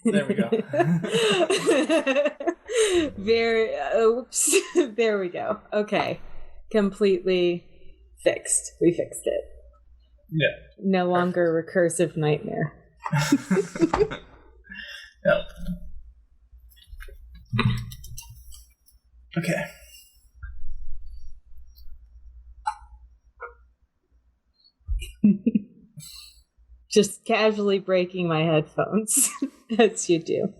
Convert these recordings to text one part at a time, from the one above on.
There we go. Oops. There we go. Okay. Completely fixed. We fixed it. Yeah. No longer recursive nightmare. Yep. Okay. Just casually breaking my headphones, as you do.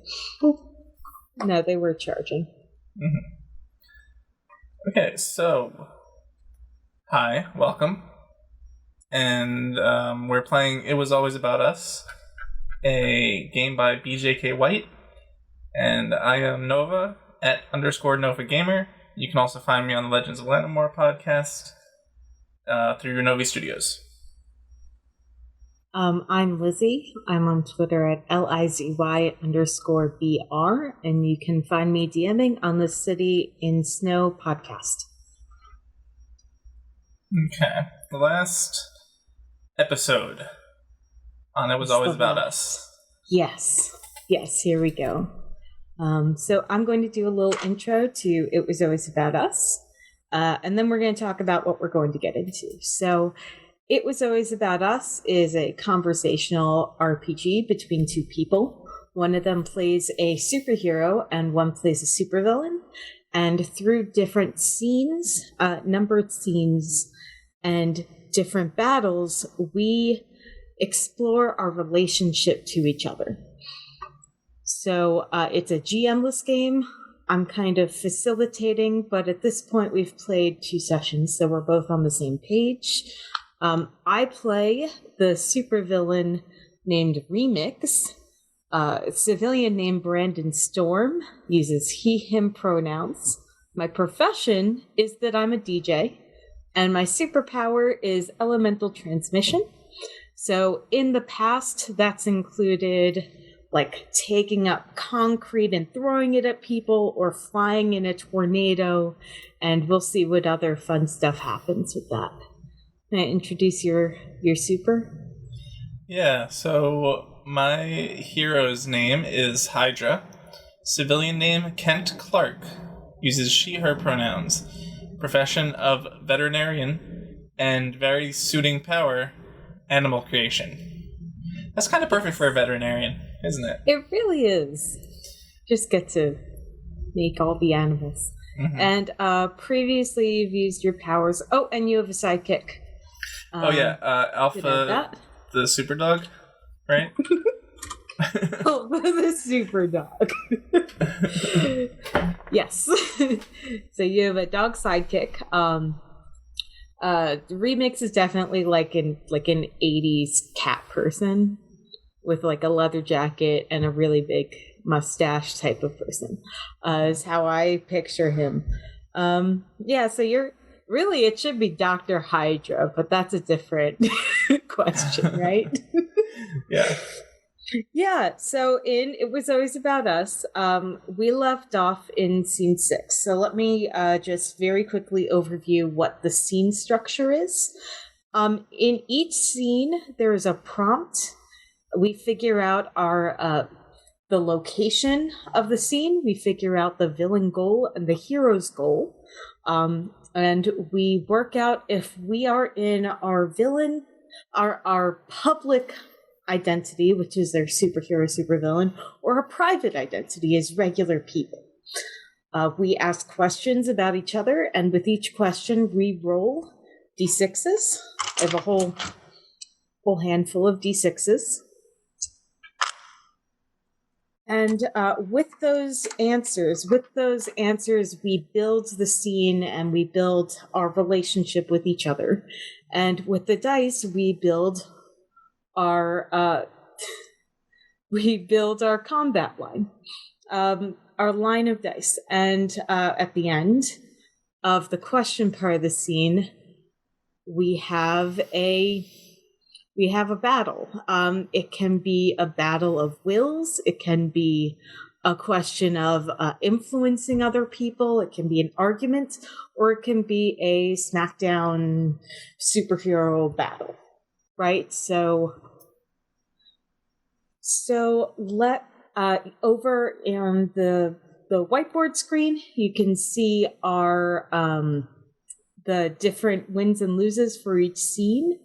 No, they were charging. Mm-hmm. Okay, so hi, welcome. And we're playing It Was Always About Us, a game by BJK White. And I am Nova at _Nova Gamer. You can also find me on the Legends of Lanamore podcast through your Novi Studios. I'm Lizzy. I'm on Twitter at LIZY_BR, and you can find me DMing on the City in Snow podcast. Okay. The last episode on It Was Always About Us. Yes, here we go. So I'm going to do a little intro to It Was Always About Us, and then we're going to talk about what we're going to get into. So It Was Always About Us is a conversational RPG between two people. One of them plays a superhero and one plays a supervillain. And through different scenes, numbered scenes, and different battles, we explore our relationship to each other. So it's a GM-less game. I'm kind of facilitating, but at this point we've played 2 sessions, so we're both on the same page. I play the supervillain named Remix. A civilian named Brandon Storm uses he, him pronouns. My profession is that I'm a DJ, and my superpower is elemental transmission. So in the past, that's included like taking up concrete and throwing it at people or flying in a tornado, and we'll see what other fun stuff happens with that. Can I introduce your super? Yeah, so my hero's name is Hydra. Civilian name Kent Clark. Uses she, her pronouns. Profession of veterinarian. And very suiting power, animal creation. That's kind of perfect for a veterinarian, isn't it? It really is. Just get to make all the animals. Mm-hmm. And previously you've used your powers. Oh, and you have a sidekick. Alpha, the super dog, right? Alpha, the super dog. Yes. So you have a dog sidekick. Remix is definitely like an 80s cat person with like a leather jacket and a really big mustache type of person. Is how I picture him. So you're really, it should be Dr. Hydra, but that's a different question, right? Yeah. Yeah, so in It Was Always About Us, we left off in scene 6. So let me just very quickly overview what the scene structure is. In each scene, there is a prompt. We figure out the location of the scene. We figure out the villain goal and the hero's goal. And we work out if we are in our villain, our public identity, which is their superhero, supervillain, or a private identity as regular people. We ask questions about each other, and with each question, we roll D6s. I have a whole handful of D6s. And with those answers, we build the scene and we build our relationship with each other. And with the dice, we build our combat line, our line of dice. And at the end of the question part of the scene, we have a battle. It can be a battle of wills. It can be a question of influencing other people. It can be an argument, or it can be a smackdown superhero battle, right? So So over on the whiteboard screen, you can see our the different wins and loses for each scene.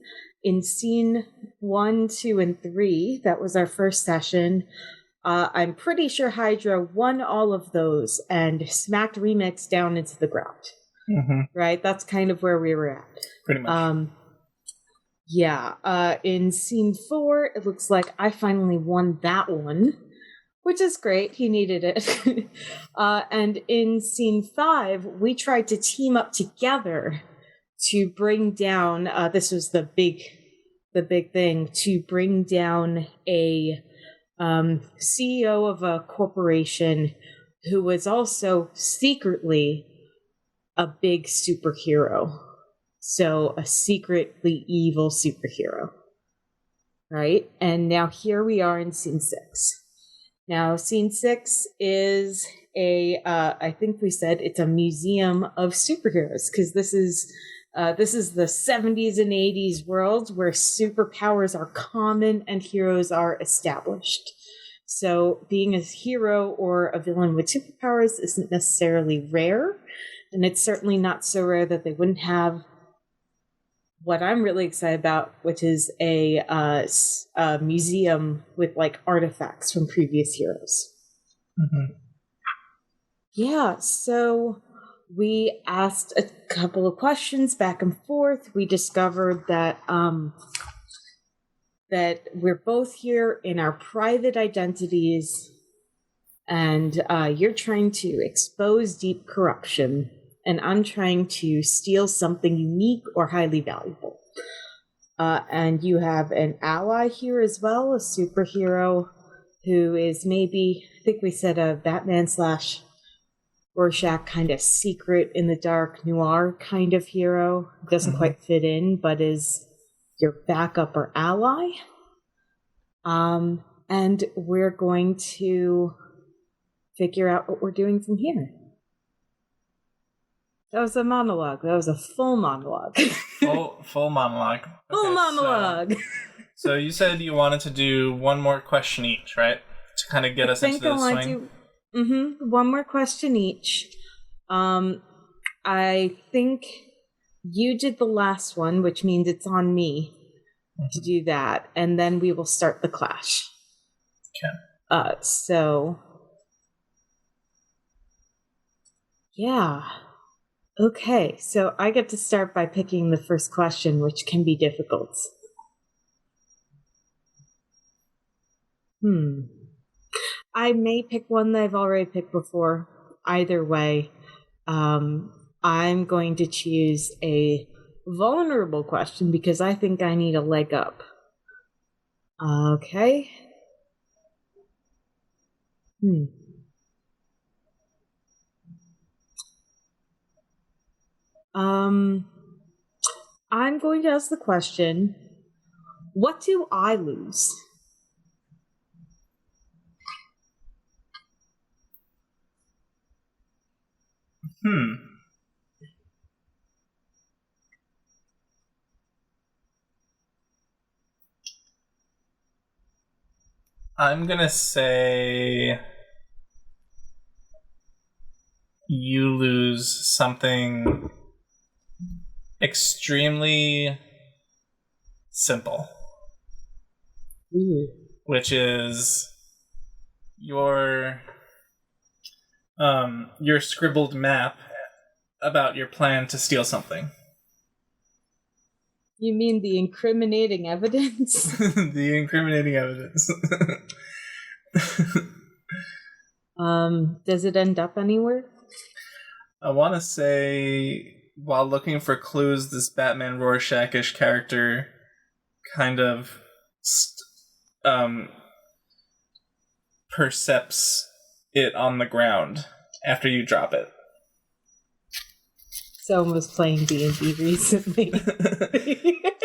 In scene 1, 2, and 3, that was our first session. I'm pretty sure Hydra won all of those and smacked Remix down into the ground. Mm-hmm. Right? That's kind of where we were at. Pretty much. In scene 4, it looks like I finally won that one, which is great. He needed it. And in scene 5, we tried to team up together to bring down, this was the big thing, to bring down a CEO of a corporation who was also secretly a big superhero. So a secretly evil superhero. Right? And now here we are in scene 6. Now, scene 6 is I think we said it's a museum of superheroes, because this is the 70s and 80s world where superpowers are common and heroes are established. So being a hero or a villain with superpowers isn't necessarily rare, and it's certainly not so rare that they wouldn't have what I'm really excited about, which is a museum with like artifacts from previous heroes. Mm-hmm. Yeah, so we asked a couple of questions back and forth. We discovered that that we're both here in our private identities, and you're trying to expose deep corruption, and I'm trying to steal something unique or highly valuable. And you have an ally here as well, a superhero who is maybe, I think we said a Batman / Rorschach kind of secret in the dark noir kind of hero. Doesn't quite fit in, but is your backup or ally. And we're going to figure out what we're doing from here. That was a monologue. That was a full monologue. Full monologue. Okay, full monologue. So you said you wanted to do one more question each, right? To kind of get us into the swing. One more question each. I think you did the last one, which means it's on me to do that, and then we will start the clash. Okay. Yeah. Okay, so I get to start by picking the first question, which can be difficult. I may pick one that I've already picked before. Either way, I'm going to choose a vulnerable question because I think I need a leg up. Okay. I'm going to ask the question, what do I lose? I'm gonna say you lose something extremely simple, which is your scribbled map about your plan to steal something. You mean the incriminating evidence? The incriminating evidence. Does it end up anywhere? I want to say, while looking for clues, this Batman Rorschach-ish character kind of percepts it on the ground after you drop it. Someone was playing D&D recently.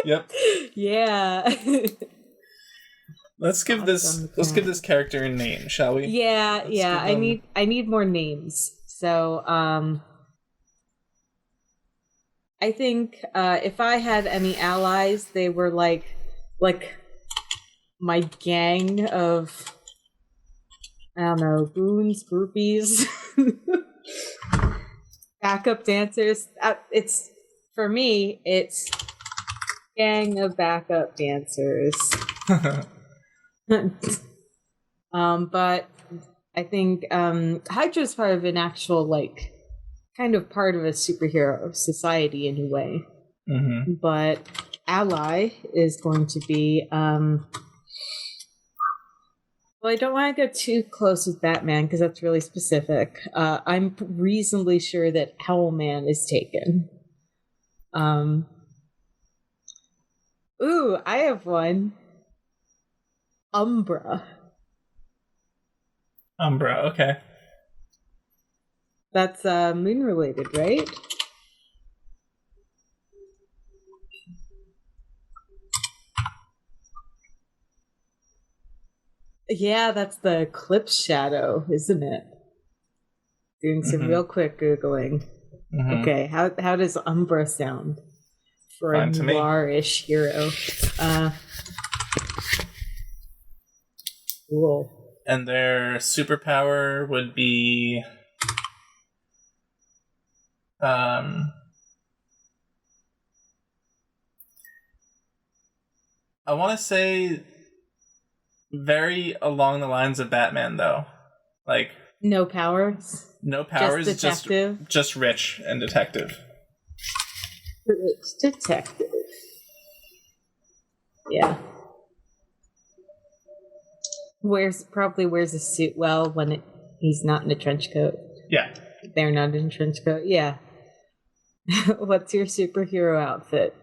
Yep. Yeah. Let's give this character a name, shall we? Yeah. I need more names. So, I think if I had any allies, they were like my gang of, I don't know, goons, groupies, backup dancers. It's, for me, it's gang of backup dancers. But I think Hydra's part of an actual, like, kind of part of a superhero society in a way. Mm-hmm. But Ally is going to be, well, I don't want to go too close with Batman because that's really specific. I'm reasonably sure that Owlman is taken. Ooh, I have one. Umbra. Umbra, okay. That's moon related, right? Yeah, that's the Eclipse Shadow, isn't it? Doing some real quick Googling. Mm-hmm. Okay, how does Umbra sound for Fine a noir-ish hero? Cool. And their superpower would be I want to say very along the lines of Batman, though. Like, no powers. no powers, just detective. just rich and detective. Rich detective. Yeah. Probably wears a suit well when he's not in a trench coat. Yeah. They're not in a trench coat. Yeah. What's your superhero outfit?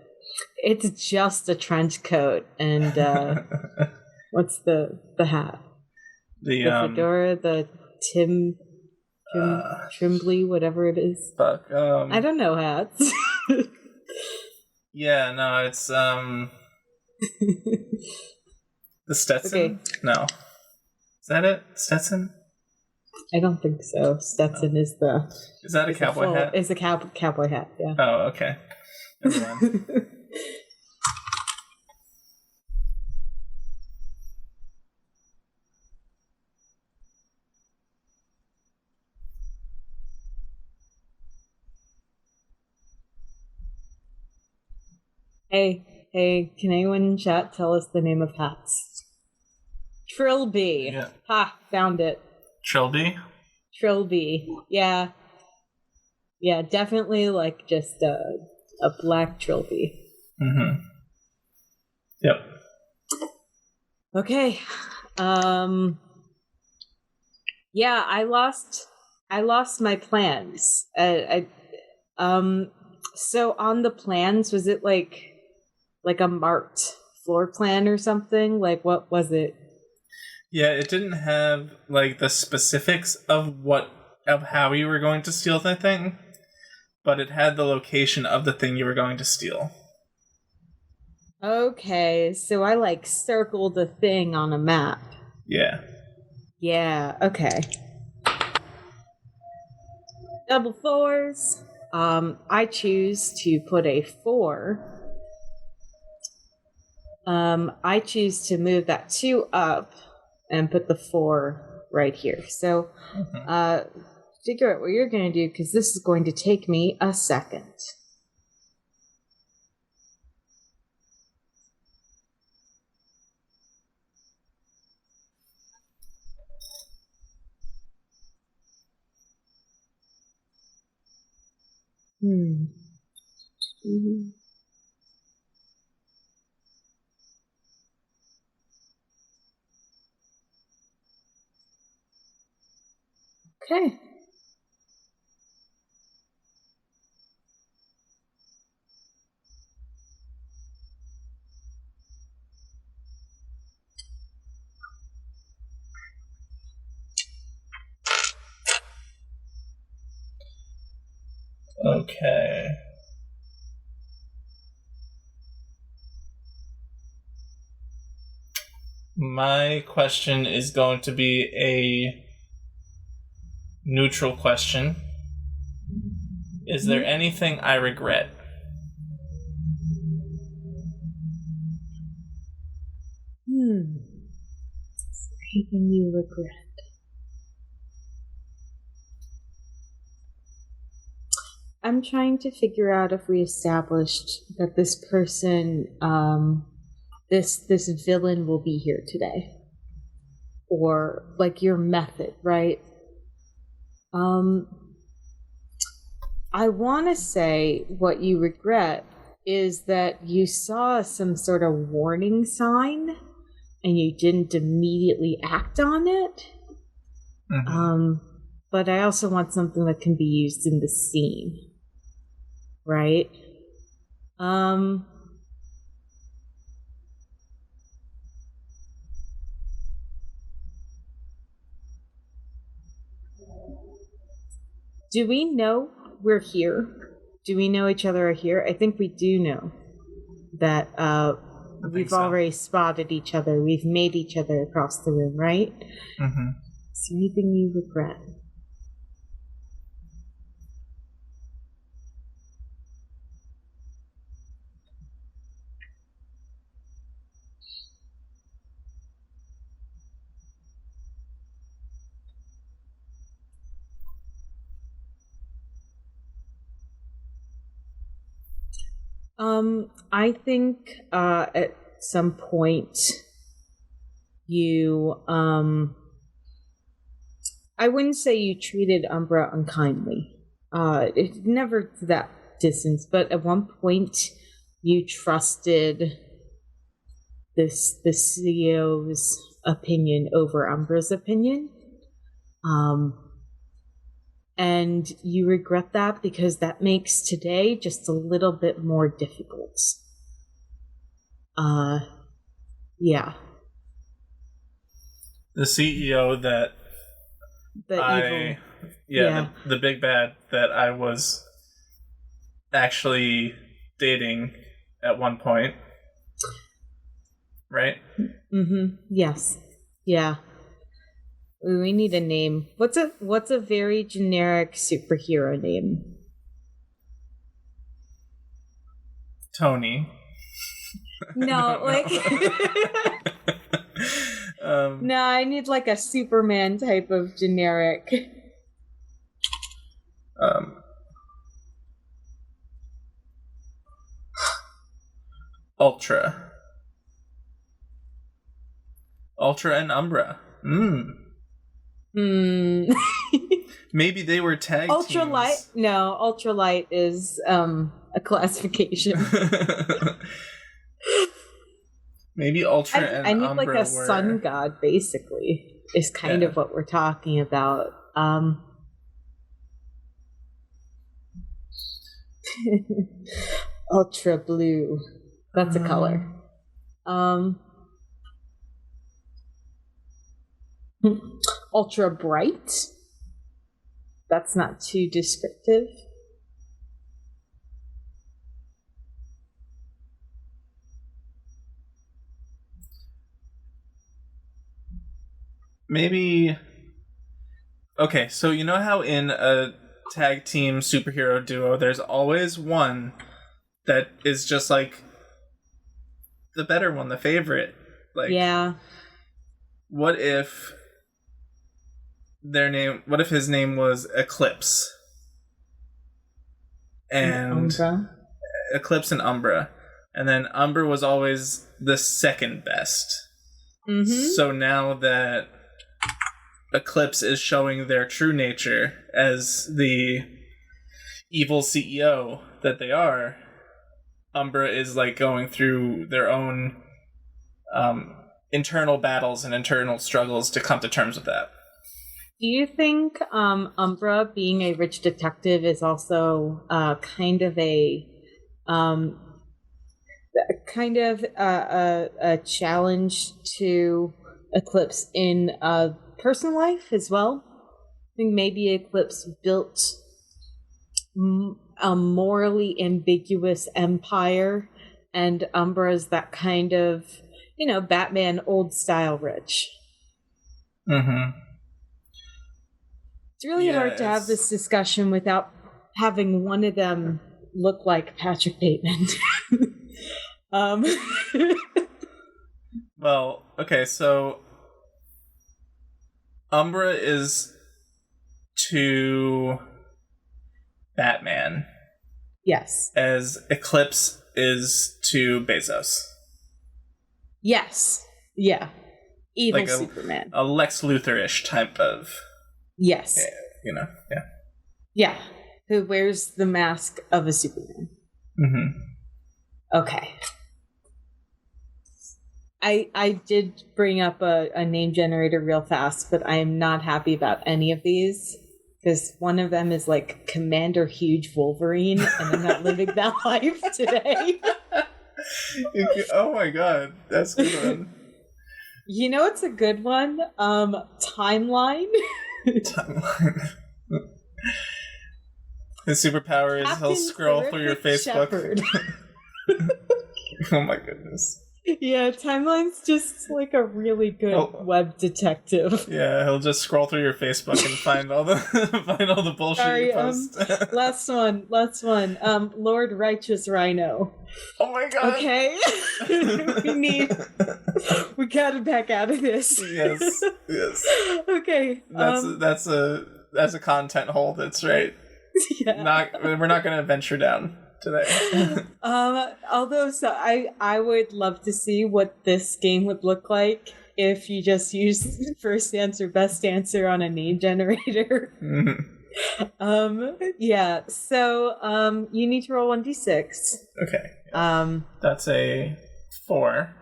It's just a trench coat and what's the hat? The fedora, the Trimbley, whatever it is. Fuck. I don't know hats. Yeah, no, it's the Stetson. Okay. No, is that it? Stetson? I don't think so. Stetson is the. Is that a cowboy hat? It's a cowboy hat. Yeah. Oh, okay. Never mind. Hey, can anyone in chat tell us the name of hats? Trilby. Yeah. Ha, found it. Trilby? Trilby. Yeah. Yeah, definitely like just a black Trilby. Mm-hmm. Yep. Okay. Yeah, I lost my plans. So on the plans, was it like a marked floor plan or something? Like, what was it? Yeah, it didn't have like the specifics of how you were going to steal the thing, but it had the location of the thing you were going to steal. Okay, so I like circled the thing on a map. Yeah. Yeah, okay. Double fours. I choose to put a 4. I choose to move that 2 up and put the 4 right here. So, figure out what you're going to do because this is going to take me a second. Okay. Okay. My question is going to be a neutral question. Is there anything I regret? Anything you regret? I'm trying to figure out if we established that this person, this villain will be here today. Or, like, your method, right? I want to say what you regret is that you saw some sort of warning sign and you didn't immediately act on it. Mm-hmm. But I also want something that can be used in the scene, right? Do we know we're here? Do we know each other are here? I think we do know that we've already spotted each other. We've made each other across the room, right? Mm-hmm. Is there anything you regret? I think at some point you I wouldn't say you treated Umbra unkindly. It never to that distance, but at one point you trusted the CEO's opinion over Umbra's opinion. And you regret that because that makes today just a little bit more difficult. Yeah. The CEO that The evil. the big bad that I was actually dating at one point, right? Mm-hmm. Yes. Yeah. We need a name. What's a very generic superhero name? Tony. No, like no, I need like a Superman type of generic. Ultra and Umbra. Maybe they were tag Ultralight? teams. No, ultralight is a classification. Maybe Ultra and I need Umbra like a sun god, basically, is kind of what we're talking about. Ultra blue. That's a color. Ultra bright. That's not too descriptive. Maybe. Okay, so you know how in a tag team superhero duo, there's always one that is just like the better one, the favorite. Like, yeah. What if his name was Eclipse? And Umbra. Eclipse and Umbra. And then Umbra was always the second best. Mm-hmm. So now that Eclipse is showing their true nature as the evil CEO that they are, Umbra is like going through their own internal battles and internal struggles to come to terms with that. Do you think Umbra, being a rich detective, is also kind of a challenge to Eclipse in personal life as well? I think maybe Eclipse built a morally ambiguous empire, and Umbra's that kind of, Batman old style rich. Mm-hmm. It's really hard to have this discussion without having one of them look like Patrick Bateman. Well, okay, so Umbra is to Batman. Yes. As Eclipse is to Bezos. Yeah. Evil like Superman. A Lex Luthor-ish type of... Yes. Yeah. Yeah. Who wears the mask of a Superman. Mm-hmm. Okay. I did bring up a name generator real fast, but I am not happy about any of these. Because one of them is like Commander Huge Wolverine, and I'm not living that life today. Oh my god, that's a good one. You know what's a good one? Timeline. Timeline. His superpower is he'll scroll through your Facebook. Oh my goodness. Yeah, Timeline's just like a really good web detective. Yeah, he'll just scroll through your Facebook and find all the bullshit you post. Last one. Lord Righteous Rhino. Oh my god. Okay. we gotta back out of this. Yes. Okay. That's a content hole, that's right. Yeah. We're not gonna venture down today. Although I would love to see what this game would look like if you just used first answer, best answer on a name generator. Mm-hmm. Yeah. So you need to roll 1d6. Okay. That's a 4.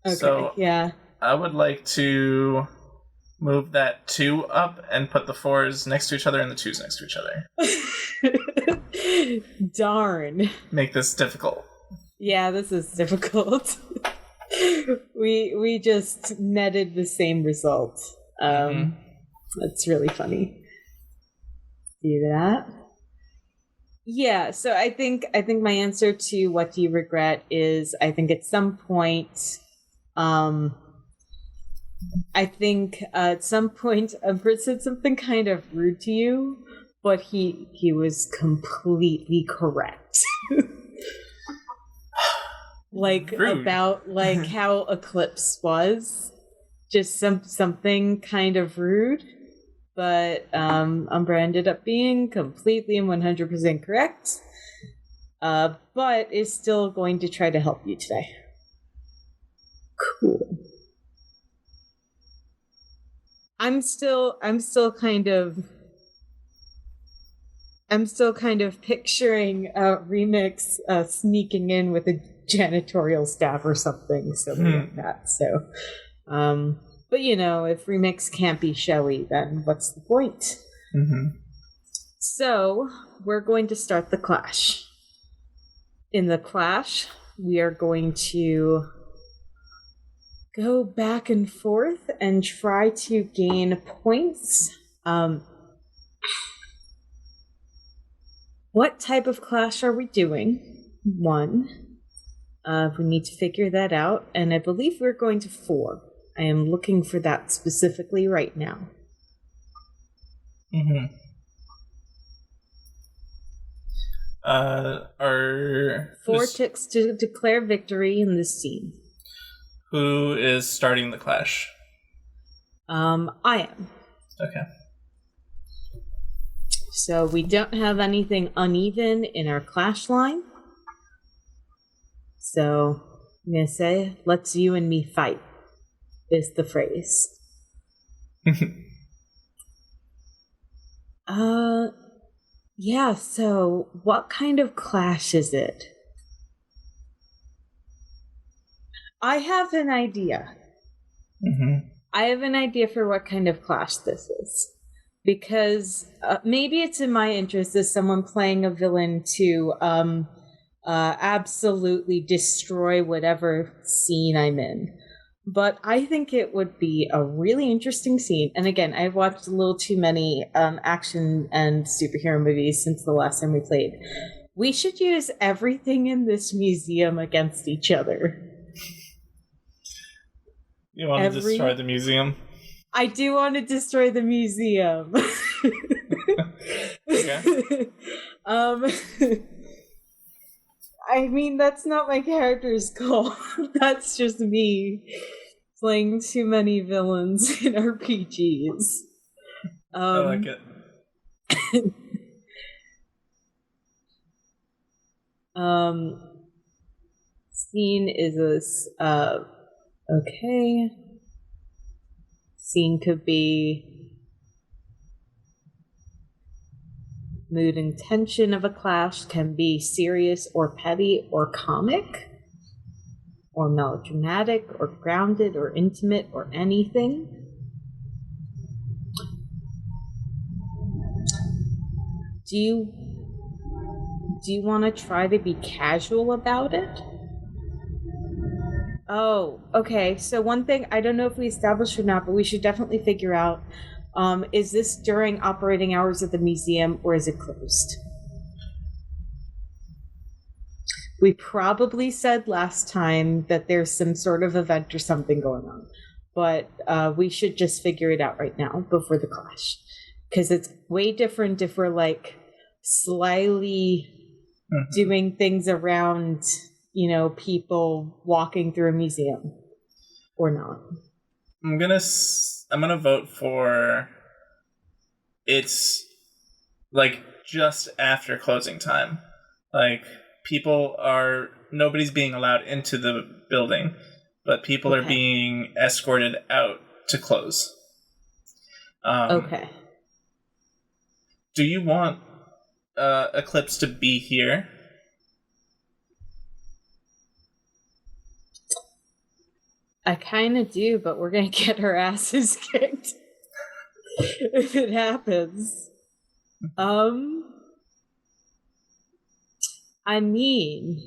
Okay. So yeah. I would like to move that 2 up and put the 4s next to each other and the 2s next to each other. Darn. Make this difficult. Yeah, this is difficult. we just netted the same result. That's really funny. Do that. Yeah, so I think my answer to what do you regret is I think at some point Umbra said something kind of rude to you, but he was completely correct. Like rude. About like how Eclipse was just something kind of rude, but Umbra ended up being completely and 100% correct, but is still going to try to help you today. Cool. I'm still kind of picturing Remix sneaking in with a janitorial staff or something silly like that. So, but if Remix can't be showy, then what's the point? Mm-hmm. So we're going to start the clash. In the clash, we are going to go back and forth and try to gain points. What type of clash are we doing? 1. We need to figure that out, and I believe we're going to 4. I am looking for that specifically right now. Mm-hmm. Our 4 ticks to declare victory in this scene. Who is starting the clash? I am. Okay. So we don't have anything uneven in our clash line. So I'm going to say, let's you and me fight, is the phrase. Yeah, so what kind of clash is it? I have an idea. Mm-hmm. I have an idea for what kind of clash this is. Because maybe it's in my interest as someone playing a villain to absolutely destroy whatever scene I'm in. But I think it would be a really interesting scene. And again, I've watched a little too many action and superhero movies since the last time we played. We should use everything in this museum against each other. You want to destroy the museum? I do want to destroy the museum. Okay. I mean, that's not my character's goal. That's just me playing too many villains in RPGs. I like it. Scene is this, okay. Scene could be mood and tension of a clash, can be serious or petty or comic, or melodramatic or grounded or intimate or anything. Do you want to try to be casual about it? Oh, okay. So one thing, I don't know if we established or not, but we should definitely figure out, is this during operating hours of the museum or is it closed? We probably said last time that there's some sort of event or something going on, but we should just figure it out right now before the clash. Because it's way different if we're like slyly doing things around, people walking through a museum or not. I'm gonna vote for it's like just after closing time. Like nobody's being allowed into the building, but people are being escorted out to close. Okay. Do you want Eclipse to be here? I kind of do, but we're going to get her asses kicked if it happens. I mean,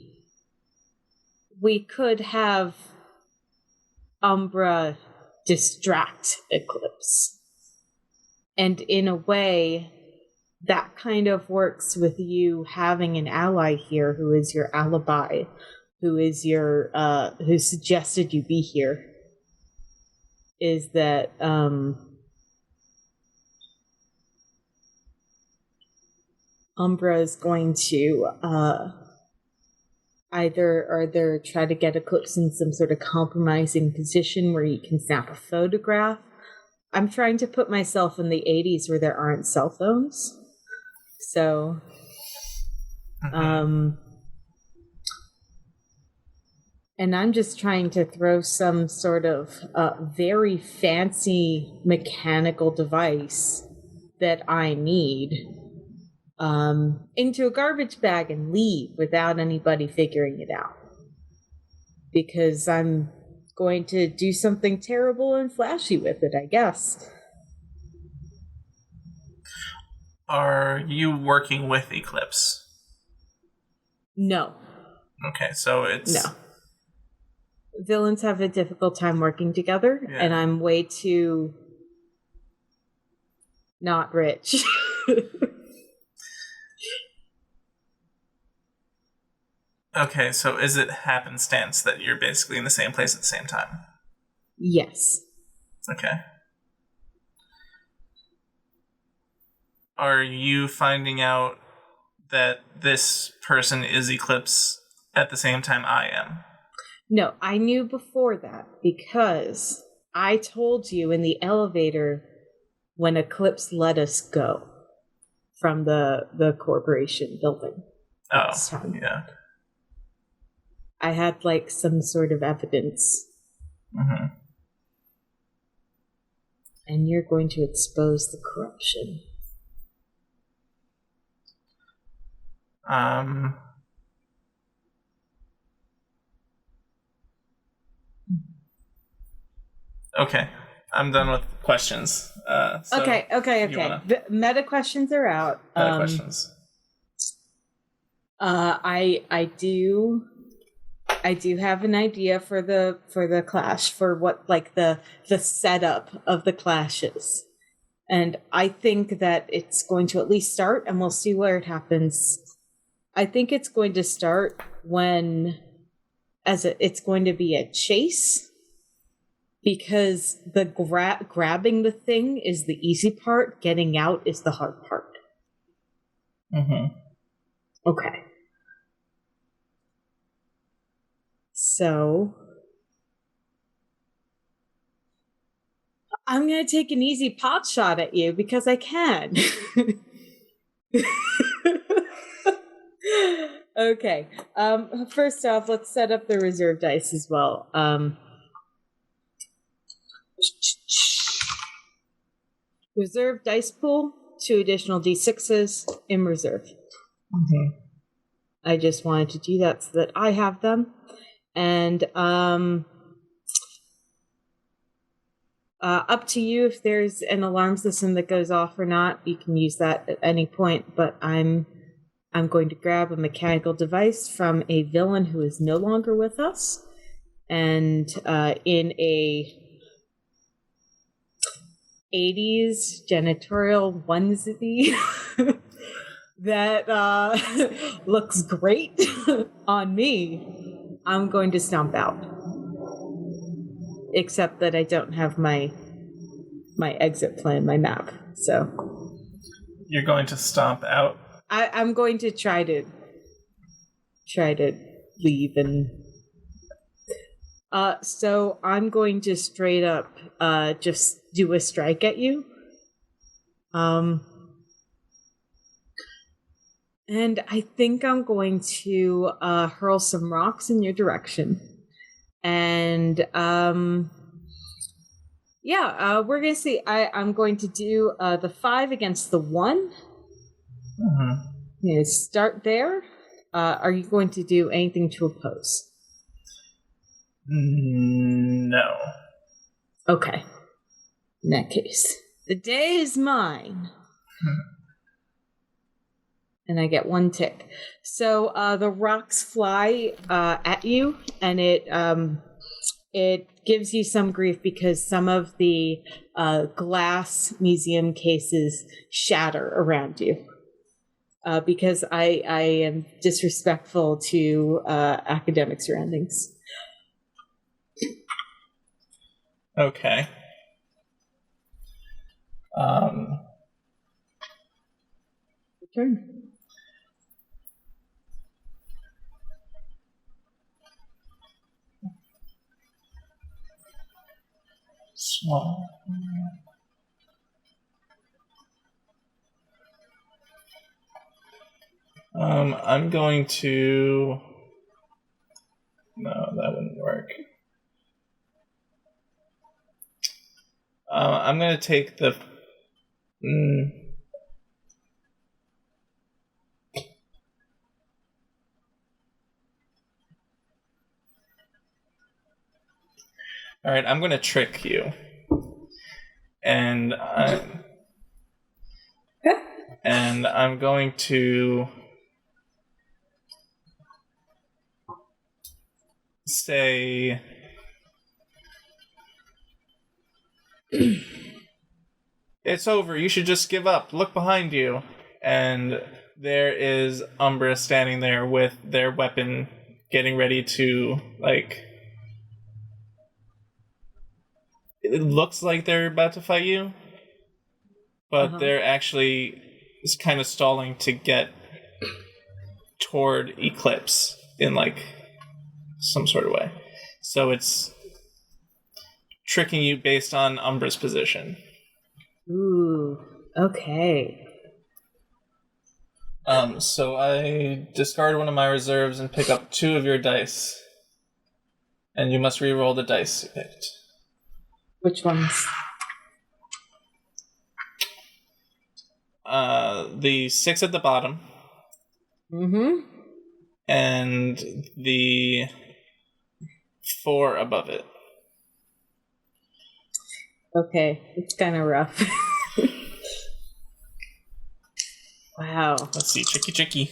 we could have Umbra distract Eclipse. And in a way, that kind of works with you having an ally here who is your alibi, who suggested you be here, is that Umbra is going to either try to get Eclipse in some sort of compromising position where you can snap a photograph. I'm trying to put myself in the 80s where there aren't cell phones. So, and I'm just trying to throw some sort of very fancy mechanical device that I need into a garbage bag and leave without anybody figuring it out. Because I'm going to do something terrible and flashy with it, I guess. Are you working with Eclipse? No. Okay, so it's... No. Villains have a difficult time working together, and I'm way too not rich. Okay, so is it happenstance that you're basically in the same place at the same time? Yes. Okay. Are you finding out that this person is Eclipse at the same time I am? No, I knew before that because I told you in the elevator when Eclipse let us go from the corporation building. Yeah. I had like some sort of evidence. And you're going to expose the corruption. Okay. I'm done with questions. Okay. Meta questions are out. Meta questions. I do have an idea for the clash, for what like the setup of the clashes. And I think that it's going to at least start, and we'll see where it happens. I think it's going to start it's going to be a chase, because the grabbing the thing is the easy part, getting out is the hard part. Okay. So I'm going to take an easy pot shot at you because I can. Okay. First off, let's set up the reserve dice as well. Reserve dice pool, 2 additional d6s in reserve. Mm-hmm. I just wanted to do that so that I have them. And up to you if there's an alarm system that goes off or not. You can use that at any point, but I'm going to grab a mechanical device from a villain who is no longer with us. And in a 80s janitorial onesie that looks great on me, I'm going to stomp out. Except that I don't have my exit plan, my map. So you're going to stomp out. I'm going to try to leave and. So I'm going to straight up just do a strike at you. And I think I'm going to hurl some rocks in your direction. And we're gonna see. I'm going to do the 5 against the 1. Mm-hmm. I'm gonna start there. Are you going to do anything to oppose? No. Okay. In that case, the day is mine. And I get 1 tick. So the rocks fly at you, and it gives you some grief because some of the glass museum cases shatter around you. Because I am disrespectful to academic surroundings. Okay. Your turn. Small. I'm going to. No, that wouldn't work. I'm going to take the. All right, I'm going to trick you. And I'm going to say it's over. You should just give up. Look behind you. And there is Umbra standing there with their weapon getting ready to, like... It looks like they're about to fight you, but they're actually kind of stalling to get toward Eclipse in, like, some sort of way. So it's tricking you based on Umbra's position. Ooh, okay. So I discard one of my reserves and pick up 2 of your dice. And you must re-roll the dice you picked. Which ones? The 6 at the bottom. Mm-hmm. And the 4 above it. Okay, it's kind of rough. Wow. Let's see, tricky.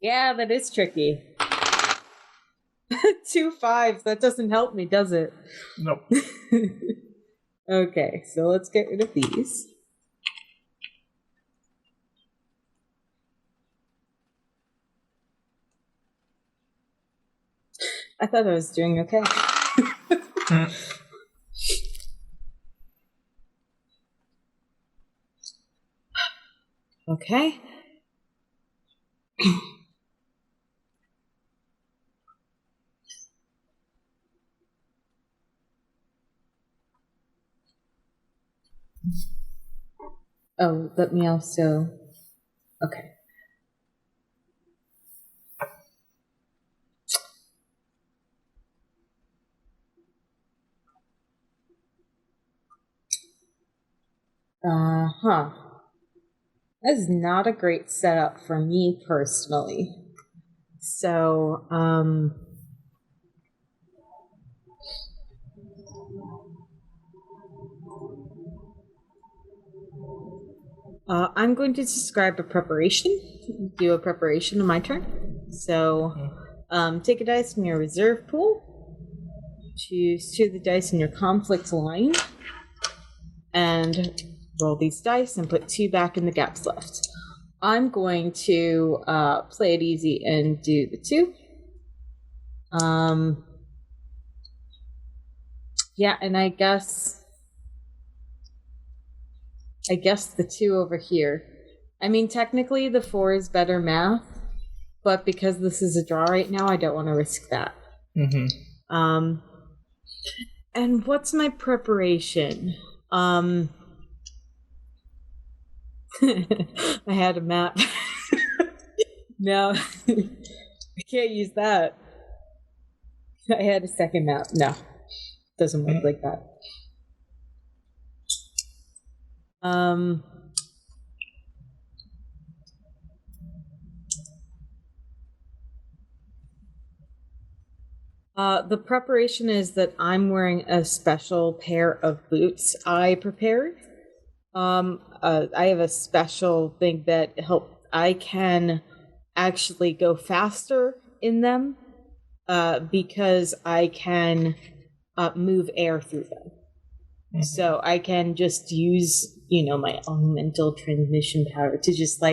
Yeah, that is tricky. 2 5s, that doesn't help me, does it? Nope. Okay, so let's get rid of these. I thought I was doing okay. Okay. Oh, let me also... Okay. That is not a great setup for me personally. So, I'm going to describe a preparation, do a preparation on my turn. So, take a dice from your reserve pool, choose 2 of the dice in your conflict line, and roll these dice and put 2 back in the gaps left. I'm going to play it easy and do the 2. Yeah, and I guess the 2 over here. I mean, technically the 4 is better math, but because this is a draw right now, I don't want to risk that. And what's my preparation? I had a map. No, I can't use that. I had a second map. No, doesn't work like that. The preparation is that I'm wearing a special pair of boots I prepared. I have a special thing that I can actually go faster in them because I can move air through them. So I can just use, my own mental transmission power to just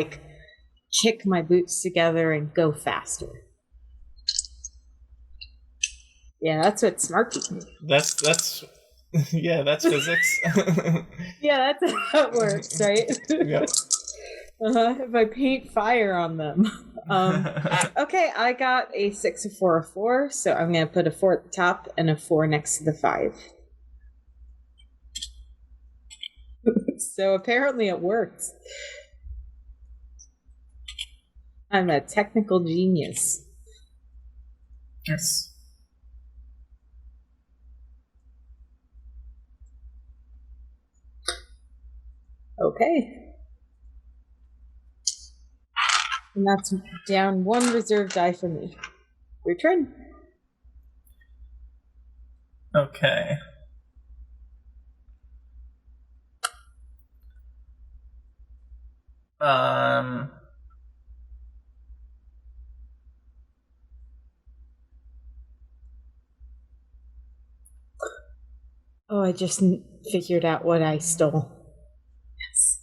kick my boots together and go faster. Yeah, that's what smart people do. That's yeah, that's physics. Yeah, that's how it works, right? Yep. If I paint fire on them. Okay, I got a 6, a 4, a 4, so I'm going to put a 4 at the top and a 4 next to the 5. So apparently it works. I'm a technical genius. Yes. Okay. And that's down 1 reserve die for me. Your turn. Okay. Oh, I just figured out what I stole. Yes.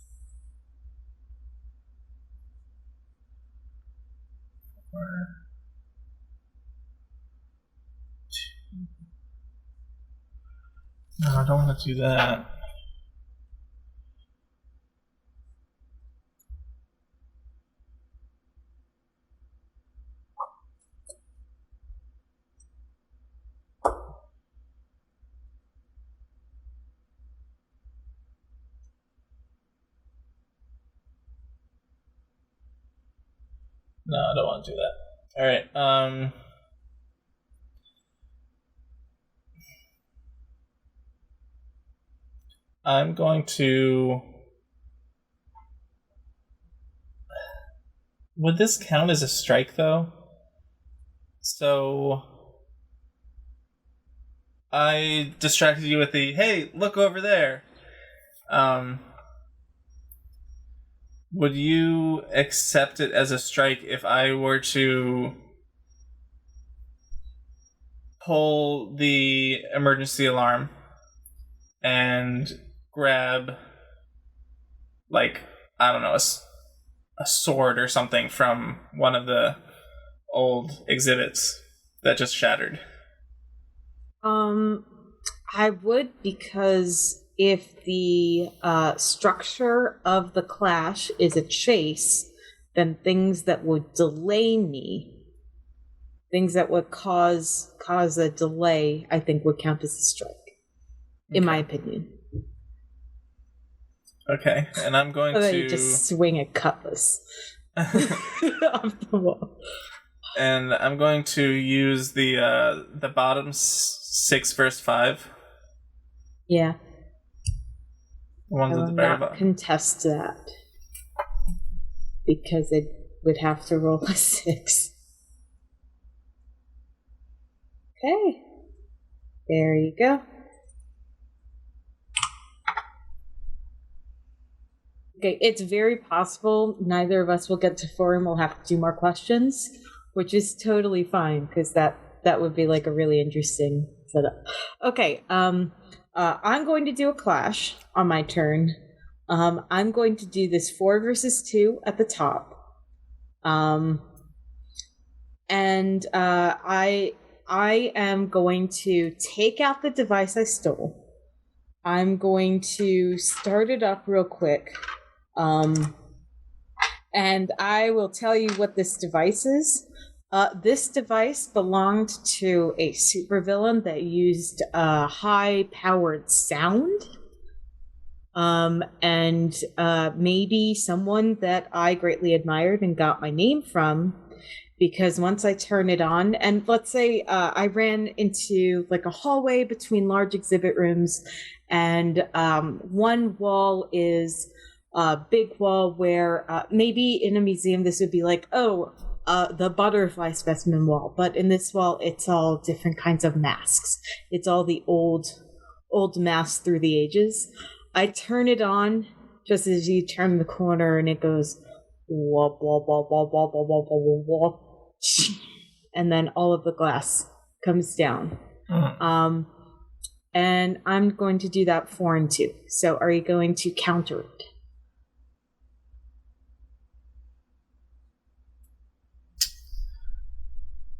No, I don't want to do that. No, I don't want to do that. All right. I'm going to... Would this count as a strike, though? So... I distracted you with the, hey, look over there. Would you accept it as a strike if I were to pull the emergency alarm and grab, I don't know, a sword or something from one of the old exhibits that just shattered? I would, because if the structure of the clash is a chase, then things that would delay me, things that would cause a delay, I think would count as a strike, in my opinion. Okay, and I'm going And then to you just swing a cutlass off the wall. and I'm going to use the bottom 6 versus 5. Yeah. The ones I at will the very not bottom. contest that because it would have to roll a 6. Okay. There you go. Okay, it's very possible neither of us will get to 4 and we'll have to do more questions, which is totally fine because that would be like a really interesting setup. Okay, I'm going to do a clash on my turn. I'm going to do this 4 versus 2 at the top. And I am going to take out the device I stole. I'm going to start it up real quick. And I will tell you what this device is. This device belonged to a supervillain that used high-powered sound. And maybe someone that I greatly admired and got my name from, because once I turn it on, and let's say I ran into like a hallway between large exhibit rooms, and one wall is a big wall where maybe in a museum this would be like, the butterfly specimen wall, but in this wall it's all different kinds of masks. It's all the old masks through the ages. I turn it on just as you turn the corner, and it goes wah, wah, wah, wah, wah, wah, wah, wah, wah, and then all of the glass comes down. And I'm going to do that 4 and 2. So are you going to counter it?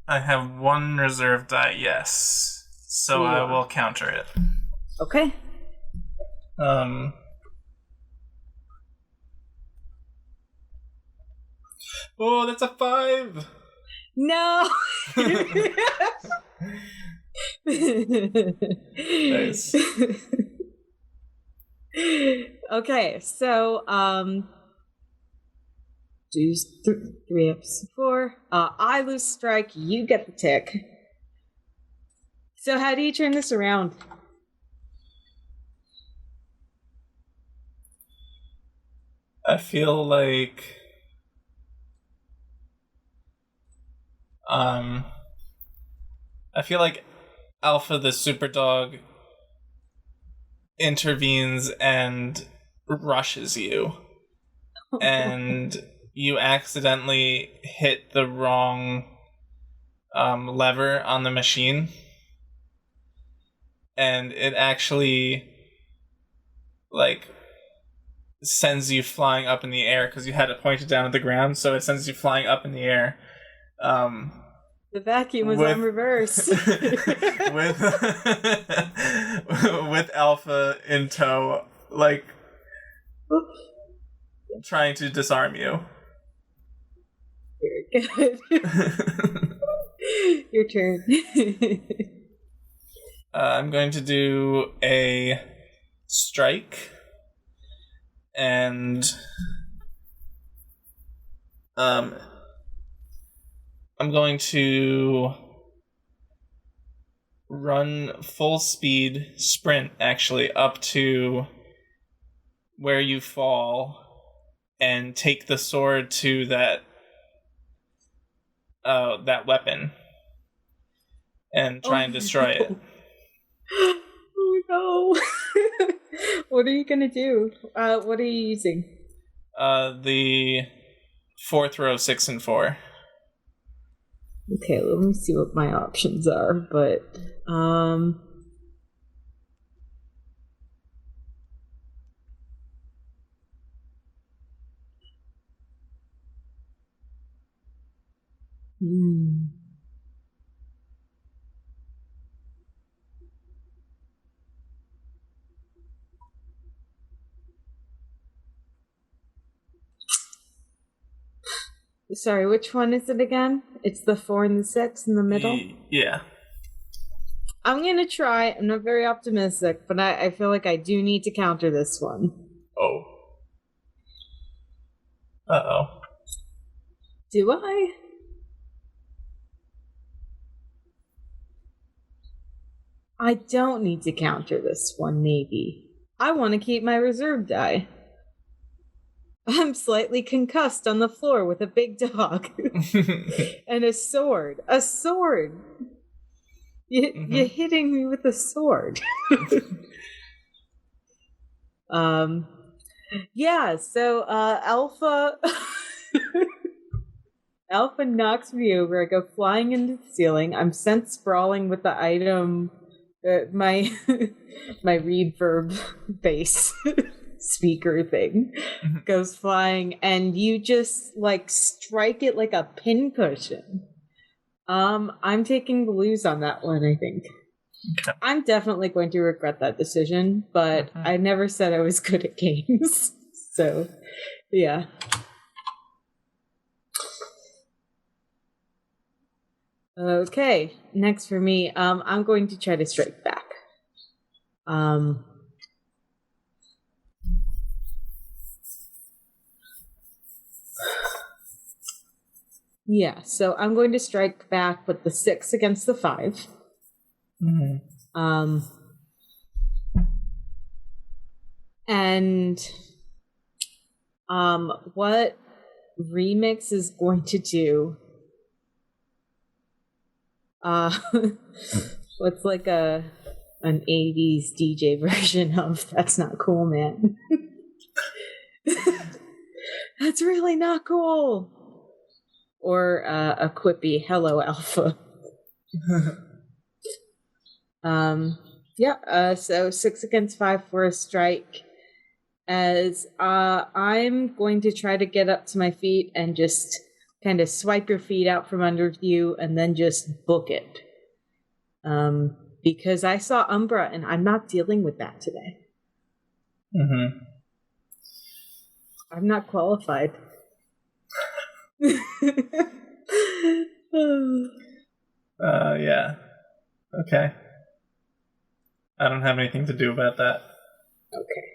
I have 1 reserve die, yes. So I will counter it. Okay. Oh, that's a 5! No! Nice. Okay, so do 3 up 4. I lose strike, you get the tick. So how do you turn this around? I feel like Alpha the super dog intervenes and rushes you. And you accidentally hit the wrong lever on the machine. And it actually like sends you flying up in the air because you had it pointed down at the ground, so it sends you flying up in the air. The vacuum was on reverse. with Alpha in tow, like trying to disarm you. Very good. Your turn. I'm going to do a strike, and I'm going to run full speed sprint actually up to where you fall and take the sword to that weapon and try and destroy it. Oh no. What are you gonna do? What are you using? The 4th row 6 and 4. Okay, let me see what my options are, but Sorry, which one is it again? It's the 4 and the 6 in the middle? Yeah. I'm gonna try. I'm not very optimistic, but I feel like I do need to counter this one. Oh. Uh-oh. Do I? I don't need to counter this one, maybe. I want to keep my reserve die. I'm slightly concussed on the floor with a big dog. And a sword. A sword! You're hitting me with a sword. Yeah, so Alpha Alpha knocks me over. I go flying into the ceiling. I'm sent sprawling with the item, my my reverb bass speaker thing goes flying, and you just like strike it like a pincushion. I'm taking the lose on that one, I think. Okay. I'm definitely going to regret that decision, but I never said I was good at games. So, yeah. Okay, next for me, I'm going to try to strike back. Yeah, so I'm going to strike back with the 6 against the 5. And what Remix is going to do, what's like an 80s DJ version of "That's Not Cool, Man." That's really not cool. Or a quippy "Hello, Alpha." So 6 against 5 for a strike. As I'm going to try to get up to my feet and just kind of swipe your feet out from under you and then just book it. Because I saw Umbra and I'm not dealing with that today. I'm not qualified. Yeah. Okay. I don't have anything to do about that. Okay.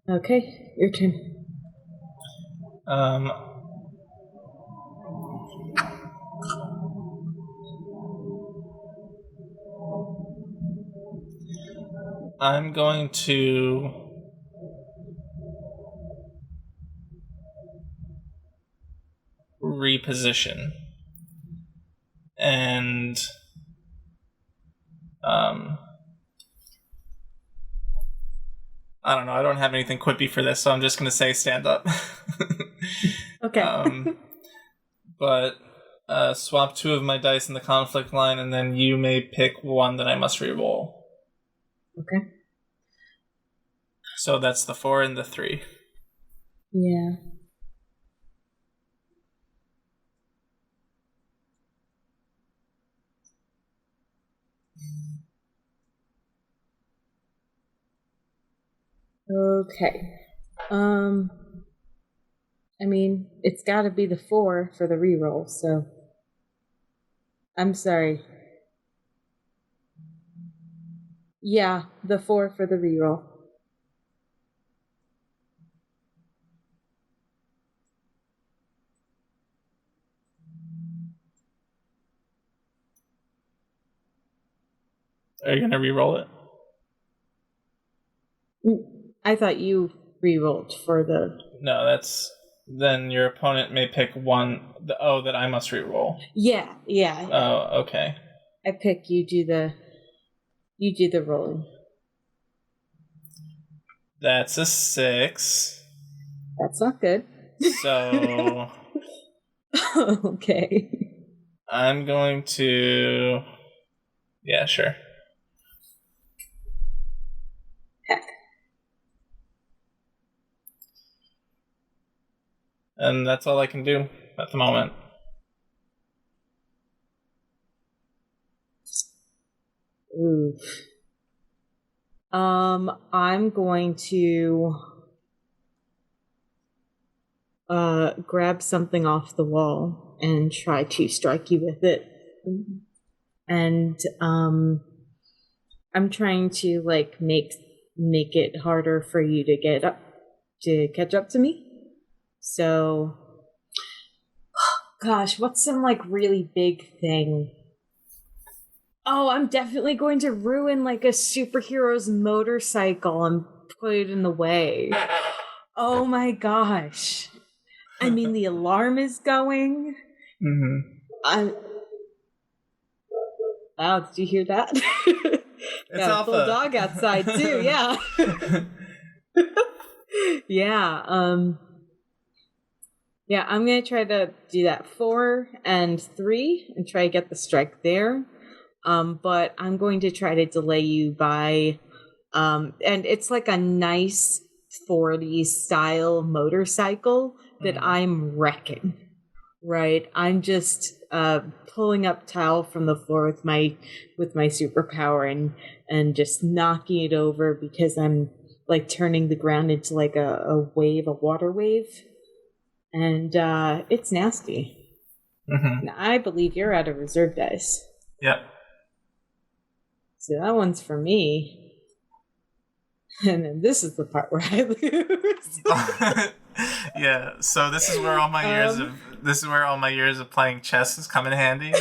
Okay, your turn. I'm going to reposition. And I don't know, I don't have anything quippy for this, so I'm just going to say stand up. Okay. But swap 2 of my dice in the conflict line, and then you may pick one that I must reroll. Okay. So that's the 4 and the 3. Yeah. Okay. I mean, it's got to be the 4 for the reroll, so. I'm sorry. Yeah, the 4 for the reroll. Are you going to reroll it? I thought you rerolled for the... No, that's... Then your opponent may pick one... that I must reroll. Yeah. Oh, okay. I pick, you do the rolling. That's a 6. That's not good. So... Okay. I'm going to... Yeah, sure. Heck. And that's all I can do at the moment. Oof. I'm going to grab something off the wall and try to strike you with it. and I'm trying to like make it harder for you to catch up to me. So, gosh, what's some like really big thing? Oh, I'm definitely going to ruin like a superhero's motorcycle and put it in the way. Oh my gosh. I mean, the alarm is going. Mm-hmm. Wow, did you hear that? It's got a full dog outside too, yeah. Yeah, yeah, I'm gonna try to do that 4 and 3 and try to get the strike there. But I'm going to try to delay you by and it's like a nice 40s style motorcycle that I'm wrecking. Right? I'm just pulling up tile from the floor with my superpower and just knocking it over because I'm like turning the ground into like a water wave. And it's nasty. Mm-hmm. Now, I believe you're out of reserve dice. Yep. So that one's for me. And then this is the part where I lose. Yeah, so this is where all my years of playing chess has come in handy.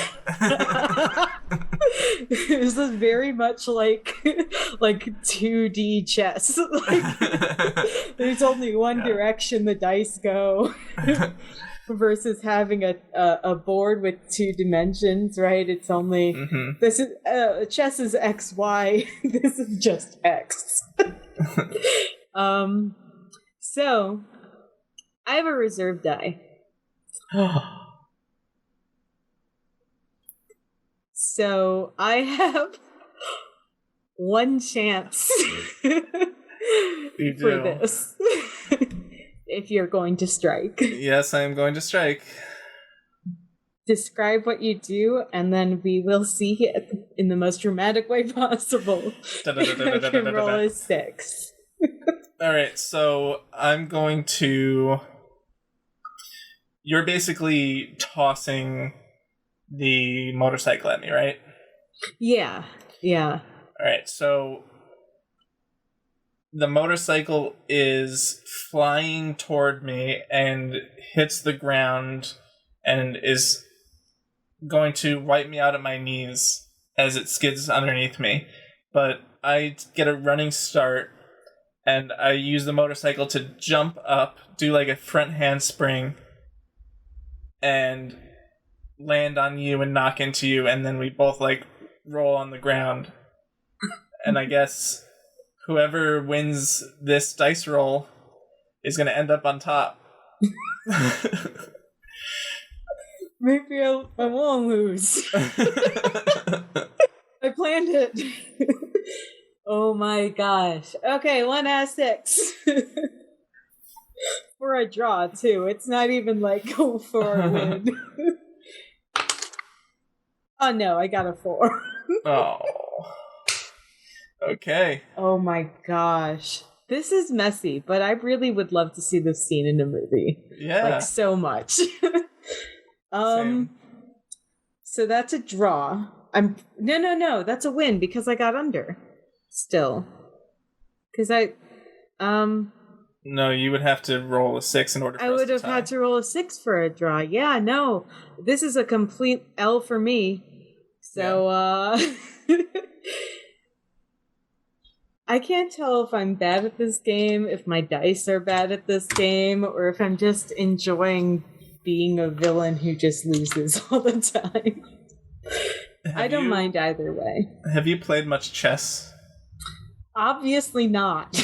This is very much like 2D chess. Like, there's only one direction the dice go. Versus having a board with 2 dimensions, right? It's only this is chess is XY. This is just X. So I have a reserve die. So I have one chance for this. If you're going to strike. Yes, I am going to strike. Describe what you do, and then we will see it in the most dramatic way possible. I can roll a 6. Alright, so I'm going to... You're basically tossing the motorcycle at me, right? Yeah. Alright, so... The motorcycle is flying toward me and hits the ground and is going to wipe me out at my knees as it skids underneath me. But I get a running start and I use the motorcycle to jump up, do like a front handspring, and land on you and knock into you, and then we both like roll on the ground. And I guess whoever wins this dice roll is going to end up on top. Maybe I won't lose. I planned it. Oh my gosh. Okay, 1 out of 6. For a draw, too. It's not even like go for a win. Oh no, I got a 4. Oh. Okay. Oh my gosh. This is messy, but I really would love to see this scene in a movie. Yeah. Like, so much. Same. So that's a draw. No, that's a win because I got under. Still. Because No, you would have to roll a 6 in order for us to tie. I would have had to roll a 6 for a draw. Yeah, no. This is a complete L for me. So, I can't tell if I'm bad at this game, if my dice are bad at this game, or if I'm just enjoying being a villain who just loses all the time. I don't mind either way. Have you played much chess? Obviously not.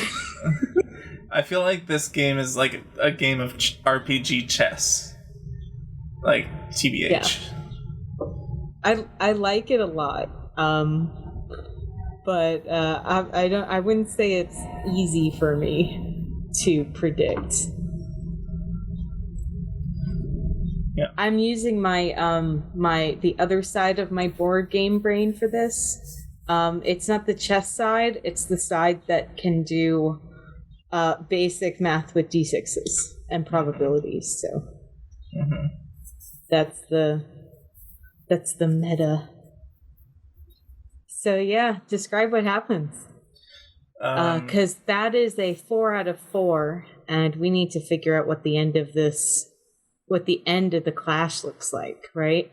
I feel like this game is like a game of RPG chess. Like, TBH. Yeah. I like it a lot. But I wouldn't say it's easy for me to predict. Yeah. I'm using my the other side of my board game brain for this. It's not the chess side, it's the side that can do basic math with d6s and probabilities. So that's the meta. So yeah, describe what happens. Because that is a 4 out of 4, and we need to figure out what the end of the clash looks like, right?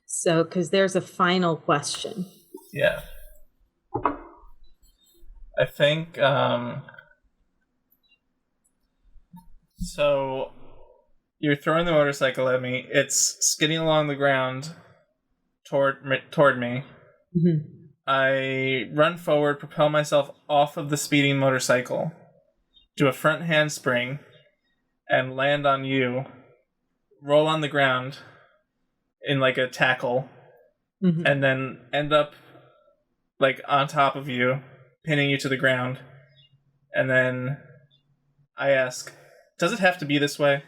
So, because there's a final question. Yeah. I think, so you're throwing the motorcycle at me. It's skidding along the ground toward me. Mm-hmm. I run forward, propel myself off of the speeding motorcycle, do a front handspring, and land on you, roll on the ground in like a tackle, Mm-hmm. and then end up like on top of you, pinning you to the ground. And then I ask, does it have to be this way?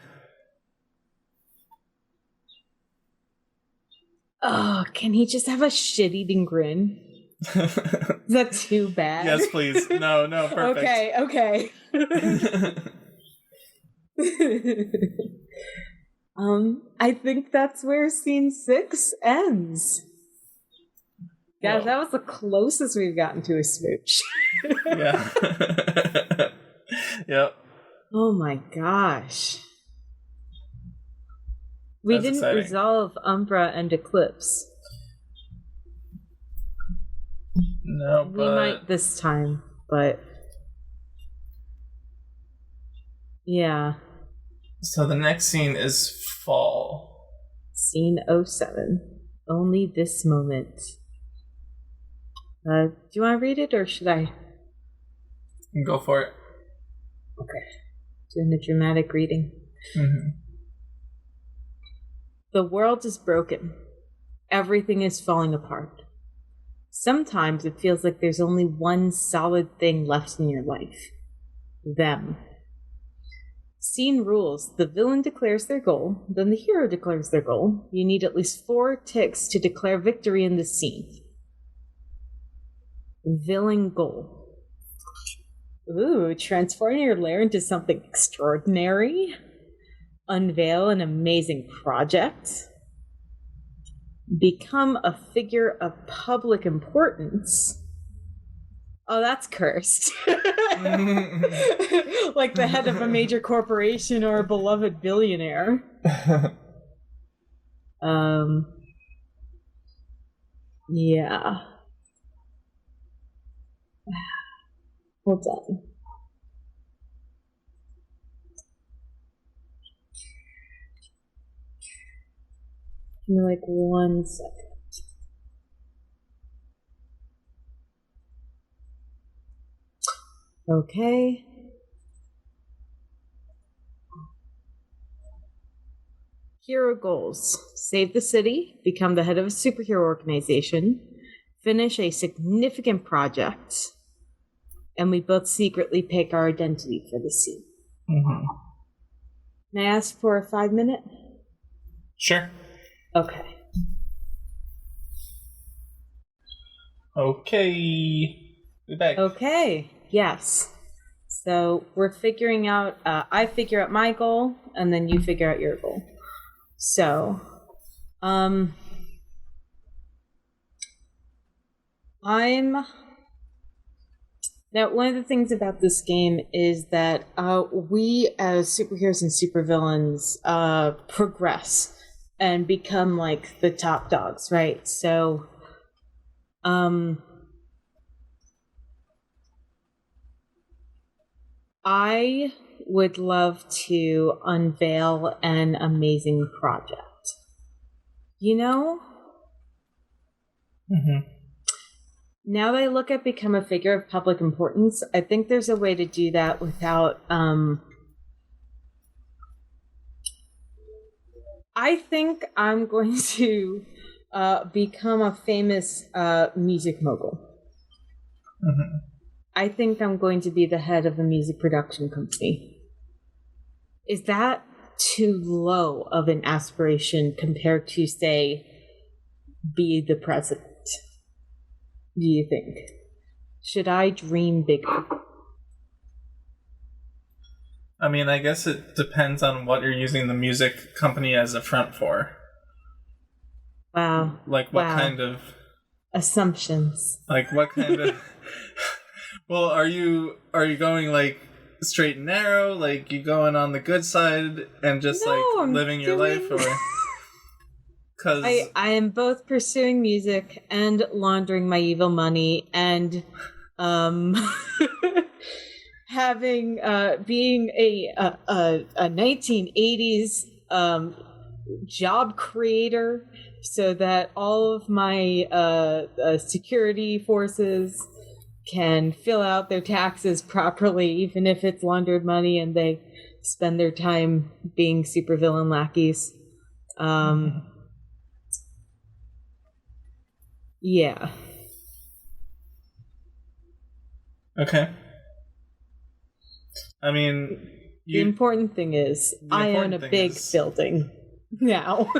Oh, can he just have a shit-eating grin? Is that too bad? Yes, please. No, perfect. Okay. I think that's where scene 6 ends. Gosh, Whoa. that was the closest we've gotten to a smooch. Yeah. Yep. Oh my gosh. We That's didn't exciting. resolve Umbra and Eclipse. No, We might this time, but yeah. So the next scene is fall. Scene 07. Only this moment. Do you want to read it or should I? Go for it. Okay. Doing a dramatic reading. Mm-hmm. The world is broken. Everything is falling apart. Sometimes it feels like there's only one solid thing left in your life. Them. Scene rules. The villain declares their goal, then the hero declares their goal. You need at least 4 ticks to declare victory in the scene. Villain goal. Ooh, transform your lair into something extraordinary. Unveil an amazing project. Become a figure of public importance. Oh, that's cursed. Like the head of a major corporation or a beloved billionaire. Yeah. Hold on. Give me like 1 second. Okay. Hero goals. Save the city, become the head of a superhero organization, finish a significant project, and we both secretly pick our identity for the scene. Mm-hmm. May I ask for a 5-minute? Sure. Okay. Okay. Be back. Okay. Yes. So we're figuring out, I figure out my goal, and then you figure out your goal. So, now, one of the things about this game is that we, as superheroes and supervillains, progress and become like the top dogs, right? So, I would love to unveil an amazing project. You know? Mm-hmm. Now that I look at become a figure of public importance, I think there's a way to do that without, I think I'm going to become a famous music mogul. Mm-hmm. I think I'm going to be the head of a music production company. Is that too low of an aspiration compared to, say, be the president? Do you think? Should I dream bigger? I mean, I guess it depends on what you're using the music company as a front for. Wow. Like what Wow. kind of Assumptions. like what kind of Well, are you going like straight and narrow, like you going on the good side and just No, like I'm living your life, or cuz I am both pursuing music and laundering my evil money and um having being a 1980s job creator so that all of my security forces can fill out their taxes properly, even if it's laundered money and they spend their time being supervillain lackeys. Yeah. okay. I mean, The important thing is I own a big building now.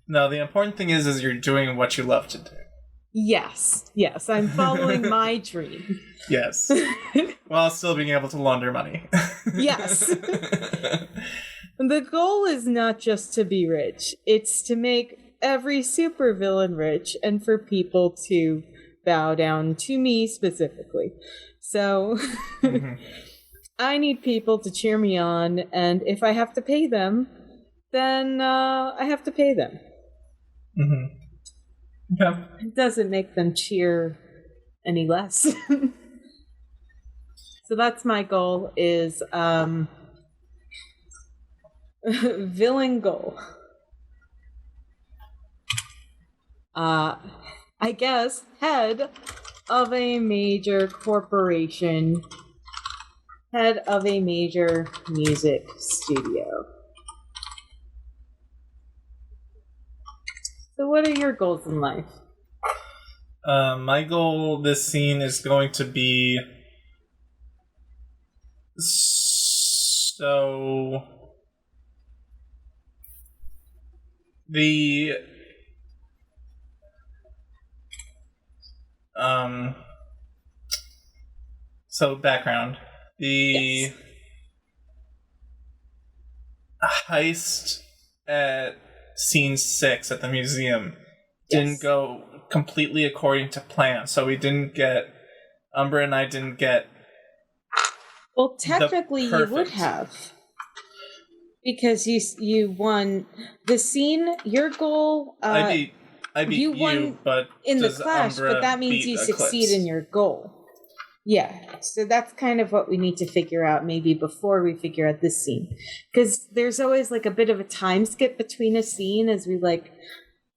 No, the important thing is you're doing what you love to do. Yes, I'm following my dream. Yes. While still being able to launder money. Yes. The goal is not just to be rich, it's to make every supervillain rich and for people to bow down to me specifically. So I need people to cheer me on, and if I have to pay them, then I have to pay them. Okay. It doesn't make them cheer any less. So that's my goal, is villain goal. I guess head of a major corporation, head of a major music studio. So what are your goals in life? My goal this scene is going to be so the so background. The heist at scene 6 at the museum didn't go completely according to plan, so we didn't get Umbra and I didn't get. Well, technically you would have, because you won the scene. Your goal. I beat you won but in the clash, Umbra but that means you Eclipse? succeed in your goal. Yeah, so that's kind of what we need to figure out maybe before we figure out this scene, because there's always like a bit of a time skip between a scene as we like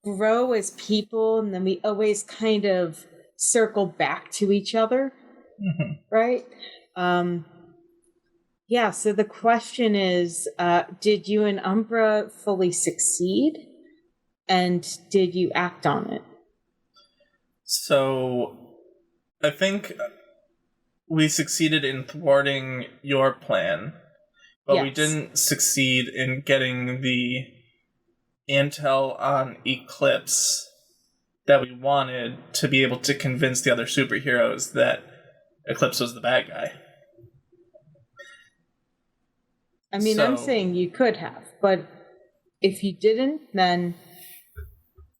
grow as people, and then we always kind of circle back to each other, right? Yeah, so the question is, did you and Umbra fully succeed? And did you act on it? So, I think we succeeded in thwarting your plan, but we didn't succeed in getting the intel on Eclipse that we wanted to be able to convince the other superheroes that Eclipse was the bad guy. I mean, I'm saying you could have, but if you didn't, then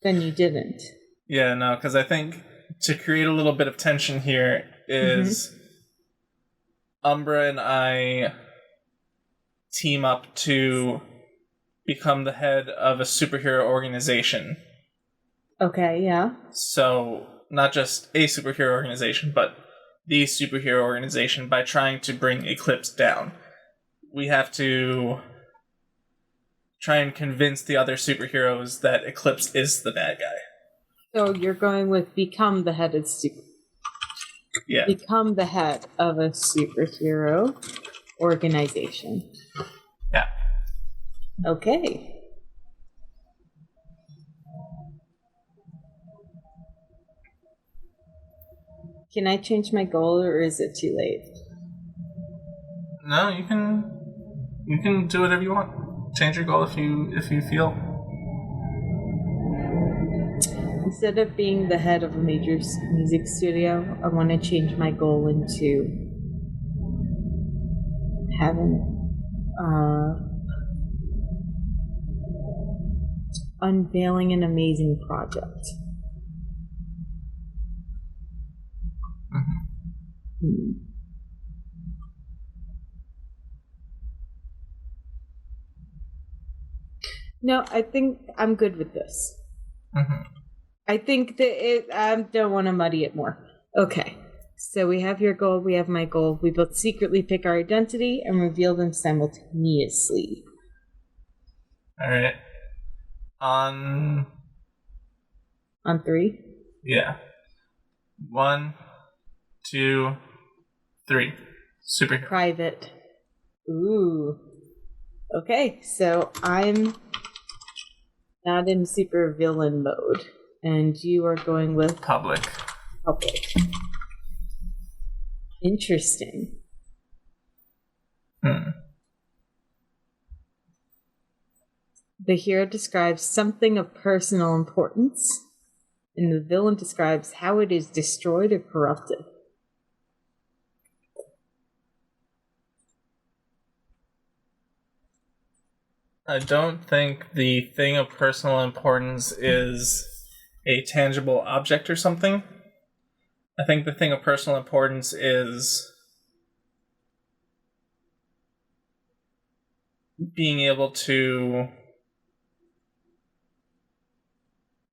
you didn't. Yeah, no, because I think to create a little bit of tension here is Umbra and I team up to become the head of a superhero organization. Okay, yeah. So, not just a superhero organization, but the superhero organization, by trying to bring Eclipse down. We have to try and convince the other superheroes that Eclipse is the bad guy. So you're going with become the head of become the head of a superhero organization. Yeah. Okay. Can I change my goal, or is it too late? No, you can do whatever you want. Change your goal if you feel. Instead of being the head of a major music studio, I want to change my goal into having unveiling an amazing project. Hmm. No, I think I'm good with this. I think that I don't want to muddy it more. Okay, so we have your goal, we have my goal. We both secretly pick our identity and reveal them simultaneously. All right. On 3? Yeah. 1, 2, 3. Superhero. Private. Ooh. Okay, so I'm not in super villain mode, and you are going with Public. Interesting. The hero describes something of personal importance, and the villain describes how it is destroyed or corrupted. I don't think the thing of personal importance is a tangible object or something. I think the thing of personal importance is being able to,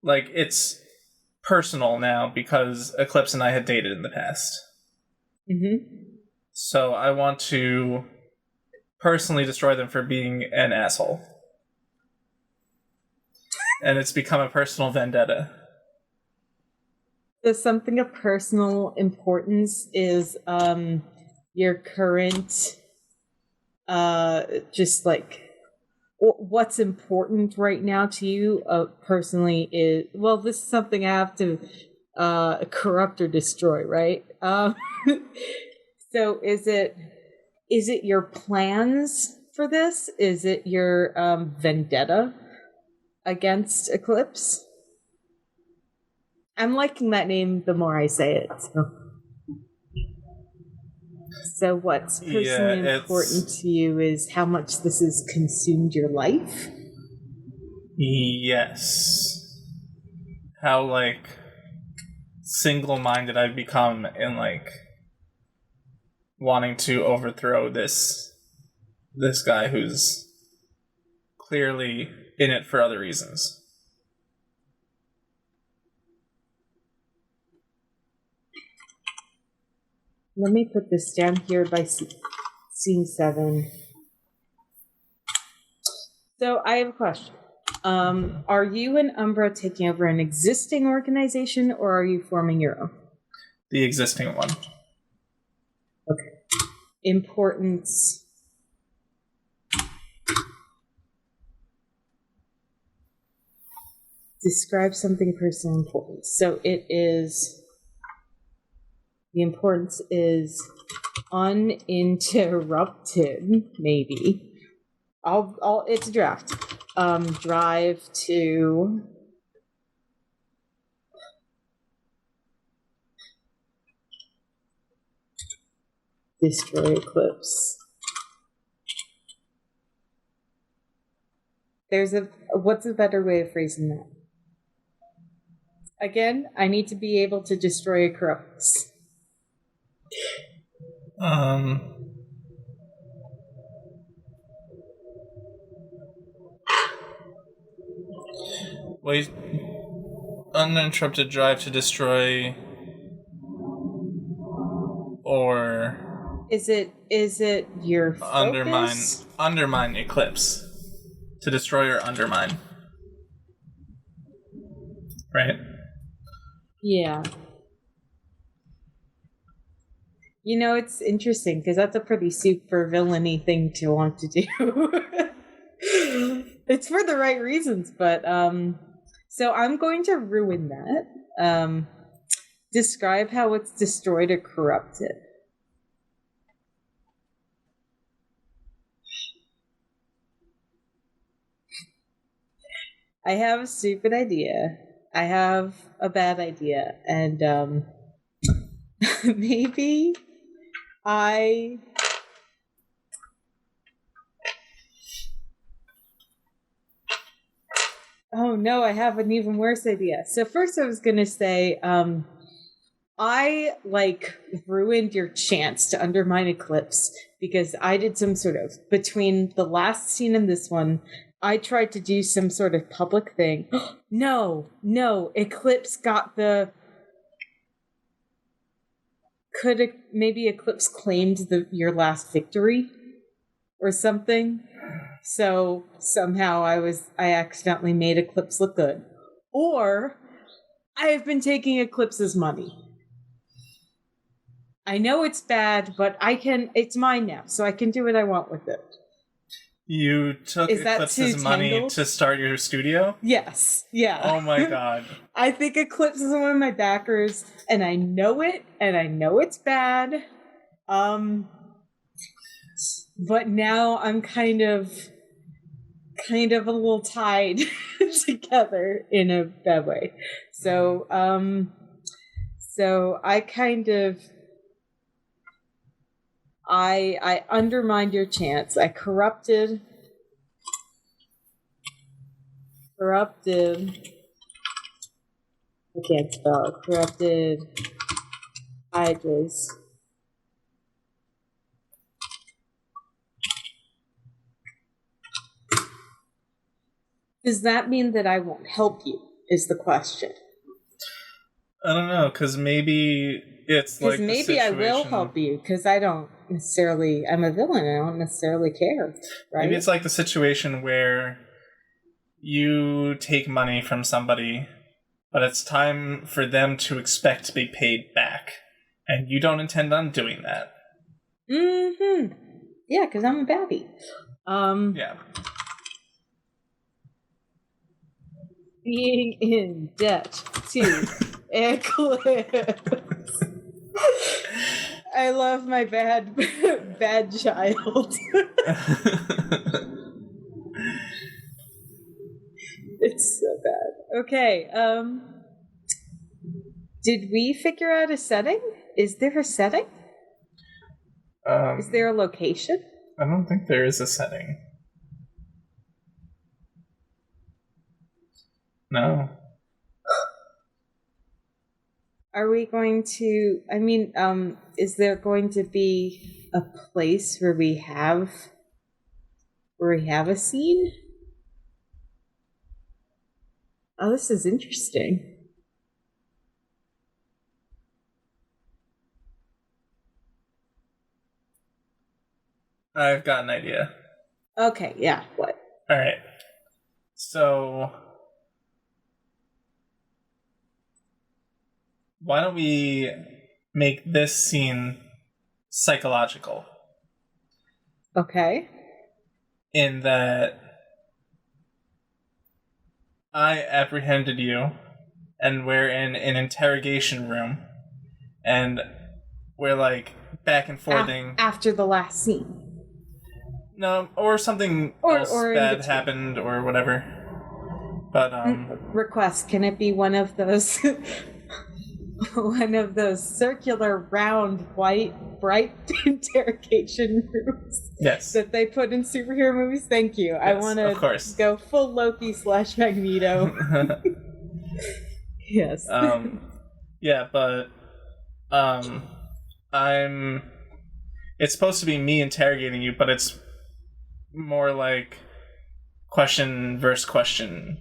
like, it's personal now because Eclipse and I had dated in the past. So I want to personally destroy them for being an asshole. And it's become a personal vendetta. So something of personal importance is your current just like what's important right now to you personally is, well, this is something I have to corrupt or destroy, right? So is it your plans for this? Is it your vendetta against Eclipse? I'm liking that name the more I say it. So what's personally important to you is how much this has consumed your life? Yes. How, like, single-minded I've become in, like, wanting to overthrow this guy who's clearly in it for other reasons. Let me put this down here by scene 7. So I have a question. Are you and Umbra taking over an existing organization, or are you forming your own? The existing one. Okay. Importance. Describe something personal important. So it is... The importance is uninterrupted, maybe. It's a draft. Drive to destroy Eclipse. What's a better way of phrasing that? Again, I need to be able to destroy Eclipse. Wait. Uninterrupted drive to destroy, or is it your focus? undermine Eclipse. To destroy or undermine. Right? Yeah. You know, it's interesting because that's a pretty super villainy thing to want to do. It's for the right reasons, but so I'm going to ruin that. Describe how it's destroyed or corrupted. I have a stupid idea. I have a bad idea, and maybe I... Oh no, I have an even worse idea. So first I was going to say, I ruined your chance to undermine Eclipse because I did some sort of, between the last scene and this one, I tried to do some sort of public thing. No, Eclipse got maybe Eclipse claimed your last victory or something. So somehow I accidentally made Eclipse look good. Or I have been taking Eclipse's money. I know it's bad, but it's mine now, so I can do what I want with it. You took Eclipse's money to start your studio? Yes. Yeah. Oh my god. I think Eclipse is one of my backers, and I know it, and I know it's bad. But now I'm kind of a little tied together in a bad way. So I kind of I undermined your chance. I corrupted I can't spell. Corrupted Hydras. Does that mean that I won't help you, is the question. I don't know, because maybe it's like the maybe I will help you, because I don't necessarily, I'm a villain, I don't necessarily care, right? Maybe it's like the situation where you take money from somebody, but it's time for them to expect to be paid back, and you don't intend on doing that. Mm-hmm. Yeah, because I'm a baddie. Yeah. Being in debt to Eclipse. I love my bad child. It's so bad. Okay, did we figure out a setting? Is there a setting? Is there a location? I don't think there is a setting. No. Are we going to, is there going to be a place where we have a scene? Oh, this is interesting. I've got an idea. Okay, yeah, what? Alright. So why don't we make this scene psychological? Okay. In that I apprehended you, and we're in an interrogation room, and we're like back and forthing. After the last scene. No, or something else bad happened, or whatever. But request, can it be one of those one of those circular, round, white, bright interrogation rooms? Yes. That they put in superhero movies? Thank you. Yes, I want to go full Loki / Magneto. Yes. Yeah, but it's supposed to be me interrogating you, but it's more like question versus question,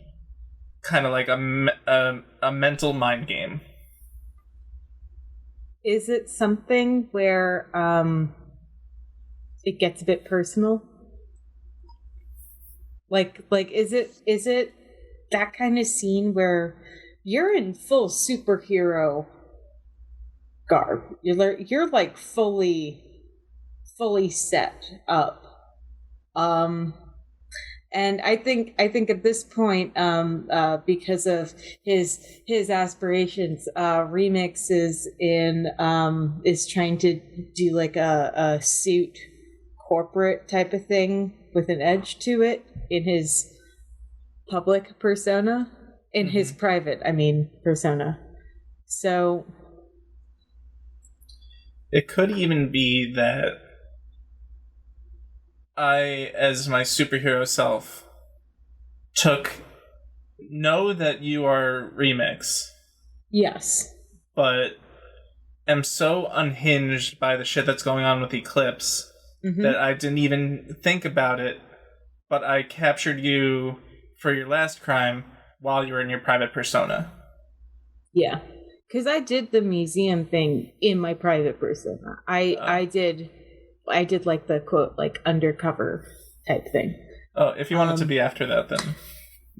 kind of like a mental mind game. Is it something where it gets a bit personal? Like is it that kind of scene where you're in full superhero garb? You're like fully set up. And I think at this point, because of his aspirations, Remix is trying to do like a suit corporate type of thing with an edge to it in his public persona, in his private, persona. So it could even be that I, as my superhero self, took know that you are Remix, Yes. but am so unhinged by the shit that's going on with Eclipse that I didn't even think about it, but I captured you for your last crime while you were in your private persona. Yeah. Because I did the museum thing in my private persona. I did like the quote, like undercover type thing. Oh, if you want it to be after that, then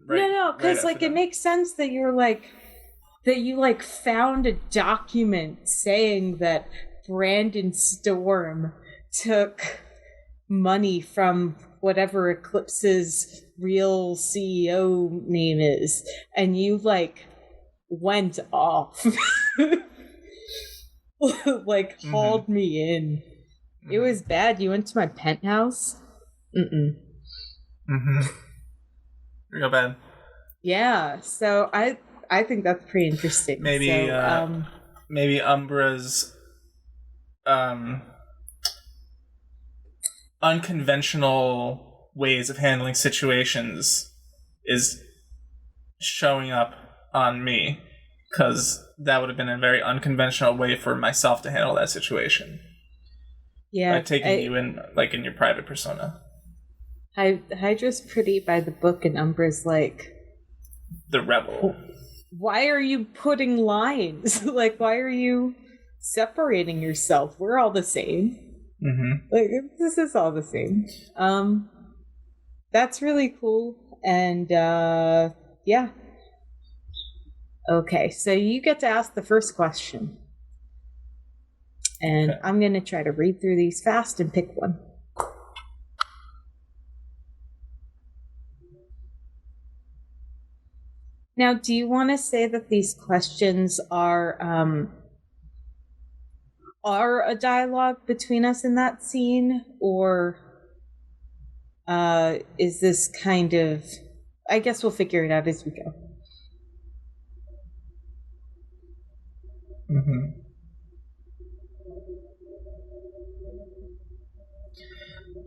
no, because like it makes sense that you're like that you like found a document saying that Brandon Storm took money from whatever Eclipse's real CEO name is, and you like went off. Like hauled me in. It was bad. You went to my penthouse. Real bad. Yeah. So I think that's pretty interesting. Maybe so, maybe Umbra's unconventional ways of handling situations is showing up on me, because that would have been a very unconventional way for myself to handle that situation. Yeah, by taking you in, like, in your private persona. Hydra's pretty by the book, and Umbra's like the rebel. Why are you putting lines? Like, why are you separating yourself? We're all the same. Like, this is all the same. That's really cool. And yeah. Okay, so you get to ask the first question. And I'm going to try to read through these fast and pick one. Now, do you want to say that these questions are a dialogue between us in that scene, or is this kind of... I guess we'll figure it out as we go.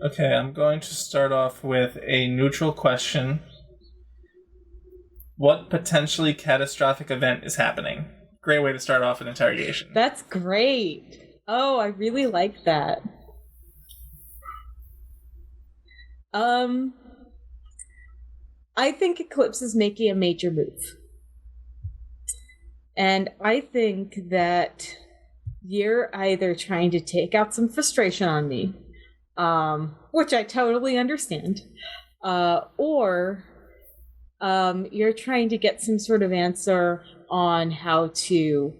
Okay, I'm going to start off with a neutral question. What potentially catastrophic event is happening? Great way to start off an interrogation. That's great. Oh, I really like that. I think Eclipse is making a major move. And I think that you're either trying to take out some frustration on me, which I totally understand, or you're trying to get some sort of answer on how to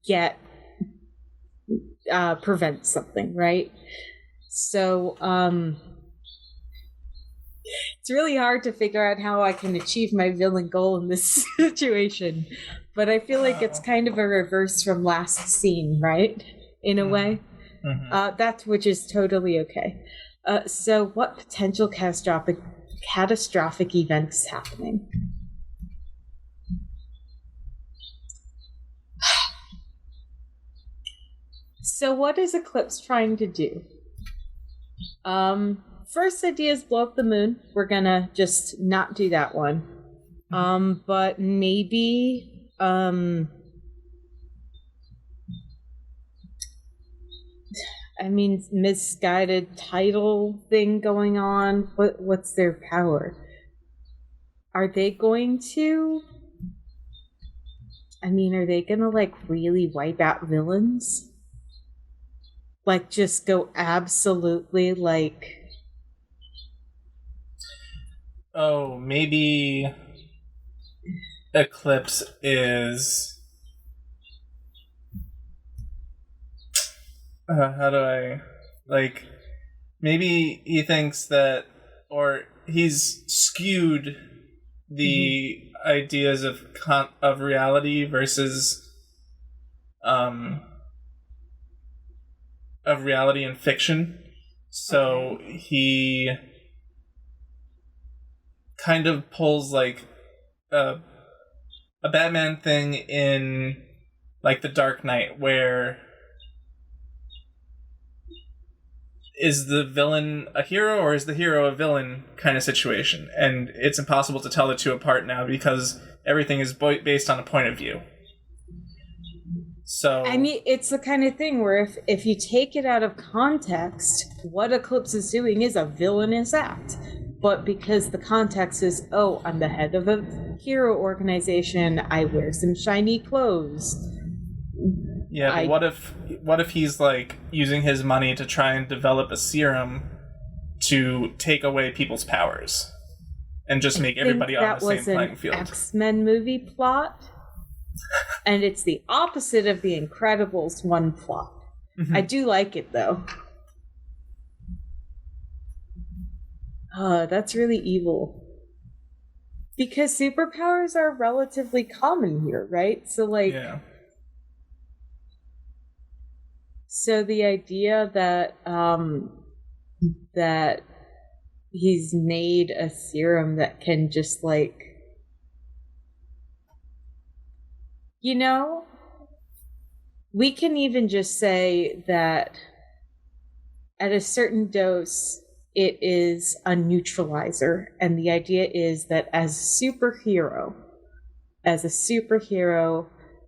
get prevent something, right? So it's really hard to figure out how I can achieve my villain goal in this situation, but I feel like it's kind of a reverse from last scene, right? In a way. That which is totally okay. So what potential catastrophic event is happening? So what is Eclipse trying to do? First idea is blow up the moon. We're gonna just not do that one. But maybe I mean, misguided title thing going on. What's their power? Are they going to... I mean, are they gonna, like, really wipe out villains? Like, just go absolutely, like... Oh, maybe Eclipse is... how do I... Like, maybe he thinks that... Or he's skewed the ideas of reality versus... of reality and fiction. So he kind of pulls like a Batman thing in like The Dark Knight, where is the villain a hero or is the hero a villain kind of situation? And it's impossible to tell the two apart now because everything is based on a point of view. So I mean, it's the kind of thing where if you take it out of context, what Eclipse is doing is a villainous act. But because the context is, oh, I'm the head of a hero organization, I wear some shiny clothes. yeah, but what if he's like using his money to try and develop a serum to take away people's powers and just make everybody on the same playing field? That was an X-Men movie plot. And it's the opposite of the Incredibles 1 plot. Mm-hmm. I do like it, though. That's really evil. Because superpowers are relatively common here, right? So, like... Yeah. So the idea that that he's made a serum that can just, like... You know, we can even just say that at a certain dose, it is a neutralizer. And the idea is that as a superhero,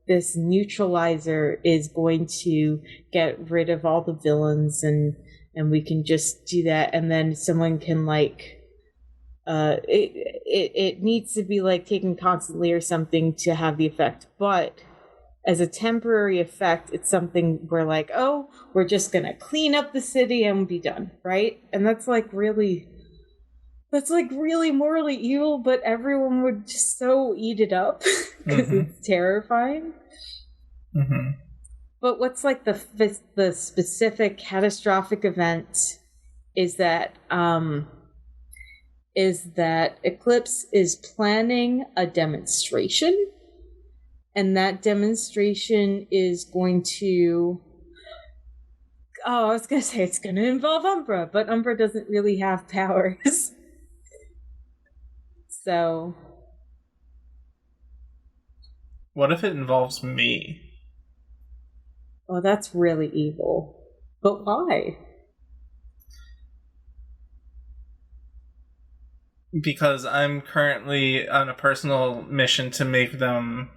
this neutralizer is going to get rid of all the villains and we can just do that. And then someone can, like, it needs to be like taken constantly or something to have the effect, but as a temporary effect, it's something where, like, oh, we're just gonna clean up the city and be done, right? And that's really morally evil, but everyone would just so eat it up because it's terrifying. Mm-hmm. But what's like the specific catastrophic event is that Eclipse is planning a demonstration, and that demonstration is going to... Oh, I was going to say it's going to involve Umbra, but Umbra doesn't really have powers. So... What if it involves me? Oh, that's really evil. But why? Because I'm currently on a personal mission to make them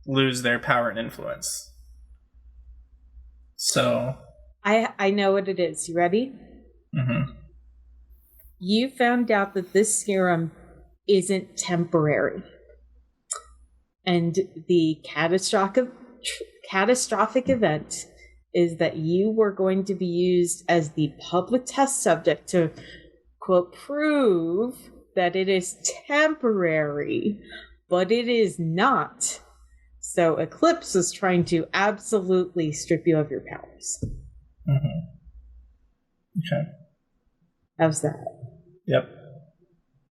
lose their power and influence. So... I know what it is. You ready? Mm-hmm. You found out that this serum isn't temporary. And the catastrophic event is that you were going to be used as the public test subject to, quote, prove that it is temporary, but it is not. So Eclipse is trying to absolutely strip you of your powers. Mm-hmm. Okay. How's that? Yep.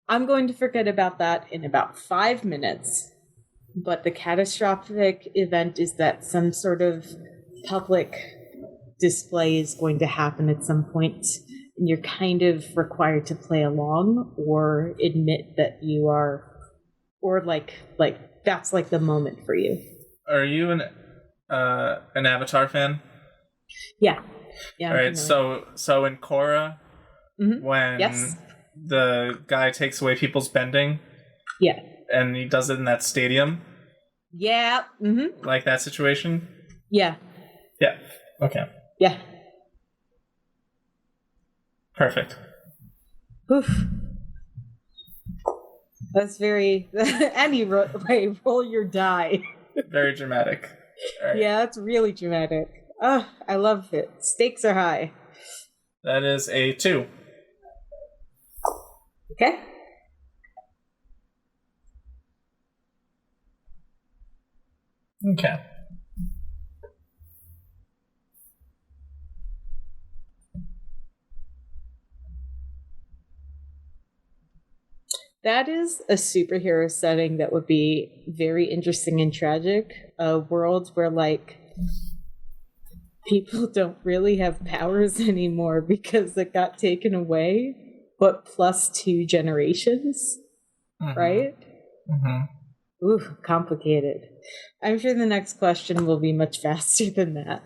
I'm going to forget about that in about 5 minutes. But the catastrophic event is that some sort of public display is going to happen at some point, and you're kind of required to play along or admit that you are, or like that's like the moment for you. Are you an Avatar fan? Yeah. All right. So in Korra, when the guy takes away people's bending, and he does it in that stadium. Yeah. Mm-hmm. Like that situation? Yeah. Yeah. Okay. Yeah. Perfect. Oof. That's very... roll your die. Very dramatic. All right. Yeah, that's really dramatic. Oh, I love it. Stakes are high. That is a 2. Okay. Okay. That is a superhero setting that would be very interesting and tragic. A world where, like, people don't really have powers anymore because it got taken away, but plus 2 generations, right? Mm-hmm. Ooh, complicated. I'm sure the next question will be much faster than that.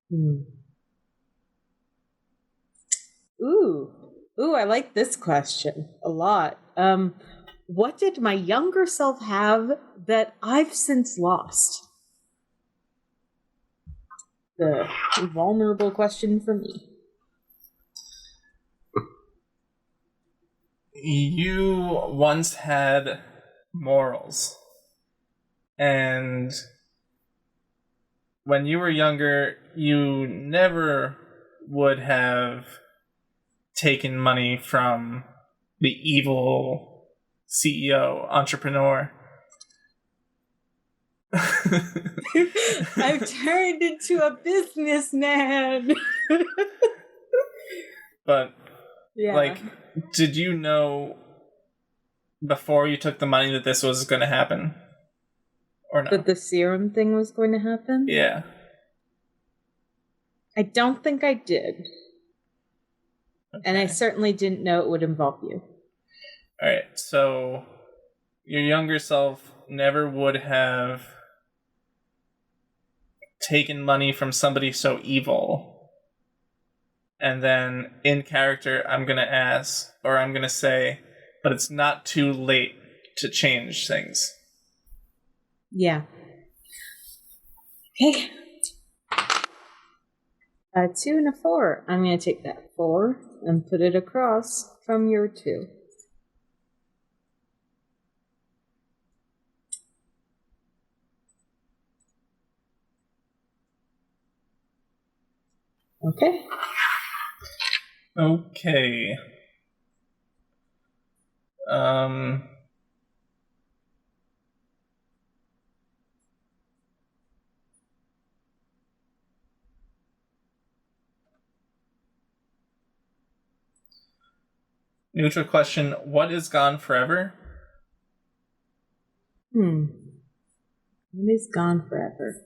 Hmm. Ooh, I like this question a lot. What did my younger self have that I've since lost? The vulnerable question for me. You once had morals, and when you were younger, you never would have taken money from the evil CEO entrepreneur. I've turned into a businessman. But Yeah. like, did you know before you took the money that this was going to happen, or no? That the serum thing was going to happen? Yeah. I don't think I did. Okay. And I certainly didn't know it would involve you. All right. So your younger self never would have taken money from somebody so evil. And then in character, I'm going to ask, or I'm going to say, but it's not too late to change things. Yeah. Okay. 2 and a 4. I'm going to take that 4 and put it across from your 2. Okay. Okay. Neutral question. What is gone forever? What is gone forever?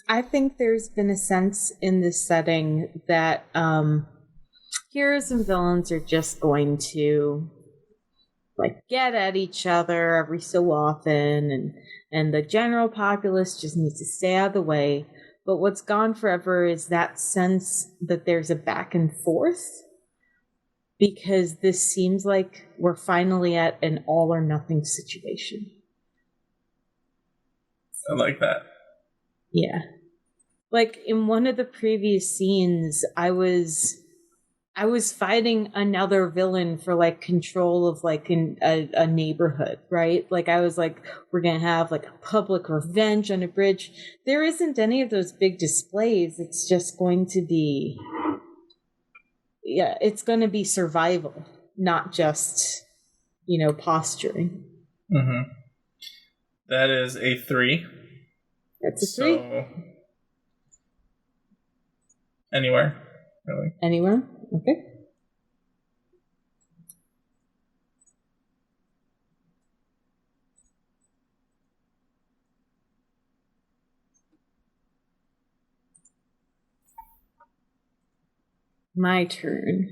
I think there's been a sense in this setting that heroes and villains are just going to like get at each other every so often, and the general populace just needs to stay out of the way. But what's gone forever is that sense that there's a back and forth, because this seems like we're finally at an all or nothing situation. I like that. Yeah. Like in one of the previous scenes, I was fighting another villain for like control of like a neighborhood, right? Like I was like, we're gonna have like a public revenge on a bridge. There isn't any of those big displays. It's just going to be, it's going to be survival, not just, posturing. Mm-hmm. That is a 3. That's a 3. So anywhere, really. Anywhere? Okay. My turn.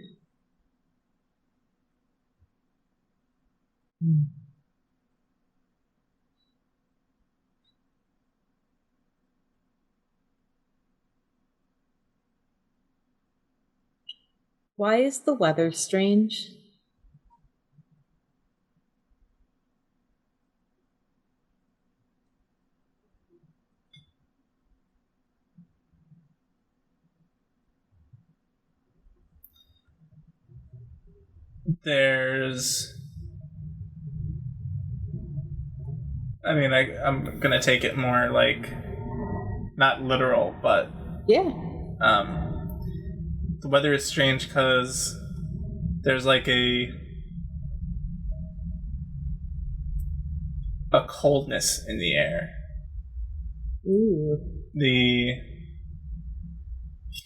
Why is the weather strange? I'm gonna take it more like not literal, but Yeah. The weather is strange because there's like a coldness in the air. Ooh. The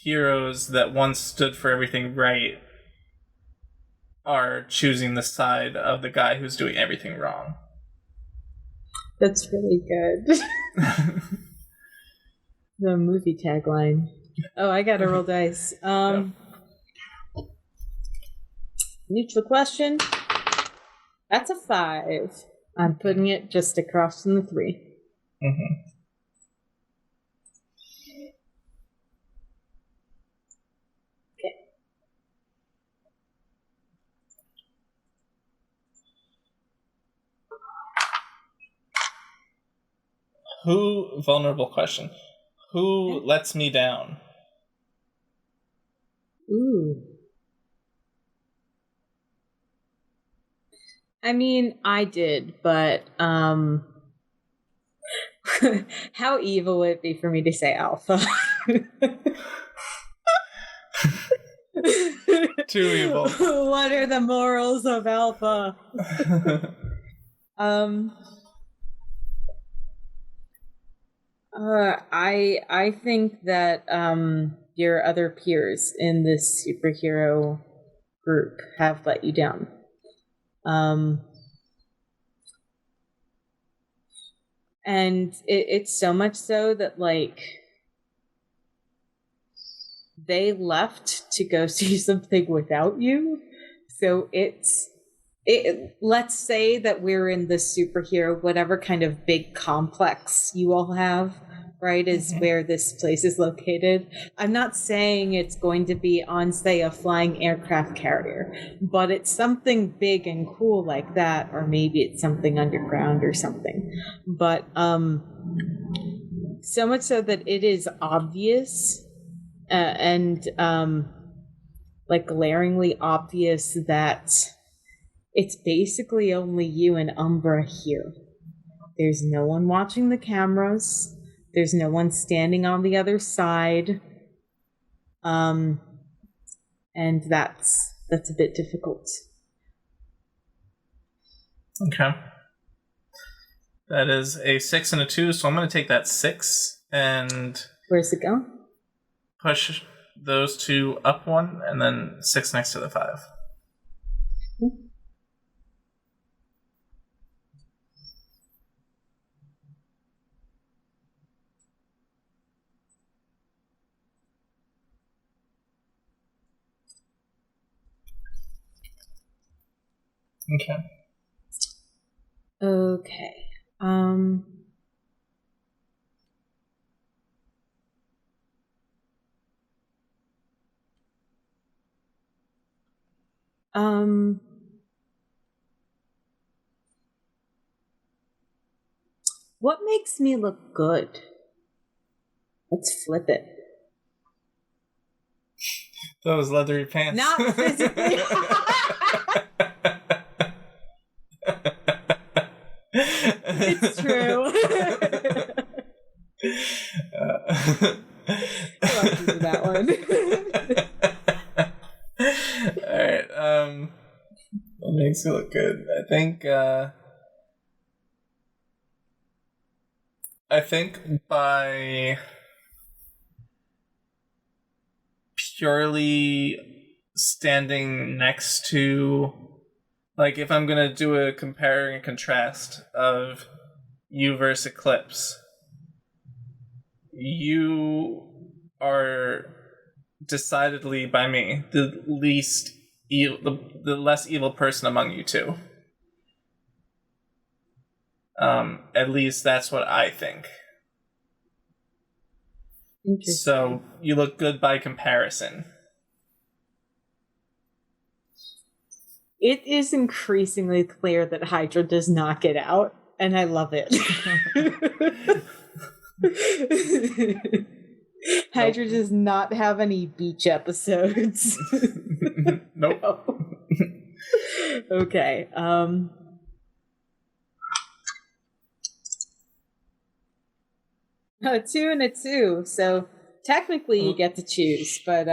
heroes that once stood for everything right are choosing the side of the guy who's doing everything wrong. That's really good. The movie tagline. Oh, I gotta roll dice. Yep. Neutral question. That's a 5. I'm putting it just across from the 3. Mm-hmm. Vulnerable question. Who lets me down? Ooh. I mean, I did, but how evil would it be for me to say Alpha? Too evil. What are the morals of Alpha? I think that your other peers in this superhero group have let you down. And it's so much so that, like, they left to go see something without you. So let's say that we're in this superhero, whatever kind of big complex you all have, right, is where this place is located. I'm not saying it's going to be on, say, a flying aircraft carrier, but it's something big and cool like that, or maybe it's something underground or something. But so much so that it is obvious and like glaringly obvious that it's basically only you and Umbra here. There's no one watching the cameras. There's no one standing on the other side. And that's a bit difficult. Okay. That is a 6 and a 2, so I'm going to take that 6 and... Where's it go? Push those 2 up 1, and then 6 next to the 5. Okay. Okay. What makes me look good? Let's flip it. Those leathery pants. Not physically. It's true. I love using that one. Alright, what makes you look good? I think by purely standing next to, like, if I'm gonna do a compare and contrast of you versus Eclipse, you are decidedly, by me, the least evil, the less evil person among you two. At least that's what I think. So you look good by comparison. It is increasingly clear that Hydra does not get out, and I love it. Hydra does not have any beach episodes. Nope. No. Okay. 2 and a 2. So technically you get to choose, but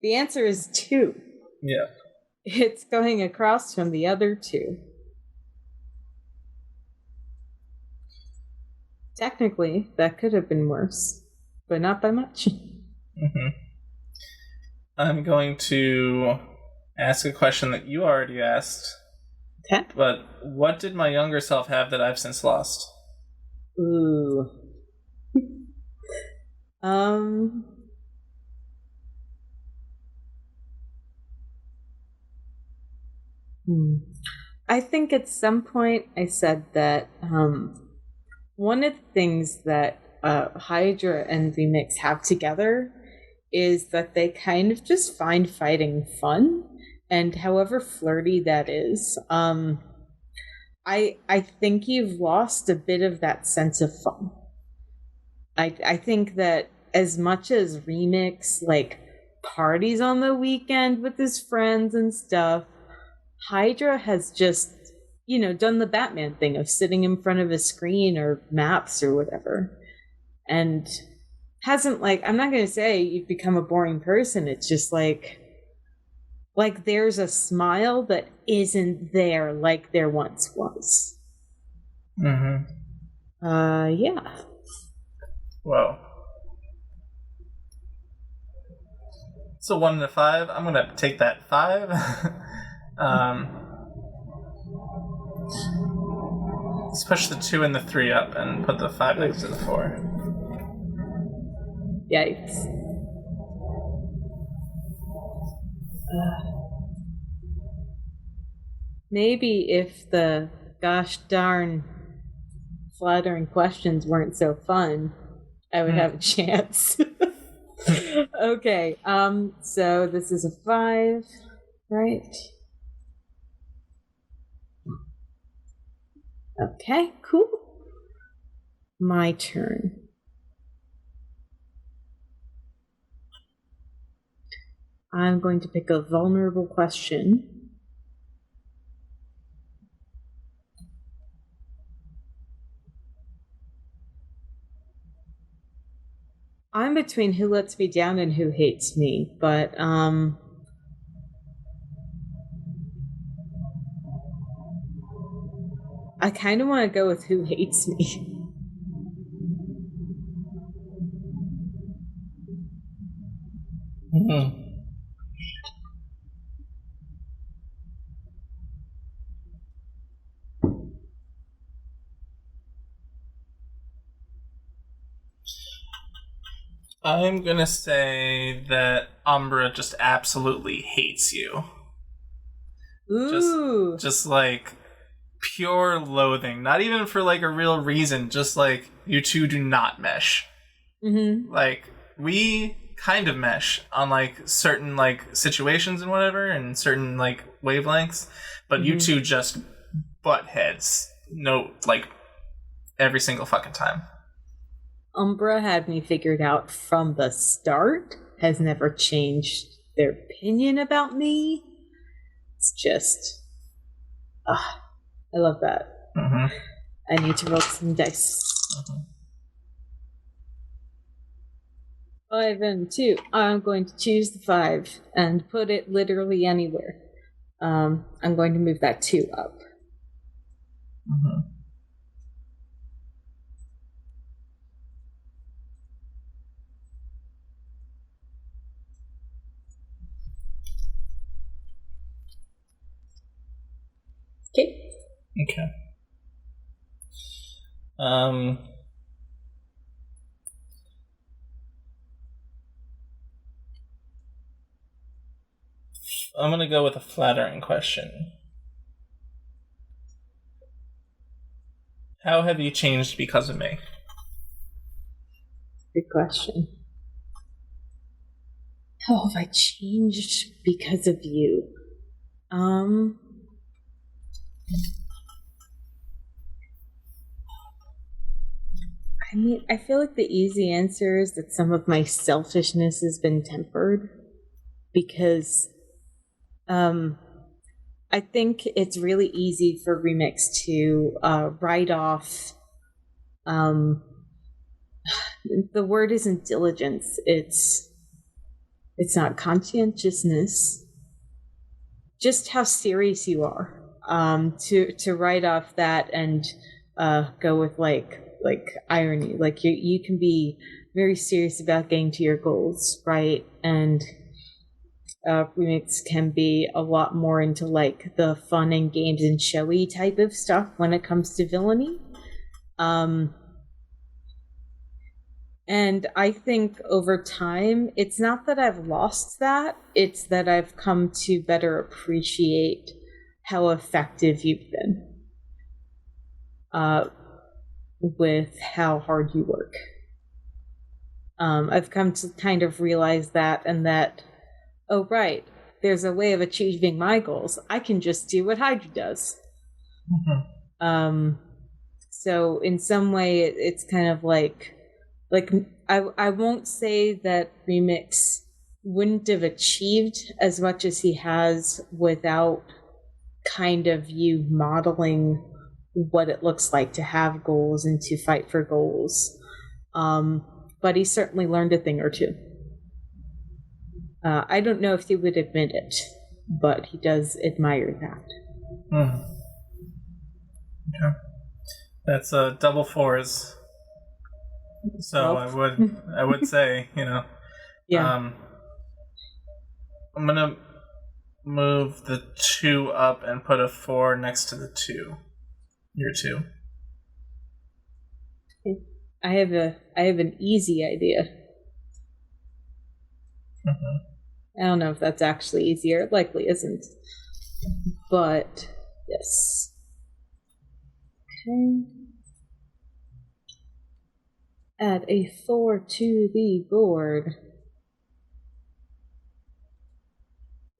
the answer is 2. Yeah. It's going across from the other 2. Technically, that could have been worse, but not by much. Mm-hmm. I'm going to ask a question that you already asked. Okay. But what did my younger self have that I've since lost? Ooh. I think at some point I said that one of the things that Hydra and Remix have together is that they kind of just find fighting fun, and however flirty that is, I think you've lost a bit of that sense of fun. I think that as much as Remix like parties on the weekend with his friends and stuff, Hydra has just, done the Batman thing of sitting in front of a screen or maps or whatever. And hasn't I'm not going to say you've become a boring person. It's just like there's a smile that isn't there like there once was. Mm-hmm. Yeah. Whoa. So 1 to 5. I'm gonna take that 5. Let's push the 2 and the 3 up and put the 5 next to the 4. Yikes. Maybe if the gosh darn flattering questions weren't so fun, I would have a chance. Okay, so this is a 5, right? Okay, cool. My turn. I'm going to pick a vulnerable question. I'm between who lets me down and who hates me, but I kind of want to go with who hates me. Mm-hmm. I'm gonna say that Umbra just absolutely hates you. Ooh. Just like pure loathing. Not even for like a real reason. Just like you two do not mesh. Mm-hmm. Like we kind of mesh on like certain like situations and whatever, and certain like wavelengths, but you two just butt heads. No, like every single fucking time. Umbra had me figured out from the start, has never changed their opinion about me. It's just, I love that. Mm-hmm. I need to roll some dice. Mm-hmm. 5 and 2. I'm going to choose the 5 and put it literally anywhere. I'm going to move that 2 up. Mm-hmm. Okay. I'm gonna go with a flattering question. How have you changed because of me? Good question. How have I changed because of you? I mean, I feel like the easy answer is that some of my selfishness has been tempered because I think it's really easy for Remix to write off the word isn't diligence, it's not conscientiousness, just how serious you are, to write off that and go with like irony. Like you can be very serious about getting to your goals, right? And Remix can be a lot more into like the fun and games and showy type of stuff when it comes to villainy. And I think over time, it's not that I've lost that, it's that I've come to better appreciate how effective you've been with how hard you work. I've come to kind of realize that, and that, oh, right, there's a way of achieving my goals. I can just do what Hydra does. Mm-hmm. So in some way, it's kind of like I won't say that Remix wouldn't have achieved as much as he has without kind of you modeling what it looks like to have goals and to fight for goals. But he certainly learned a thing or two. I don't know if he would admit it, but he does admire that. Okay. That's double fours. So I would say, Yeah. I'm gonna move the 2 up and put a 4 next to the 2. Your 2. I have an easy idea. Mm-hmm. I don't know if that's actually easier. It likely isn't. But yes. Okay. Add a 4 to the board.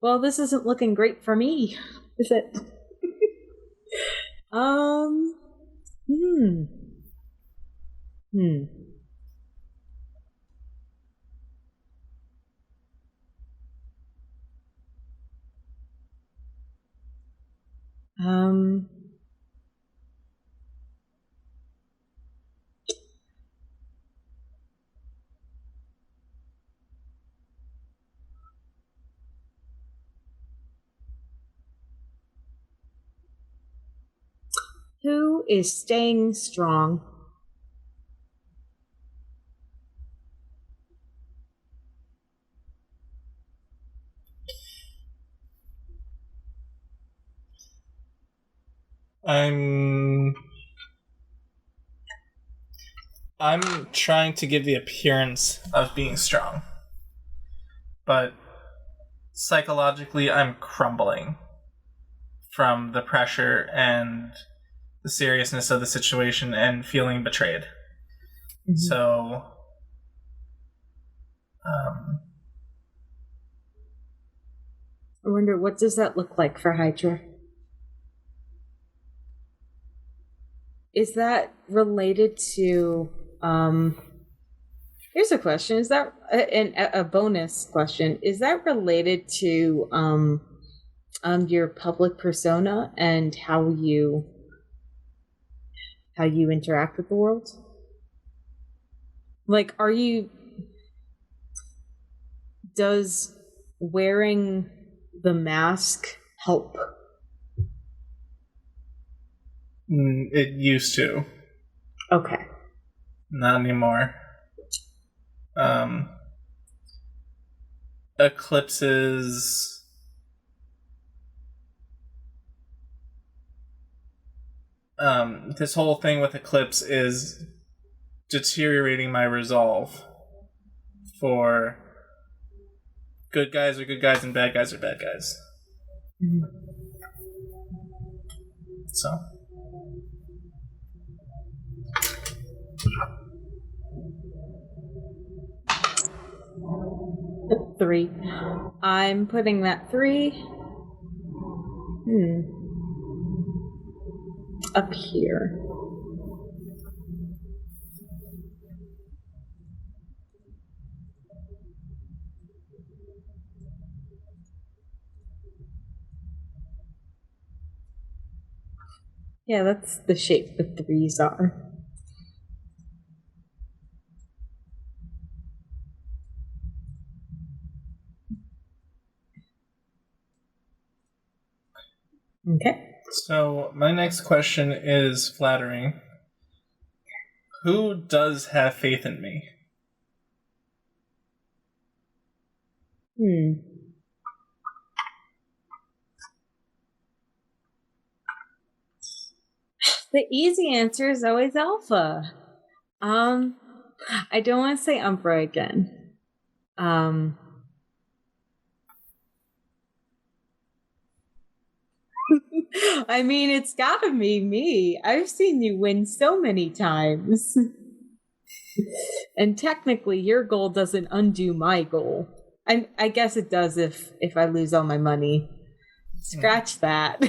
Well, this isn't looking great for me, is it? Who is staying strong? I'm trying to give the appearance of being strong, but psychologically I'm crumbling from the pressure and the seriousness of the situation and feeling betrayed. Mm-hmm. So I wonder, what does that look like for Hydra? Is that related to here's a question, is that a bonus question, is that related to your public persona and how you interact with the world? Like, does wearing the mask help? It used to. Okay. Not anymore. Eclipses. This whole thing with Eclipse is deteriorating my resolve for good guys are good guys and bad guys are bad guys. Mm-hmm. So. 3. I'm putting that 3 up here. Yeah, that's the shape the 3s are. Okay. So my next question is flattering. Who does have faith in me? The easy answer is always Alpha. I don't want to say Umbra again. I mean, it's gotta be me. I've seen you win so many times. And technically, your goal doesn't undo my goal. I guess it does if I lose all my money. Scratch that.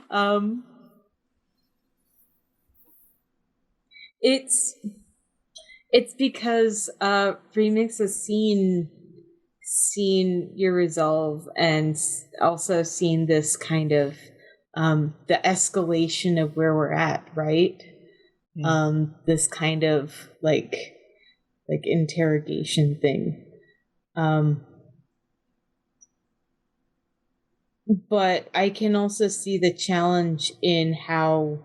um, it's because Remix has seen your resolve and also seen this kind of the escalation of where we're at, right? This kind of like interrogation thing. But I can also see the challenge in how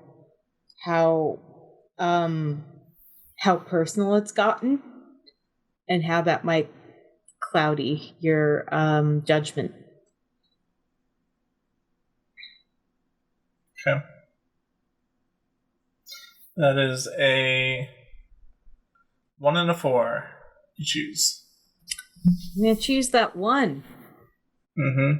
personal it's gotten and how that might cloudy your judgment. Okay. That is a 1 and a 4. You choose. I'm going to choose that one. Mm-hmm.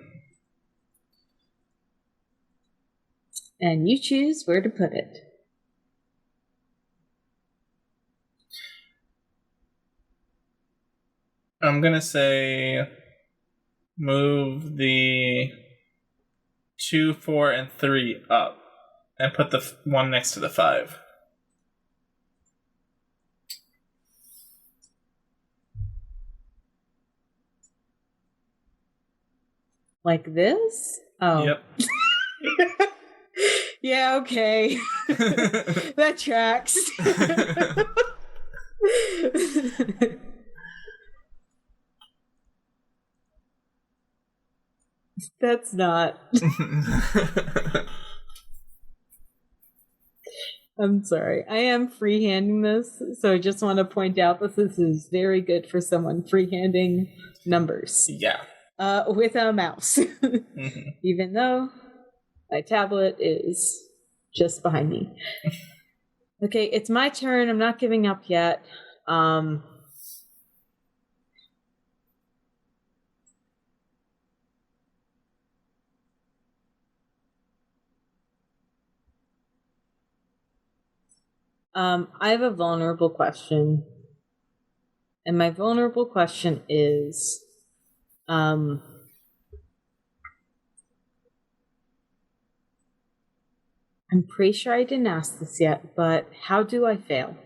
And you choose where to put it. I'm going to say move the 2, 4, and 3 up and put the one next to the 5. Like this? Oh. Yep. Yeah, okay. That tracks. That's not. I'm sorry. I am freehanding this, so I just want to point out that this is very good for someone freehanding numbers. Yeah. With a mouse. Mm-hmm. Even though my tablet is just behind me. Okay, it's my turn. I'm not giving up yet. I have a vulnerable question. And my vulnerable question is, I'm pretty sure I didn't ask this yet, but how do I fail?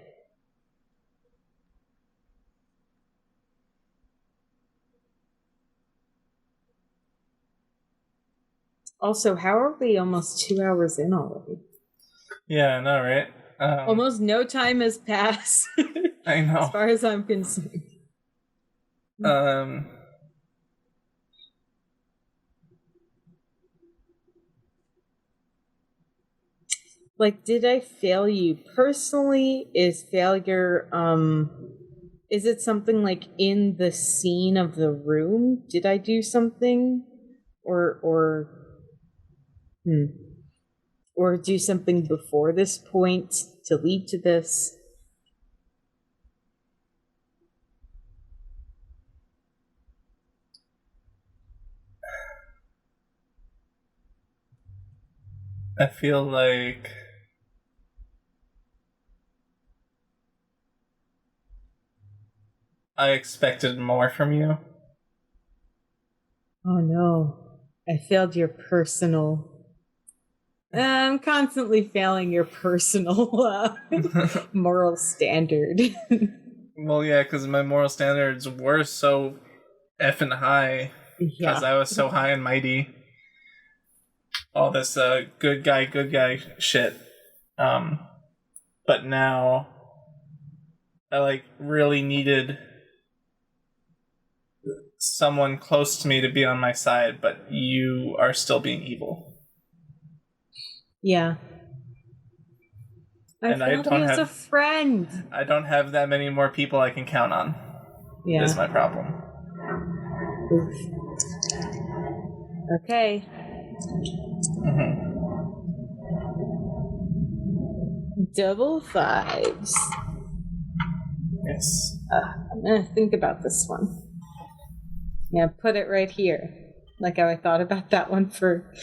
Also, how are we almost 2 hours in already? Yeah, I know, right? Almost no time has passed. I know. As far as I'm concerned. Like, did I fail you personally? Is failure, is it something like in the scene of the room? Did I do something? Or do something before this point to lead to this? I feel like I expected more from you. Oh no, I failed your personal. I'm constantly failing your personal moral standard. Well, yeah, because my moral standards were so effing high. Because I was so high and mighty. All this good guy shit. But now I like really needed someone close to me to be on my side, but you are still being evil. Yeah. I failed you as a friend. I don't have that many more people I can count on. Yeah. Is my problem. Oof. Okay. Mm-hmm. Double 5s. Yes. I'm going to think about this one. Yeah, put it right here. Like how I thought about that one for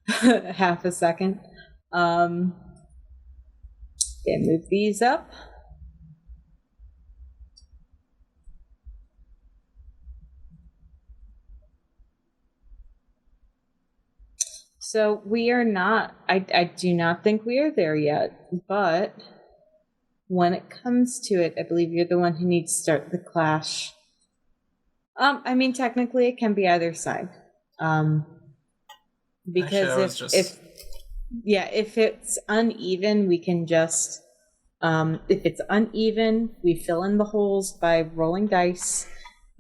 half a second. Okay, move these up. So we are not, I do not think we are there yet, but when it comes to it, I believe you're the one who needs to start the clash. I mean, technically it can be either side. Because if it's uneven, we can just, if it's uneven, we fill in the holes by rolling dice.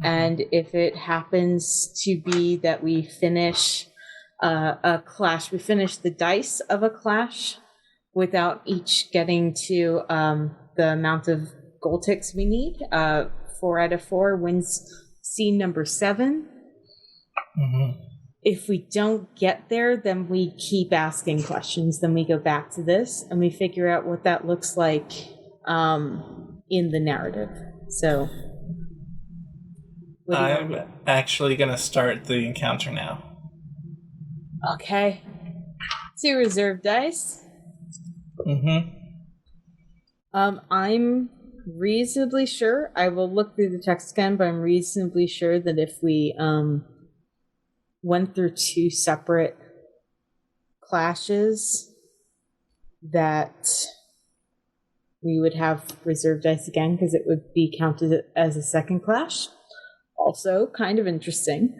And if it happens to be that we finish a clash, we finish the dice of a clash without each getting to the amount of gold ticks we need. 4 out of 4 wins scene number 7. If we don't get there, then we keep asking questions. Then we go back to this and we figure out what that looks like in the narrative. So I'm actually going to start the encounter now. Okay. 2 reserve dice. I'm reasonably sure, I will look through the text again, but I'm reasonably sure that if we went through 2 separate clashes, that we would have reserve dice again because it would be counted as a second clash. Also, kind of interesting.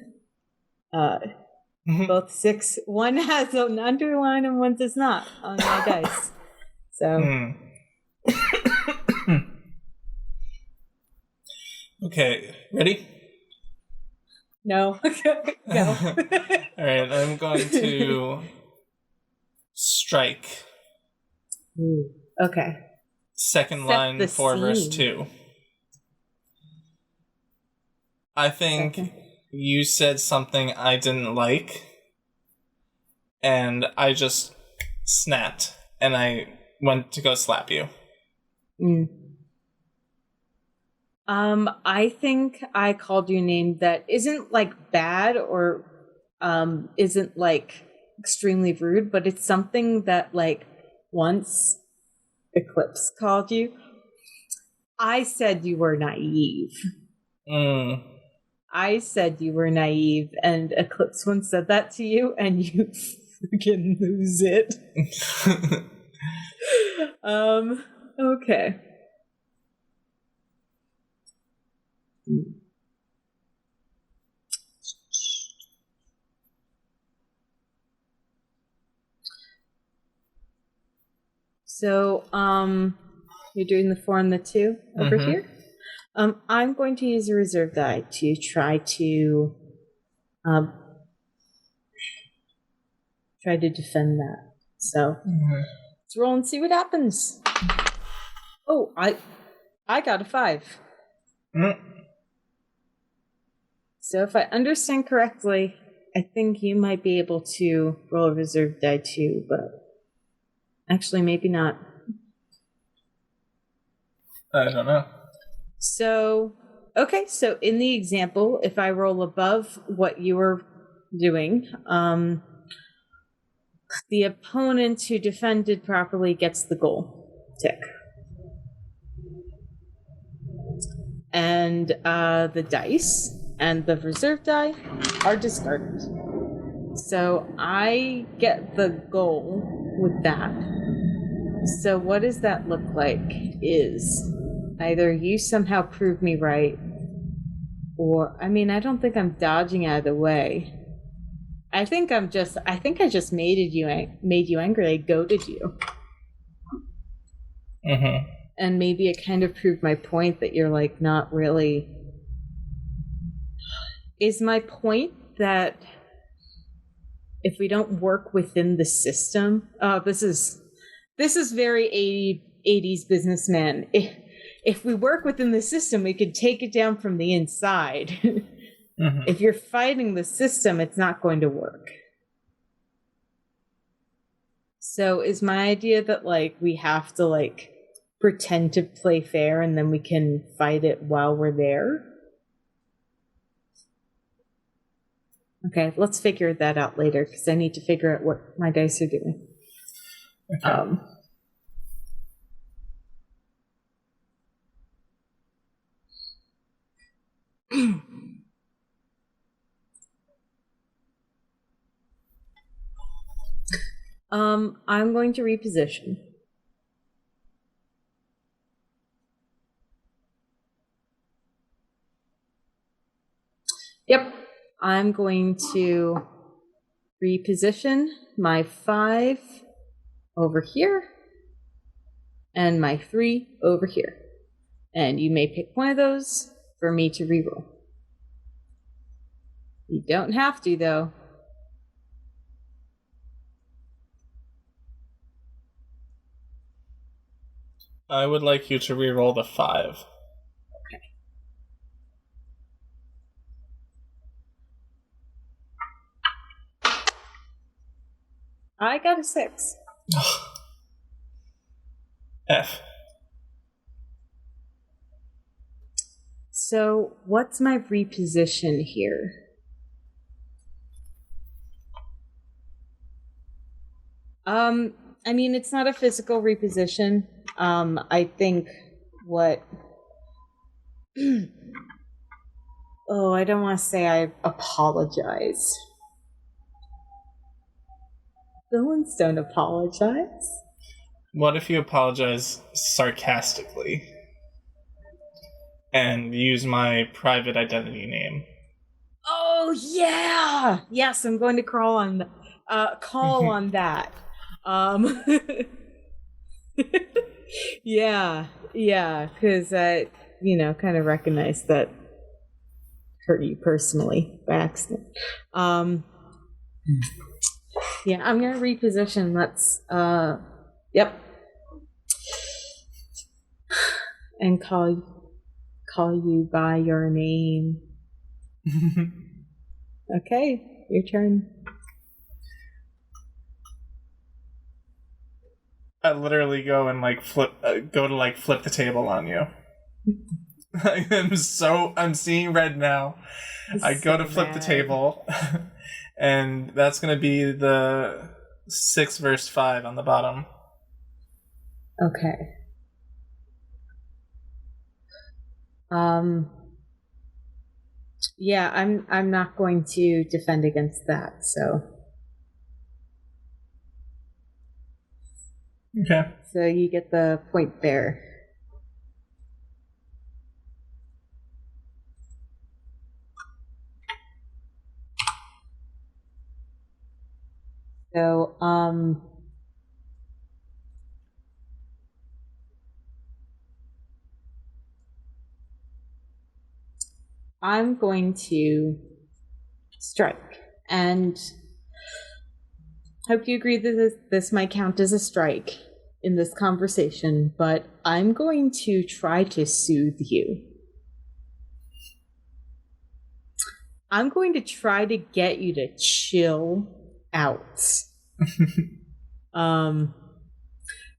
Both 6, one has an underline and one does not on my dice. So. Okay, ready? No. Go. All right, I'm going to strike. Ooh, okay. Second line 4 verse 2. I think you said something I didn't like, and I just snapped, and I went to go slap you. I think I called you a name that isn't like bad or isn't like extremely rude, but it's something that like once Eclipse called you. I said you were naive. I said you were naive, and Eclipse once said that to you, and you freaking lose it. Okay. So, you're doing the 4 and the 2 over here. I'm going to use a reserve die to try to defend that. So, let's roll and see what happens. Oh, I got a 5. So if I understand correctly, I think you might be able to roll a reserve die too, but actually maybe not. I don't know. So, okay, so in the example, if I roll above what you were doing, the opponent who defended properly gets the goal tick. And the dice and the reserve die are discarded. So I get the goal with that. So what does that look like is either you somehow prove me right, or, I mean, I don't think I'm dodging out of the way. I think I just made you angry. I goaded you. And maybe it kind of proved my point that you're like not really. Is my point that if we don't work within the system, this is very 80s businessman. If we work within the system, we could take it down from the inside. If you're fighting the system, it's not going to work. So is my idea that like we have to like pretend to play fair and then we can fight it while we're there? Okay, let's figure that out later because I need to figure out what my dice are doing. Okay. I'm going to reposition. Yep, I'm going to reposition my 5 over here and my 3 over here. And you may pick one of those for me to reroll. You don't have to, though. I would like you to reroll the 5. Okay. I got a 6. F. So, what's my reposition here? I mean, it's not a physical reposition. I think what... oh, I don't want to say I apologize. Villains don't apologize. What if you apologize sarcastically and use my private identity name? Oh, yeah! Yes, I'm going to call on that. Yeah, because I, kind of recognize that hurt you personally by accident. Yeah, I'm gonna reposition. Let's, yep, and call you by your name. Okay, your turn. I literally go and flip the table on you. I'm seeing red now. I go to flip the table, and that's gonna be the 6 versus 5 on the bottom. Okay. Yeah, I'm not going to defend against that, so. Okay. So you get the point there. So, I'm going to strike, and hope you agree that this might count as a strike in this conversation, but I'm going to try to soothe you. I'm going to try to get you to chill out.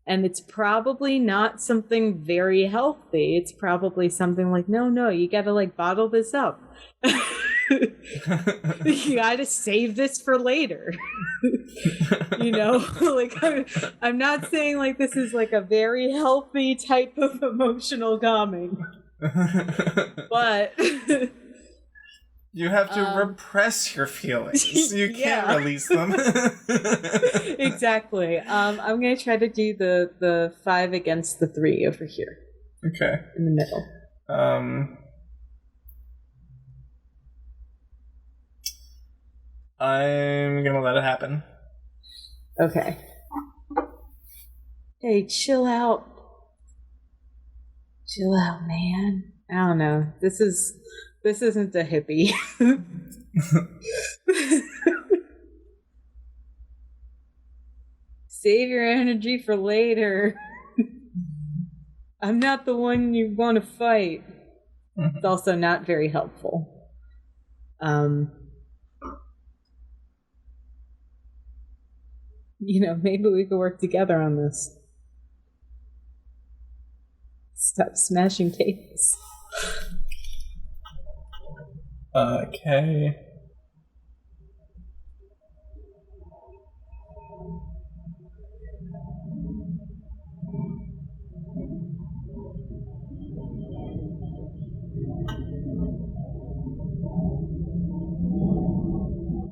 And it's probably not something very healthy. It's probably something like, no, you gotta bottle this up. You gotta save this for later. I'm not saying this is a very healthy type of emotional calming. But you have to repress your feelings. You can't release them. Exactly. I'm going to try to do the 5 against the 3 over here. Okay. In the middle. I'm going to let it happen. Okay. Hey, chill out. Chill out, man. I don't know. This isn't a hippie. Save your energy for later. I'm not the one you want to fight. It's also not very helpful. Maybe we could work together on this. Stop smashing tables. Okay.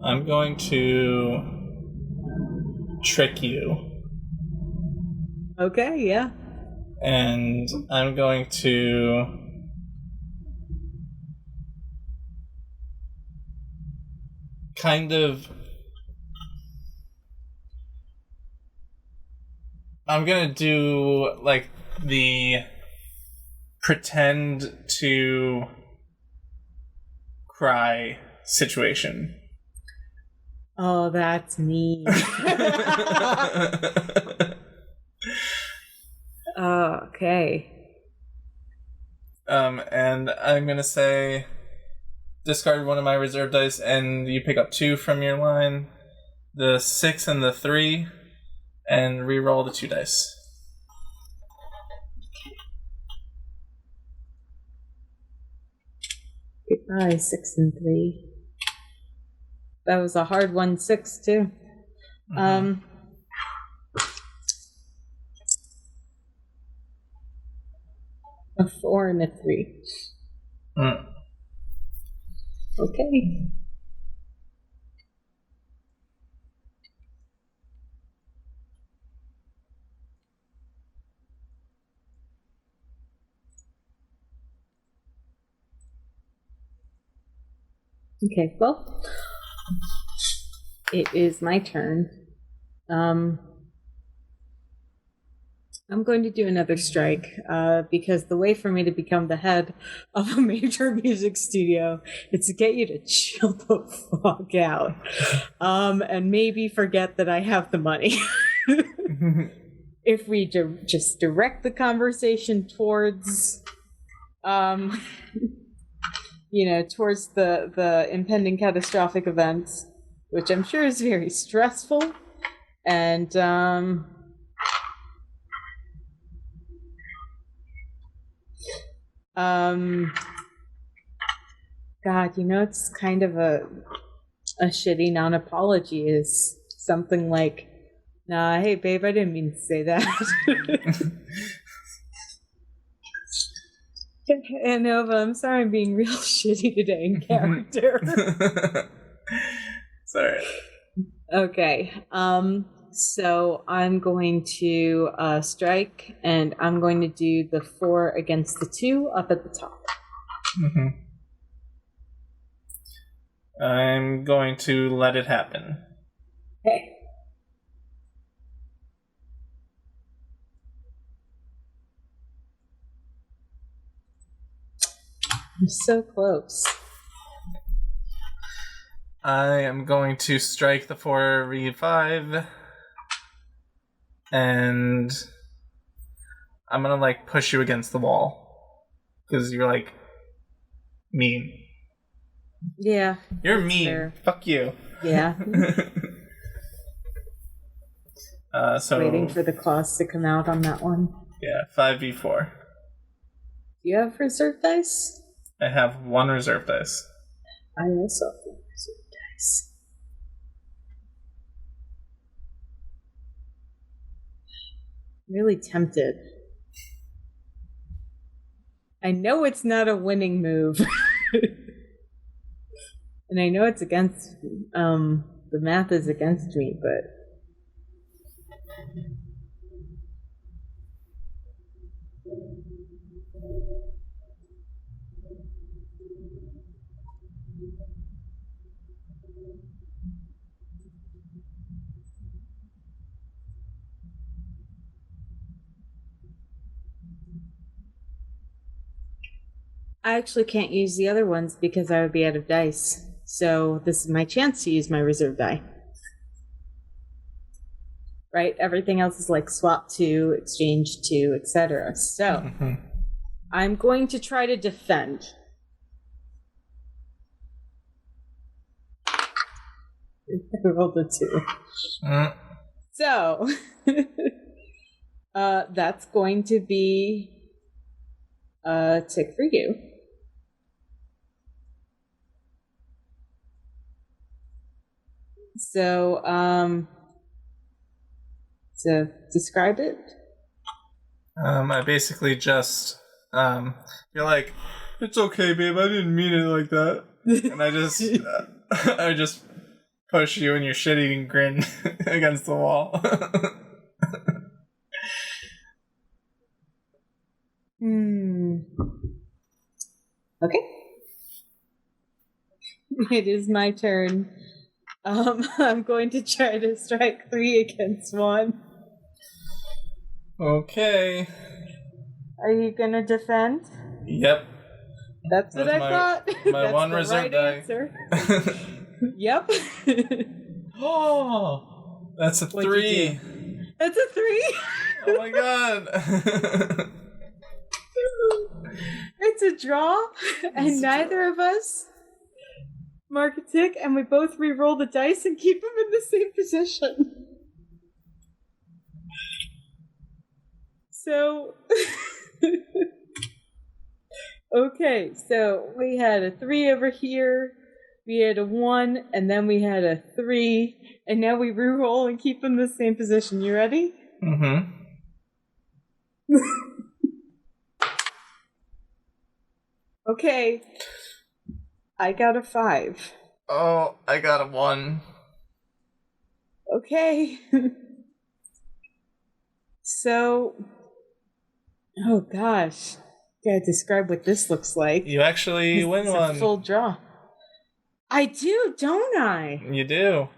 I'm going to trick you. Okay, yeah. And I'm going to kind of... I'm going to do, like, the pretend to cry situation. Oh, that's me. Okay. And I'm going to say, discard one of my reserve dice, and you pick up 2 from your line, the 6 and the 3, and re-roll the 2 dice. Goodbye, 6 and 3. That was a hard 1, 6 too. Mm-hmm. A 4 and a 3. Okay. Okay, well, it is my turn. I'm going to do another strike because the way for me to become the head of a major music studio is to get you to chill the fuck out and maybe forget that I have the money. If we just direct the conversation towards, towards the impending catastrophic events, which I'm sure is very stressful, and God, it's kind of a shitty non-apology is something like, nah, hey babe, I didn't mean to say that. Hey, Nova, I'm sorry I'm being real shitty today in character. Sorry. Okay, so I'm going to strike, and I'm going to do the 4 against the 2 up at the top. Mm-hmm. I'm going to let it happen. Okay. I'm so close. I am going to strike the 4v5, and I'm gonna push you against the wall because you're mean. Yeah. You're mean. Fair. Fuck you. Yeah. So waiting for the claws to come out on that one. Yeah, 5v4. Do you have reserve dice? I have 1 reserve dice. I also have 1 reserve dice. Really tempted. I know it's not a winning move. And I know it's against, the math is against me, but... I actually can't use the other ones because I would be out of dice. So this is my chance to use my reserve die. Right? Everything else is swap to, exchange to, etc. So I'm going to try to defend. I rolled a 2. So that's going to be a tick for you. So, to describe it? I basically just, you're like, it's okay, babe, I didn't mean it like that. And I just push you and your shit-eating grin against the wall. Okay. It is my turn. I'm going to try to strike 3 against 1. Okay. Are you gonna defend? Yep. That's what I thought. My That's one the reserve right die. answer. Yep. Oh, that's a What'd you 3. That's a 3. Oh my god. It's a draw, and neither of us mark a tick, and we both re-roll the dice and keep them in the same position. So, okay, so we had a 3 over here, we had a 1, and then we had a 3, and now we re-roll and keep them in the same position. You ready? Mm-hmm. Okay. I got a 5. Oh, I got a 1. Okay. So, oh gosh. Gotta describe what this looks like. You actually win It's one. a full draw. I do, don't I? You do.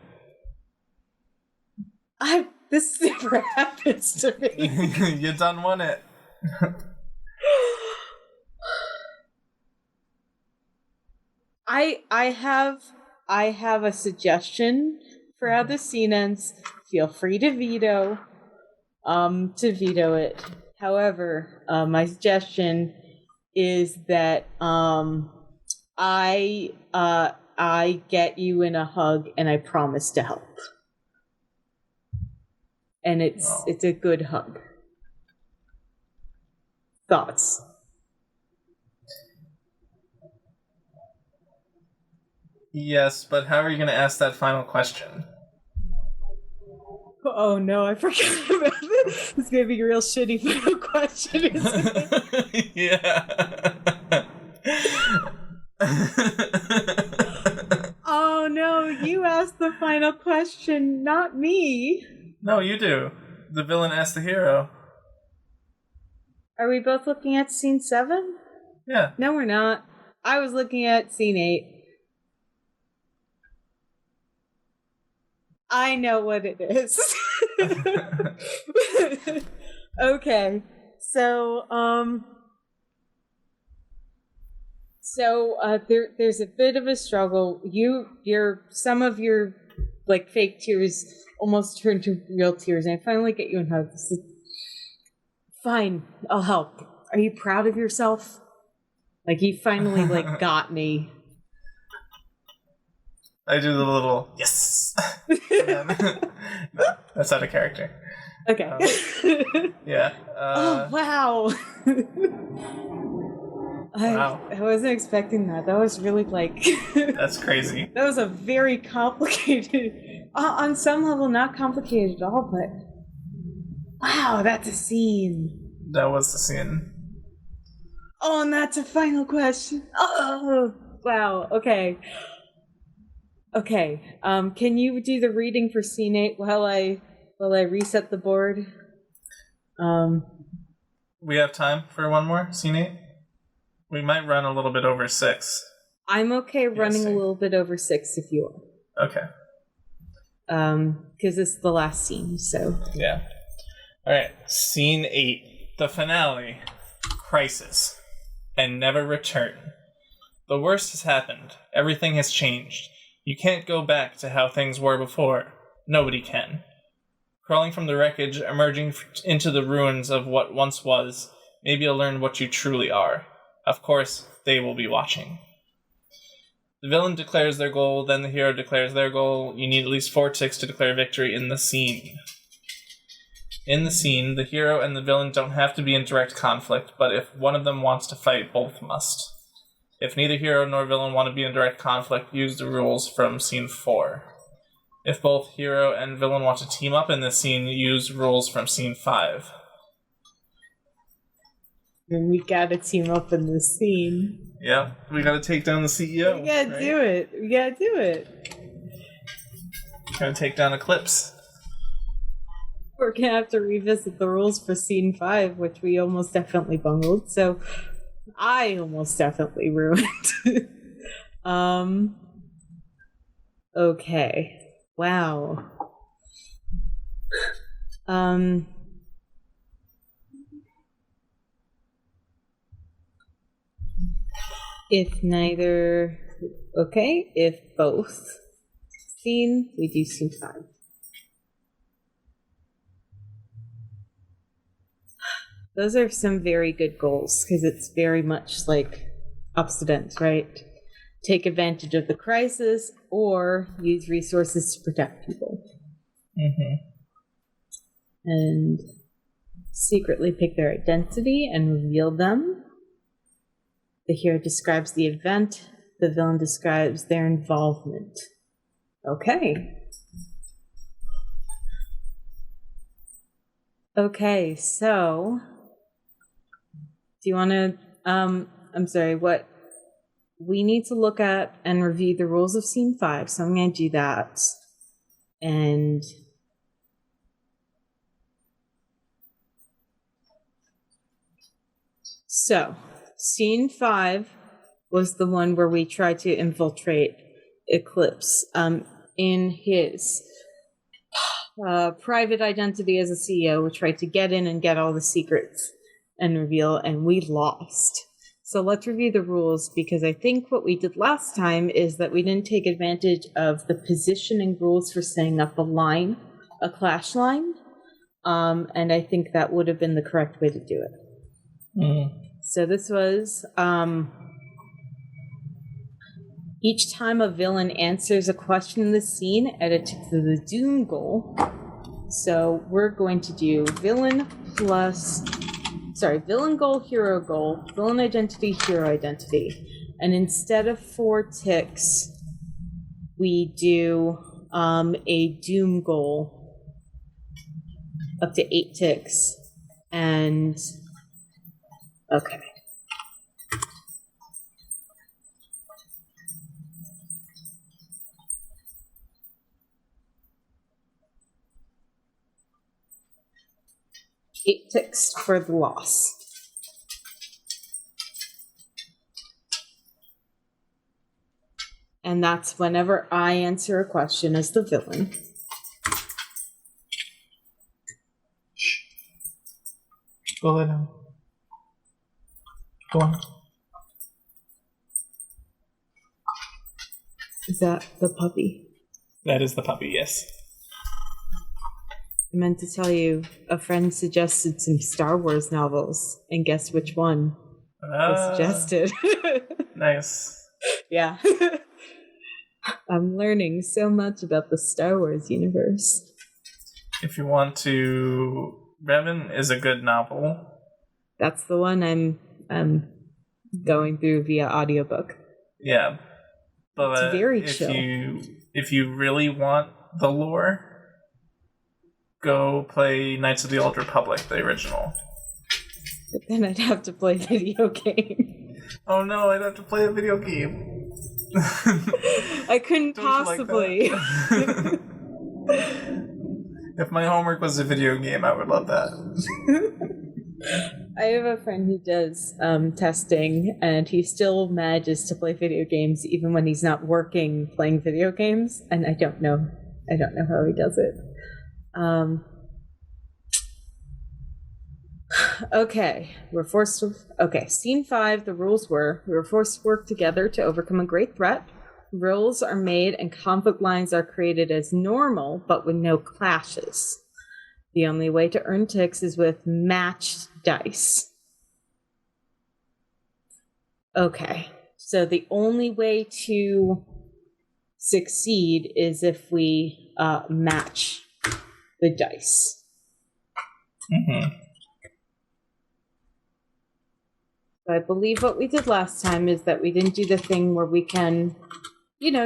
This never happens to me. You done won it. I have a suggestion for how the scene ends. Feel free to veto it. However, my suggestion is that I get you in a hug and I promise to help. And it's a good hug. Thoughts? Yes, but how are you going to ask that final question? Oh no, I forgot about this. It's gonna be a real shitty final question, isn't it? Yeah. Oh no, you asked the final question, not me. No, you do. The villain asked the hero. Are we both looking at scene 7? Yeah. No, we're not. I was looking at scene 8. I know what it is. Okay. There's a bit of a struggle. Some of your like fake tears almost turn to real tears, and I finally get you in hugs. Fine, I'll help. Are you proud of yourself? Like you finally like got me. I do the little yes. No, that's out of character. Okay. Yeah. Oh wow. Wow. I wasn't expecting that. That was really like That's crazy. That was a very complicated on some level not complicated at all, but wow, that's a scene. That was the scene. Oh, and that's a final question. Oh wow, okay. Okay. Can you do the reading for scene 8 while I reset the board? We have time for one more scene 8? We might run a little bit over 6. I'm okay running a little bit over 6 if you are. Okay. Because it's the last scene, so. Yeah. Alright, scene 8. The finale. Crisis. And never return. The worst has happened. Everything has changed. You can't go back to how things were before. Nobody can. Crawling from the wreckage, emerging into the ruins of what once was, maybe you'll learn what you truly are. Of course, they will be watching. The villain declares their goal, then the hero declares their goal. You need at least 4 ticks to declare victory in the scene. In the scene, the hero and the villain don't have to be in direct conflict, but if one of them wants to fight, both must. If neither hero nor villain want to be in direct conflict, use the rules from scene 4. If both hero and villain want to team up in this scene, use rules from scene 5. And we gotta team up in this scene. Yeah, we gotta take down the CEO. We gotta do it. We gotta do it. Gonna take down Eclipse. We're gonna have to revisit the rules for scene 5, which we almost definitely bungled. So I almost definitely ruined. Okay. Wow. If neither, okay. If both scene, we do scene 5. Those are some very good goals because it's very much like opposites, right? Take advantage of the crisis or use resources to protect people. Mm-hmm. And secretly pick their identity and reveal them. The hero describes the event. The villain describes their involvement. Okay. Okay, so do you want to, I'm sorry, what? We need to look at and review the rules of scene 5, so I'm going to do that. And so, scene 5 was the one where we tried to infiltrate Eclipse in his private identity as a CEO. We tried to get in and get all the secrets and reveal, and we lost. So let's review the rules, because I think what we did last time is that we didn't take advantage of the positioning rules for setting up a clash line. And I think that would have been the correct way to do it. Mm. So this was, each time a villain answers a question in the scene, add it to the doom goal. So we're going to do villain goal, hero goal, villain identity, hero identity. And instead of 4 ticks, we do a doom goal up to 8 ticks. And okay. Eight ticks for the loss. And that's whenever I answer a question as the villain. Go ahead now. Go on. Is that the puppy? That is the puppy, yes. I meant to tell you, a friend suggested some Star Wars novels, and guess which one was suggested? Nice. Yeah. I'm learning so much about the Star Wars universe. If you want to, Revan is a good novel. That's the one I'm going through via audiobook. Yeah. But it's very chill. If you really want the lore, go play Knights of the Old Republic, the original. But then I'd have to play video game. Oh no, I'd have to play a video game. I couldn't possibly. Like if my homework was a video game, I would love that. I have a friend who does testing, and he still manages to play video games even when he's not working playing video games, and I don't know how he does it. Okay, scene 5, the rules were, we were forced to work together to overcome a great threat. Rules are made and conflict lines are created as normal, but with no clashes. The only way to earn ticks is with matched dice. Okay, so the only way to succeed is if we match the dice. Mm-hmm. I believe what we did last time is that we didn't do the thing where we can,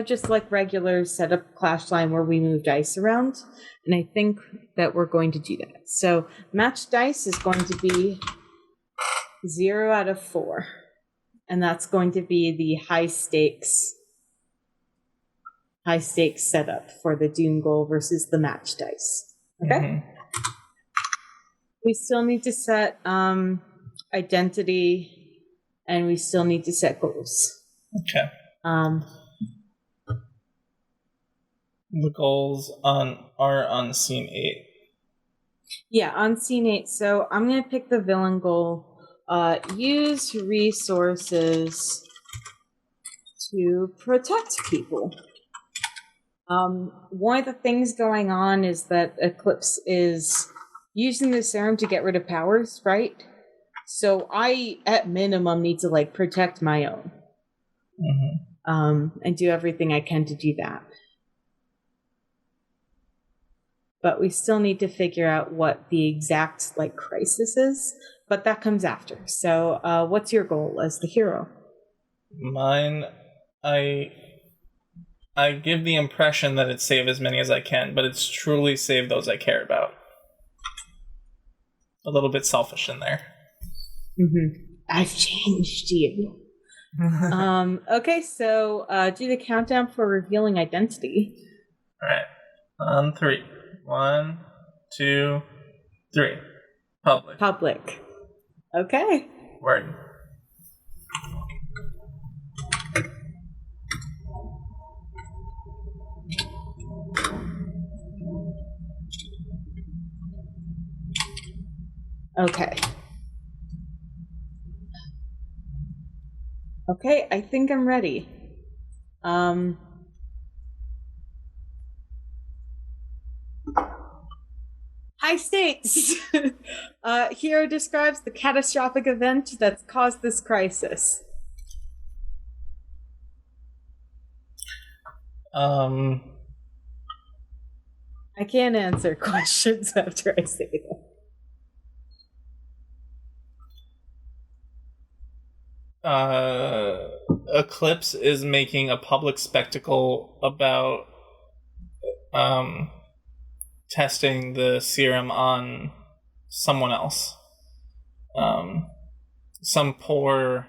just like regular set up clash line where we move dice around. And I think that we're going to do that. So match dice is going to be 0 out of 4. And that's going to be the high stakes high stakes setup for the Doom goal versus the match dice. Okay. Mm-hmm. We still need to set identity, and we still need to set goals. Okay. The goals are on scene 8. Yeah, on scene 8. So I'm going to pick the villain goal. Use resources to protect people. One of the things going on is that Eclipse is using the serum to get rid of powers, right? So I, at minimum, need to like protect my own. And do everything I can to do that. But we still need to figure out what the exact like crisis is, but that comes after. So what's your goal as the hero? Mine, I give the impression that it's save as many as I can, but it's truly save those I care about. A little bit selfish in there. I've changed you. Okay, so do the countdown for revealing identity. All right. On 3. 1, 2, 3. Public. Okay. Word. Okay. Okay, I think I'm ready. High stakes! Hero describes the catastrophic event that's caused this crisis. I can't answer questions after I say that. Eclipse is making a public spectacle about testing the serum on someone else. Some poor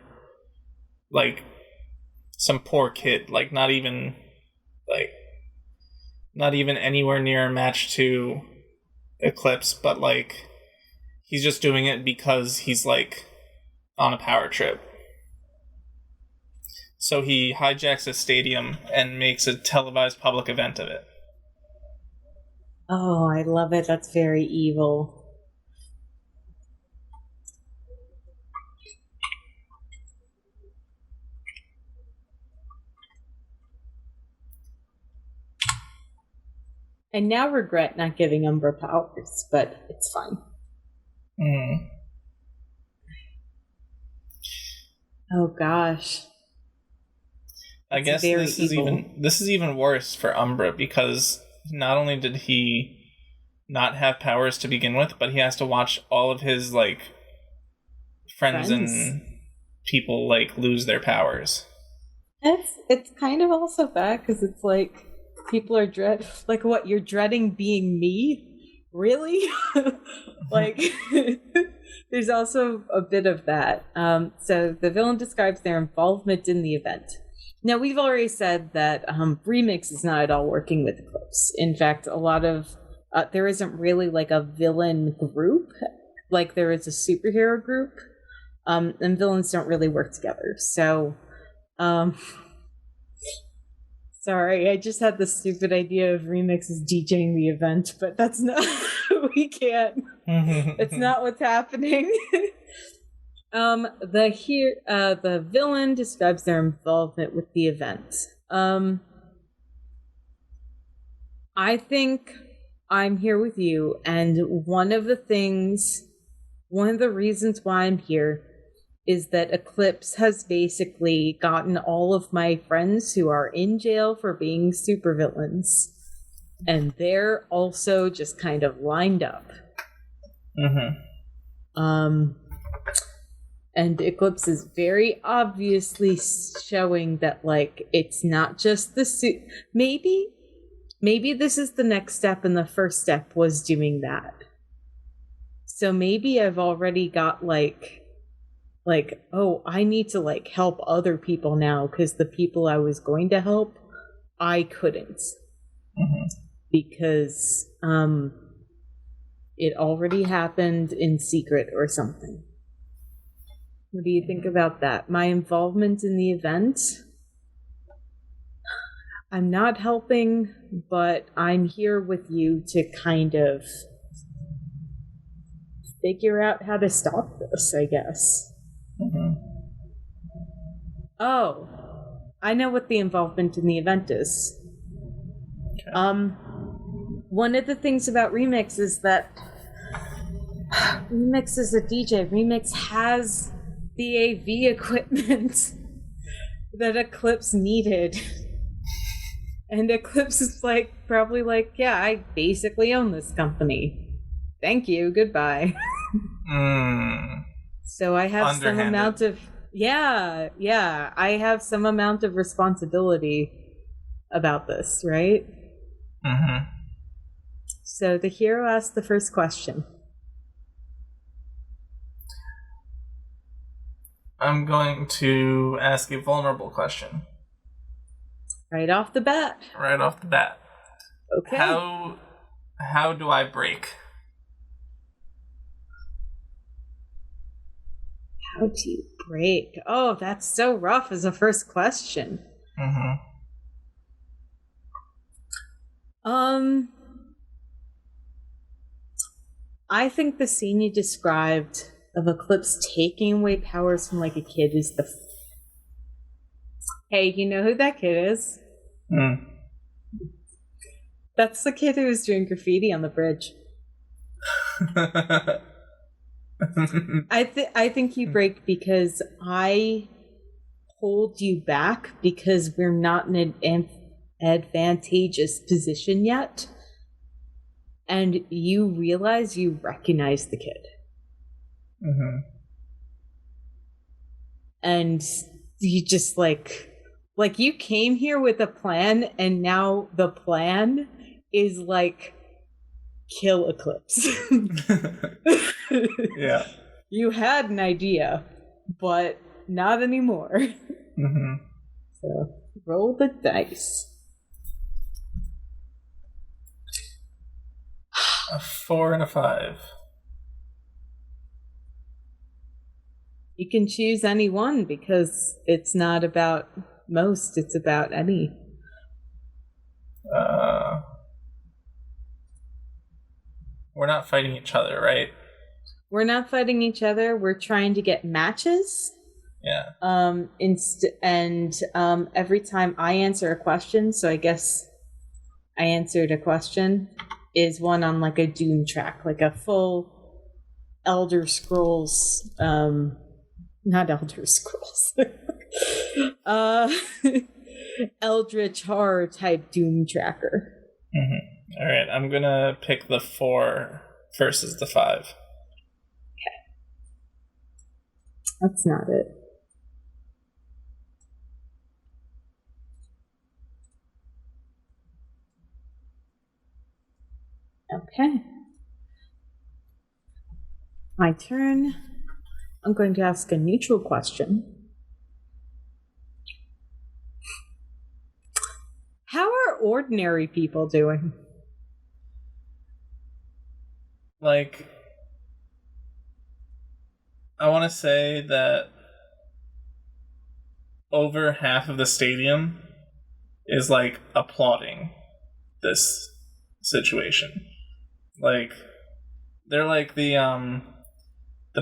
kid, not even anywhere near a match to Eclipse, but he's just doing it because he's on a power trip. So he hijacks a stadium and makes a televised public event of it. Oh, I love it. That's very evil. I now regret not giving Umbra powers, but it's fine. Oh gosh. I guess this is even worse for Umbra, because not only did he not have powers to begin with, but he has to watch all of his friends and people lose their powers. It's kind of also bad because it's people are what, you're dreading being me? Really? There's also a bit of that. So the villain describes their involvement in the event. Now, we've already said that Remix is not at all working with Eclipse. In fact, a lot of there isn't really a villain group like there is a superhero group, and villains don't really work together. So, sorry, I just had the stupid idea of Remix is DJing the event, but that's not. We can't. It's not what's happening. The villain describes their involvement with the event. I think I'm here with you, and one of the reasons why I'm here is that Eclipse has basically gotten all of my friends who are in jail for being supervillains, and they're also just kind of lined up. And Eclipse is very obviously showing that it's not just the suit. Maybe this is the next step, and the first step was doing that. So maybe I've already got oh, I need to help other people now, because the people I was going to help I couldn't Mm-hmm. because it already happened in secret or something. What do you think about that? My involvement in the event? I'm not helping, but I'm here with you to kind of figure out how to stop this, I guess. Mm-hmm. Oh, I know what the involvement in the event is. Okay. One of the things about Remix is that Remix is a DJ. Remix has the AV equipment that Eclipse needed. And Eclipse is probably like, yeah, I basically own this company. Thank you, goodbye. So I have some amount of, I have some amount of responsibility about this, right? Mm-hmm. So the hero asks the first question. I'm going to ask a vulnerable question. Right off the bat. Right off the bat. Okay. How do I break? How do you break? Oh, that's so rough as a first question. Mm-hmm. I think the scene you described of Eclipse taking away powers from like a kid is the... Hey, you know who that kid is? Mm. That's the kid who was doing graffiti on the bridge. I think you break because I hold you back because we're not in an advantageous position yet. And you realize you recognize the kid. Mm-hmm. And you just like you came here with a plan, and now the plan is like kill Eclipse. Yeah. You had an idea, but not anymore. Mm-hmm. So roll the dice. A 4 and a 5. You can choose any one because it's not about most, it's about any. We're not fighting each other, right? We're not fighting each other. We're trying to get matches. Yeah. Every time I answer a question, so I guess I answered a question, is one on like a Doom track, like a full Elder Scrolls, not Elder Scrolls, Eldritch horror type Doom tracker. Mm-hmm. All right, I'm gonna pick the 4 versus the 5. Okay, that's not it. Okay. My turn. I'm going to ask a neutral question. How are ordinary people doing? Like, I want to say that over half of the stadium is like applauding this situation. Like, they're like the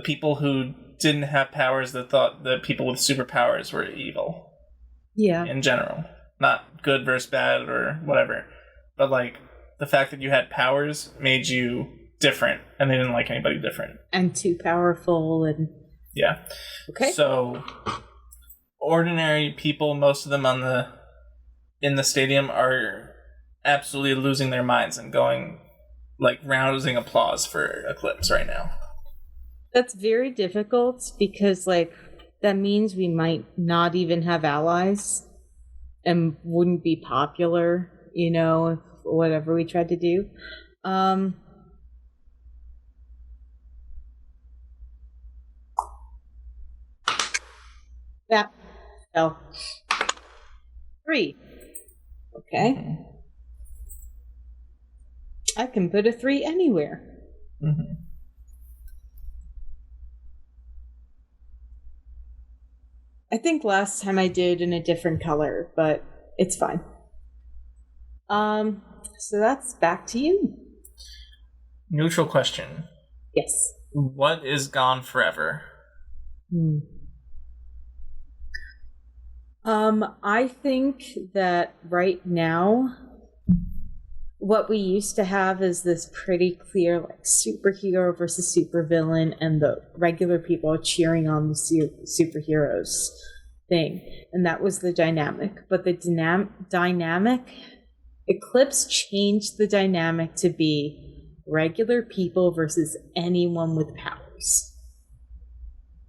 people who didn't have powers that thought that people with superpowers were evil. Yeah. In general. Not good versus bad or whatever. But like the fact that you had powers made you different, and they didn't like anybody different. And too powerful and... Yeah. Okay. So ordinary people, most of them in the stadium, are absolutely losing their minds and going like rousing applause for Eclipse right now. That's very difficult because like that means we might not even have allies and wouldn't be popular, you know, if whatever we tried to do. Yeah. So 3. Okay. Mm-hmm. I can put a 3 anywhere. Mm-hmm. I think last time I did in a different color, but it's fine. So that's back to you. Neutral question. Yes. What is gone forever? I think that right now, what we used to have is this pretty clear, like, superhero versus supervillain, and the regular people cheering on the superheroes thing. And that was the dynamic. But the dynamic, Eclipse changed the dynamic to be regular people versus anyone with powers,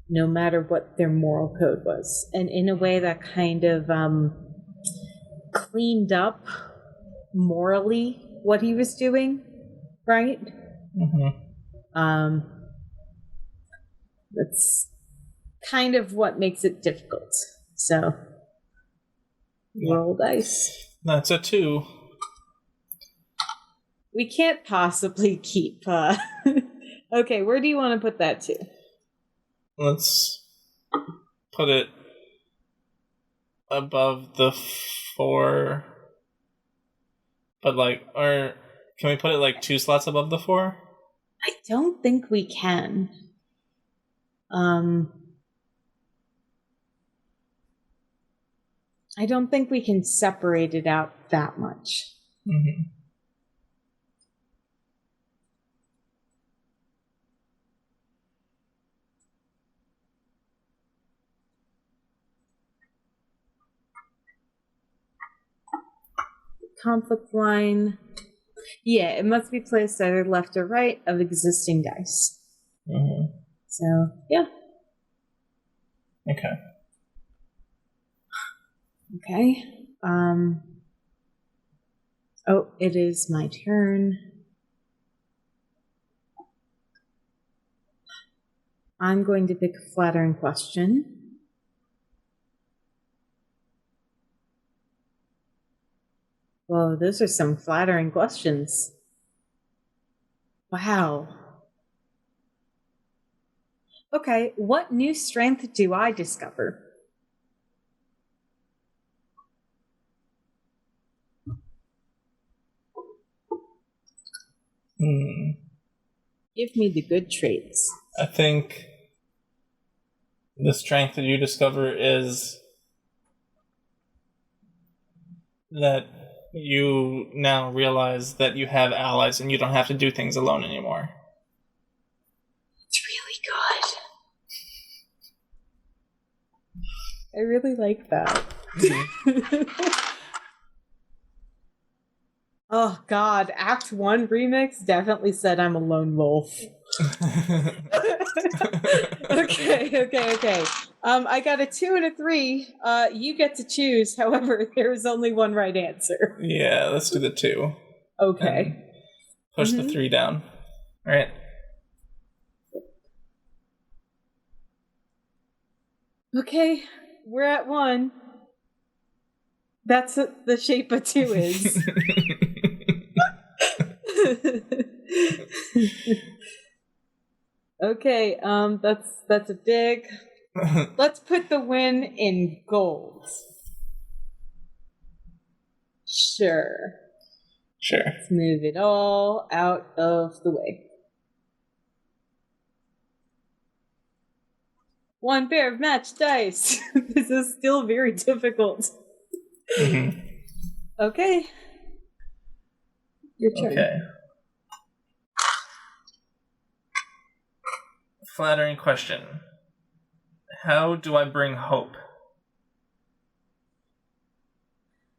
no matter what their moral code was. And in a way that kind of cleaned up morally what he was doing, right? Mm-hmm. That's kind of what makes it difficult. So, roll dice. That's a 2. We can't possibly keep. Okay, where do you want to put that to? Let's put it above the 4. But or can we put it 2 slots above the 4? I don't think we can. I don't think we can separate it out that much. Mm-hmm. Conflict line. Yeah, it must be placed either left or right of existing dice. Mm-hmm. So, yeah. Okay. Okay. Oh, it is my turn. I'm going to pick a flattering question. Whoa, those are some flattering questions. Wow. Okay, what new strength do I discover? Give me the good traits. I think the strength that you discover is that you now realize that you have allies and you don't have to do things alone anymore. It's really good. I really like that. Mm-hmm. Oh God, Act 1 remix definitely said I'm a lone wolf. Okay. I got a 2 and a 3. You get to choose. However, there is only one right answer. Yeah, let's do the 2. Okay. Push the 3 down. All right. Okay, we're at 1. That's what the shape of 2 is. Okay, that's a big. Let's put the win in gold. Sure. Let's move it all out of the way. 1 pair of matched dice. This is still very difficult. Mm-hmm. Okay. Your turn. Okay. Flattering question. How do I bring hope?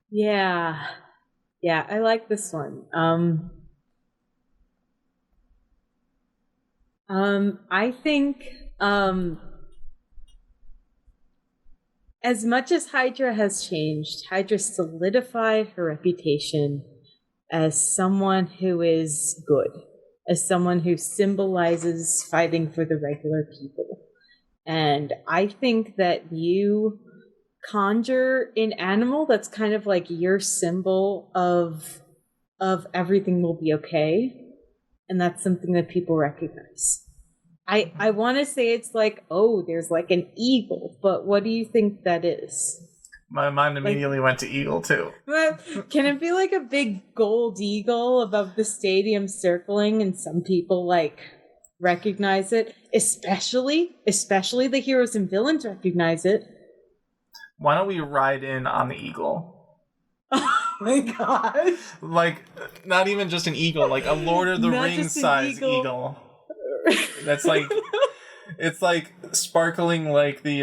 Yeah, I like this one. I think, as much as Hydra has changed, Hydra solidified her reputation as someone who is good, as someone who symbolizes fighting for the regular people. And I think that you conjure an animal that's kind of like your symbol of everything will be okay, and that's something that people recognize. I want to say it's like, oh, there's like an eagle, but what do you think that is? My mind immediately went to eagle too. Can it be like a big gold eagle above the stadium circling, and some people like recognize it, especially the heroes and villains recognize it. Why don't we ride in on the eagle? Oh my god. Like, not even just an eagle, like a Lord of the Rings size eagle. That's like, it's like sparkling like the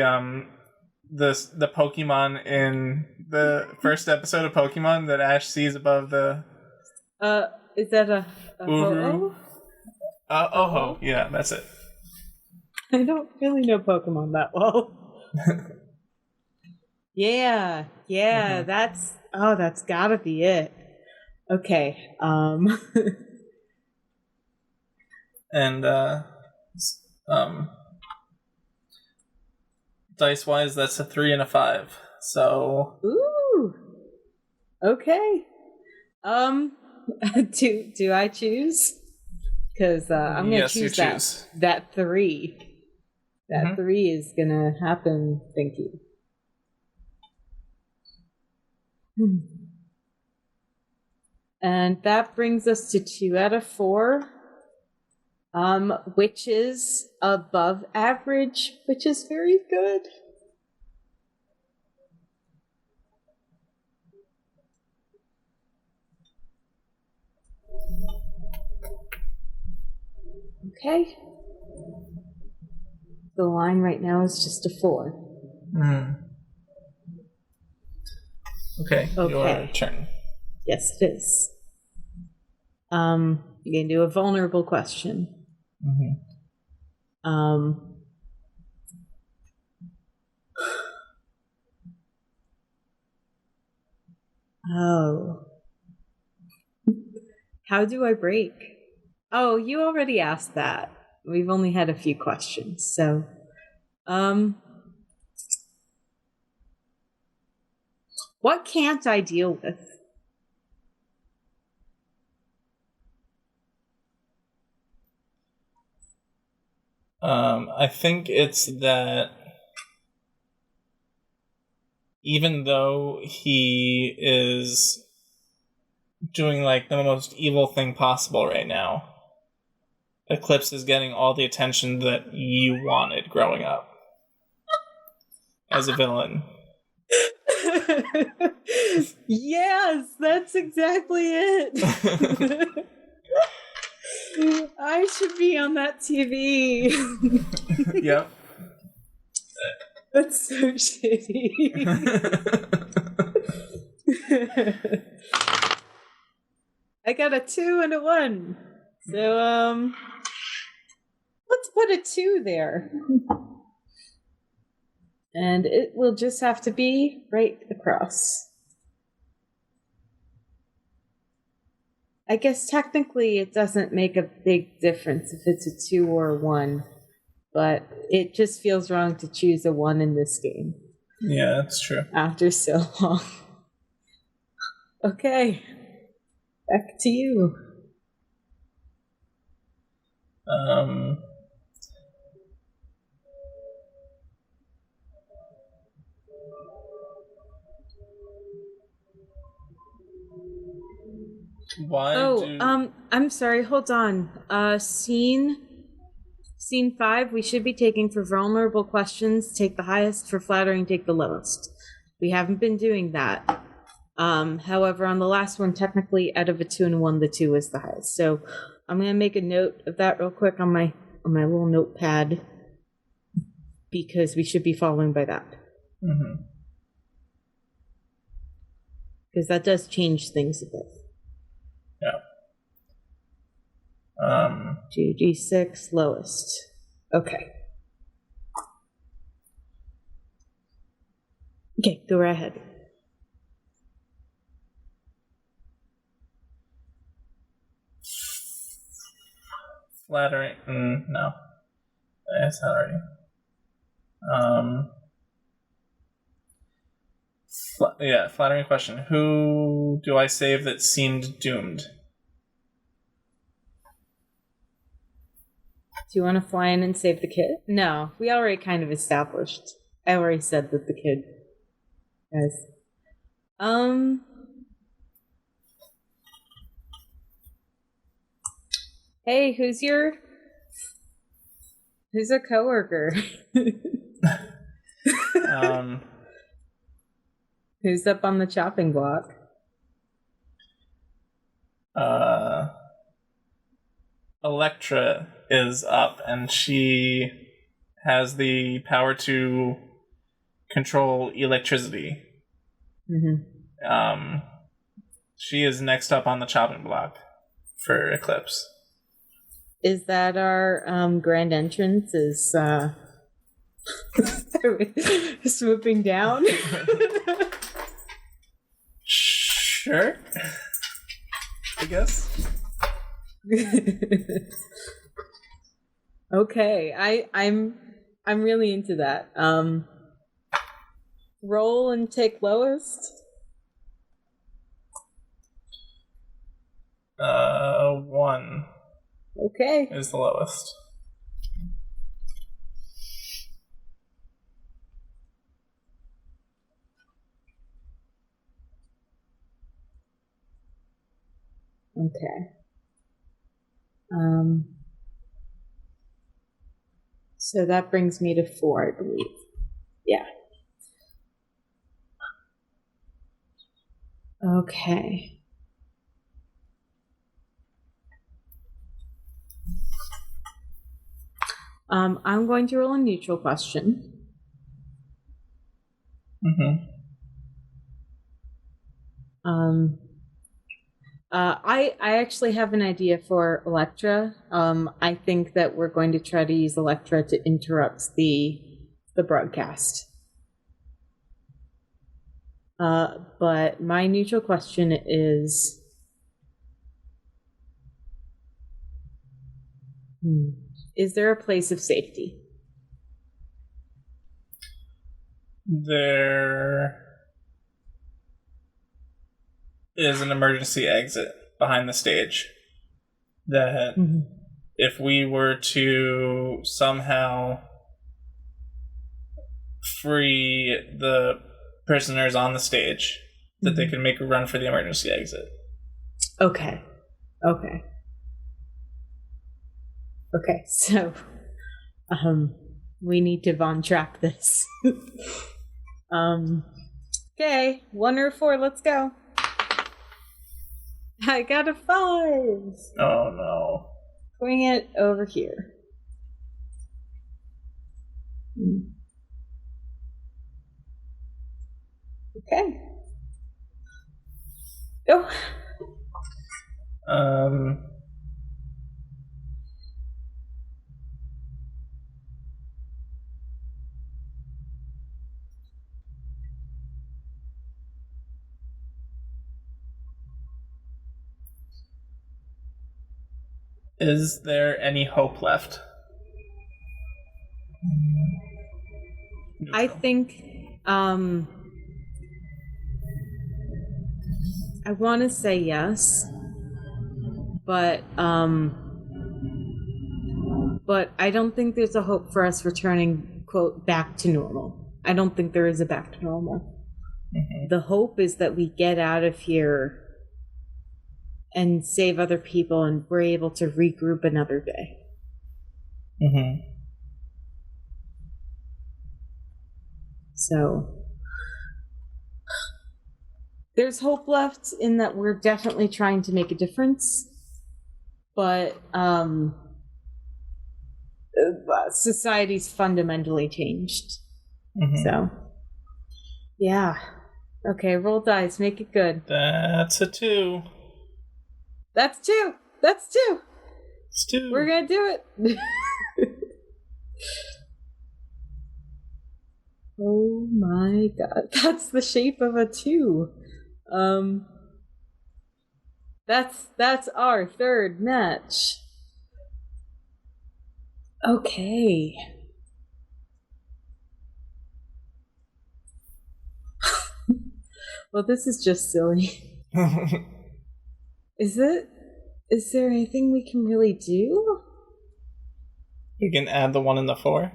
Pokemon in the first episode of Pokemon that Ash sees above the... Is that a Ho-Oh? Oh-Ho, yeah, that's it. I don't really know Pokemon that well. Yeah, that's gotta be it. Okay, and dice wise, that's a 3 and a 5. So ooh, okay. Do I choose? Because I'm gonna choose that 3. That 3 is gonna happen. Thank you. And that brings us to 2 out of 4. Which is above average, which is very good. Okay. The line right now is just a 4. Okay, your turn. Yes, it is. You can do a vulnerable question. Oh. How do I break? Oh, you already asked that. We've only had a few questions, so what can't I deal with? I think it's that even though he is doing like the most evil thing possible right now, Eclipse is getting all the attention that you wanted growing up as a villain. Yes, that's exactly it. I should be on that TV. Yep. That's so shitty. I got a 2 and a 1. So, let's put a 2 there. And it will just have to be right across. I guess technically it doesn't make a big difference if it's a 2 or a 1, but it just feels wrong to choose a 1 in this game. Yeah, that's true. After so long. Okay. Back to you. I'm sorry, hold on. Scene 5, we should be taking for vulnerable questions, take the highest, for flattering, take the lowest. We haven't been doing that. However, on the last one, technically out of a 2 and a 1, the 2 is the highest. So I'm gonna make a note of that real quick on my little notepad, because we should be following by that. Because that does change things a bit. Yeah. 2d6 lowest. Okay. Okay, go right ahead. Flattering. No. That's not already. flattering question. Who do I save that seemed doomed? Do you want to fly in and save the kid? No, we already kind of established. I already said that the kid. Guys. Hey, who's a coworker? Who's up on the chopping block? Electra is up, and she has the power to control electricity. Mm-hmm. She is next up on the chopping block for Eclipse. Is that our grand entrance? Is swooping down? Sure. I guess. Okay, I'm really into that. Roll and take lowest. 1. Okay. Is the lowest. Okay. So that brings me to 4, I believe. Yeah. Okay. I'm going to roll a neutral question. Mm-hmm. I actually have an idea for Electra. I think that we're going to try to use Electra to interrupt the broadcast. But my neutral question is, is there a place of safety? There is an emergency exit behind the stage that if we were to somehow free the prisoners on the stage, that they could make a run for the emergency exit. Okay, so we need to Von Trapp this. Okay, 1 or 4, let's go. I got a 5. Oh no. Bring it over here. Okay. Go. Is there any hope left? I think I want to say yes, but I don't think there's a hope for us returning, quote, back to normal. I don't think there is a back to normal. The hope is that we get out of here and save other people, and we're able to regroup another day. So there's hope left in that we're definitely trying to make a difference, but society's fundamentally changed. So yeah. Okay, roll dice, make it good. That's a 2. That's 2. That's 2. It's 2. We're gonna do it. Oh my god, that's the shape of a 2. That's our 3rd match. Okay. Well, this is just silly. Is there anything we can really do? You can add the 1 and the 4.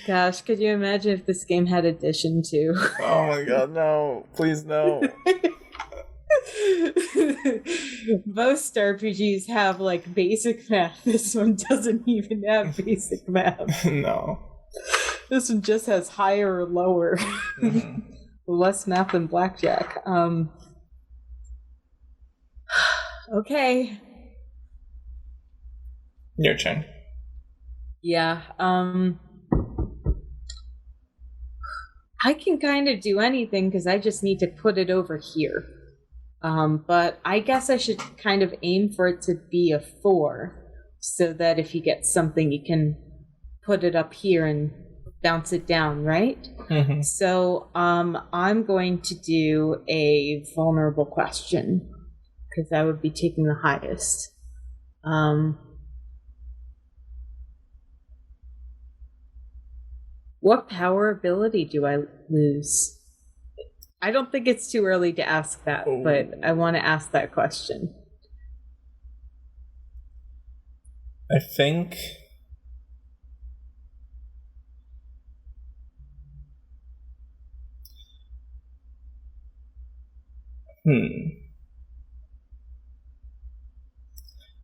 Gosh, could you imagine if this game had addition too? Oh my god, no. Please, no. Most RPGs have like basic math. This one doesn't even have basic math. No. This one just has higher or lower. Mm-hmm. Less math than blackjack. Okay. Your turn. Yeah. I can kind of do anything because I just need to put it over here. But I guess I should kind of aim for it to be a 4 so that if you get something, you can put it up here and bounce it down, right? Mm-hmm. So I'm going to do a vulnerable question because I would be taking the highest. What power ability do I lose? I don't think it's too early to ask that, but I want to ask that question. I think...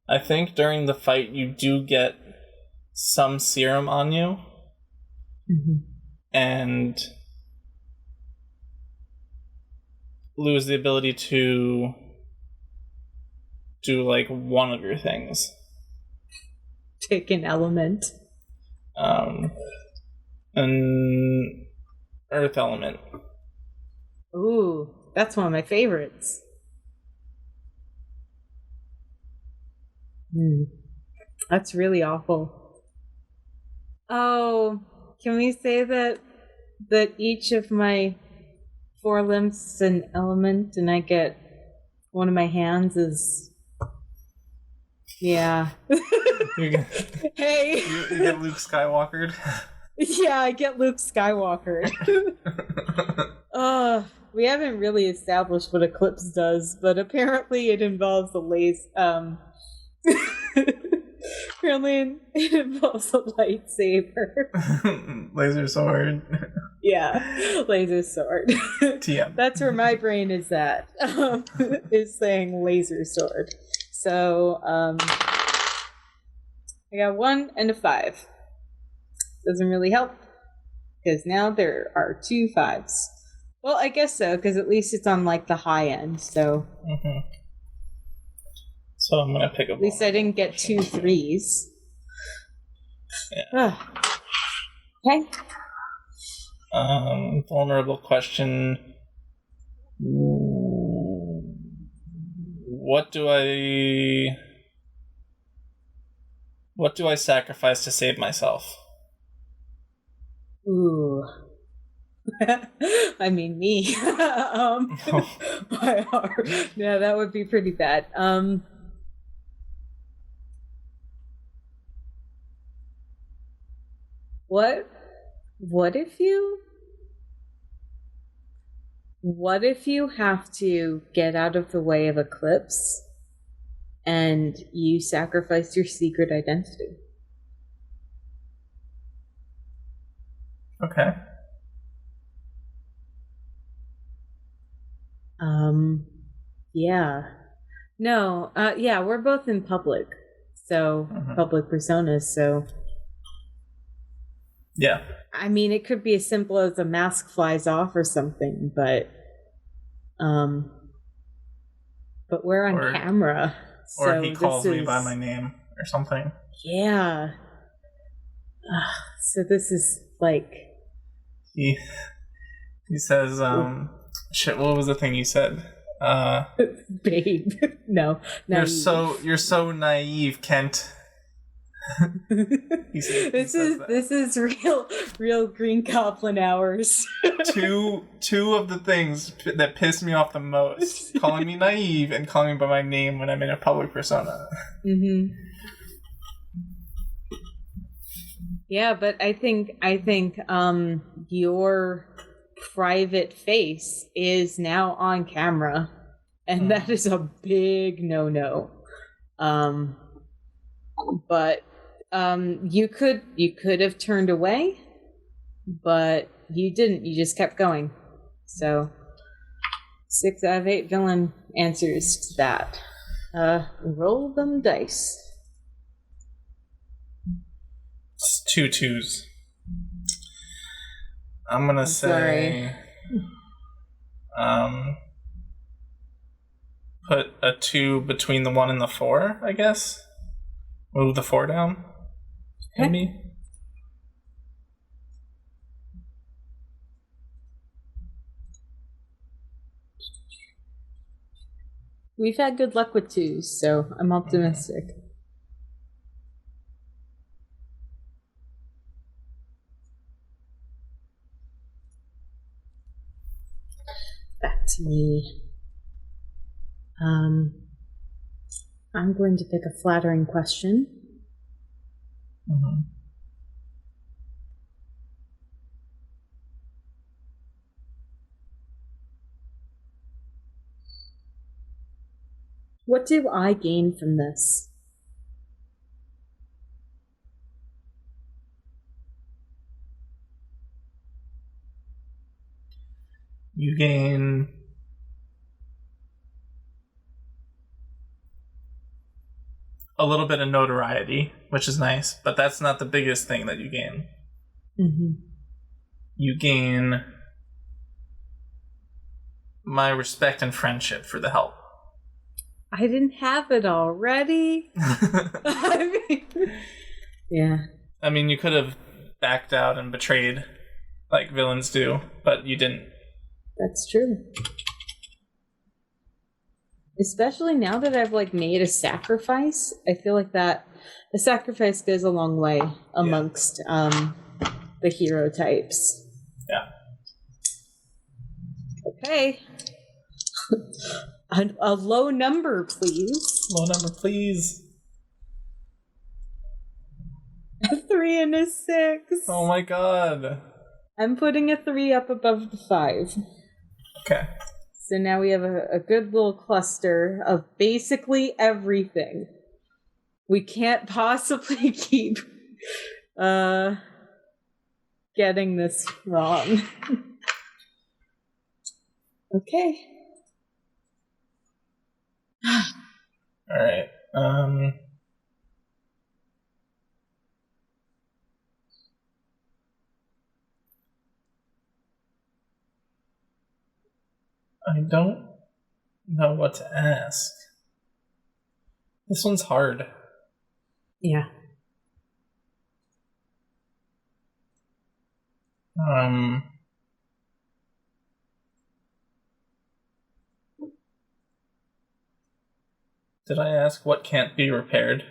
I think during the fight you do get some serum on you. Mm-hmm. And lose the ability to do like one of your things. Take an element. An earth element. Ooh, that's one of my favorites. That's really awful. Oh, can we say that each of my 4 limbs is an element and I get one of my hands is... Yeah. Hey! You get Luke Skywalkered? Yeah, I get Luke Skywalkered. We haven't really established what Eclipse does, but apparently it involves a apparently it involves a lightsaber. Laser sword. Yeah, laser sword. TM. That's where my brain is at. Is saying laser sword. So, I got 1 and a 5. Doesn't really help, because now there are 2 5s. Well, I guess so, because at least it's on, like, the high end, so... Mm-hmm. So I'm gonna pick a... At least I didn't get 2 3s. Yeah. Okay. Vulnerable question. What do I sacrifice to save myself? Ooh. I mean, me. My heart. Yeah, that would be pretty bad. What if you have to get out of the way of Eclipse and you sacrifice your secret identity? Okay. Yeah. No, yeah, we're both in public. So, public personas, so... Yeah. I mean, it could be as simple as a mask flies off or something, but we're on camera. Or he calls me by my name or something. Yeah. So this is like... He says, shit, what was the thing you said? Babe. No. You're so naive, Kent. This is real Green Goblin hours. two of the things that piss me off the most: calling me naive and calling me by my name when I'm in a public persona. Yeah, but I think your private face is now on camera, and that is a big no-no. But you could have turned away, but you didn't. You just kept going. So 6 out of 8 villain answers to that. Roll them dice. It's 2 2s. I'm gonna say, put a 2 between the 1 and the 4. I guess. Move the 4 down. Maybe. We've had good luck with 2s, so I'm optimistic. Back to me. I'm going to pick a flattering question. Mm-hmm. What do I gain from this? You gain a little bit of notoriety, which is nice, but that's not the biggest thing that you gain. Mm-hmm. You gain my respect and friendship for the help. I didn't have it already. I mean, yeah. I mean, you could have backed out and betrayed, like villains do, but you didn't. That's true. Especially now that I've made a sacrifice, I feel like that the sacrifice goes a long way amongst the hero types. Yeah. Okay. A low number, please. Low number, please. A 3 and a 6. Oh my god. I'm putting a 3 up above the 5. Okay. So now we have a good little cluster of basically everything. We can't possibly keep getting this wrong. Okay. Alright. I don't know what to ask. This one's hard. Yeah. Did I ask what can't be repaired?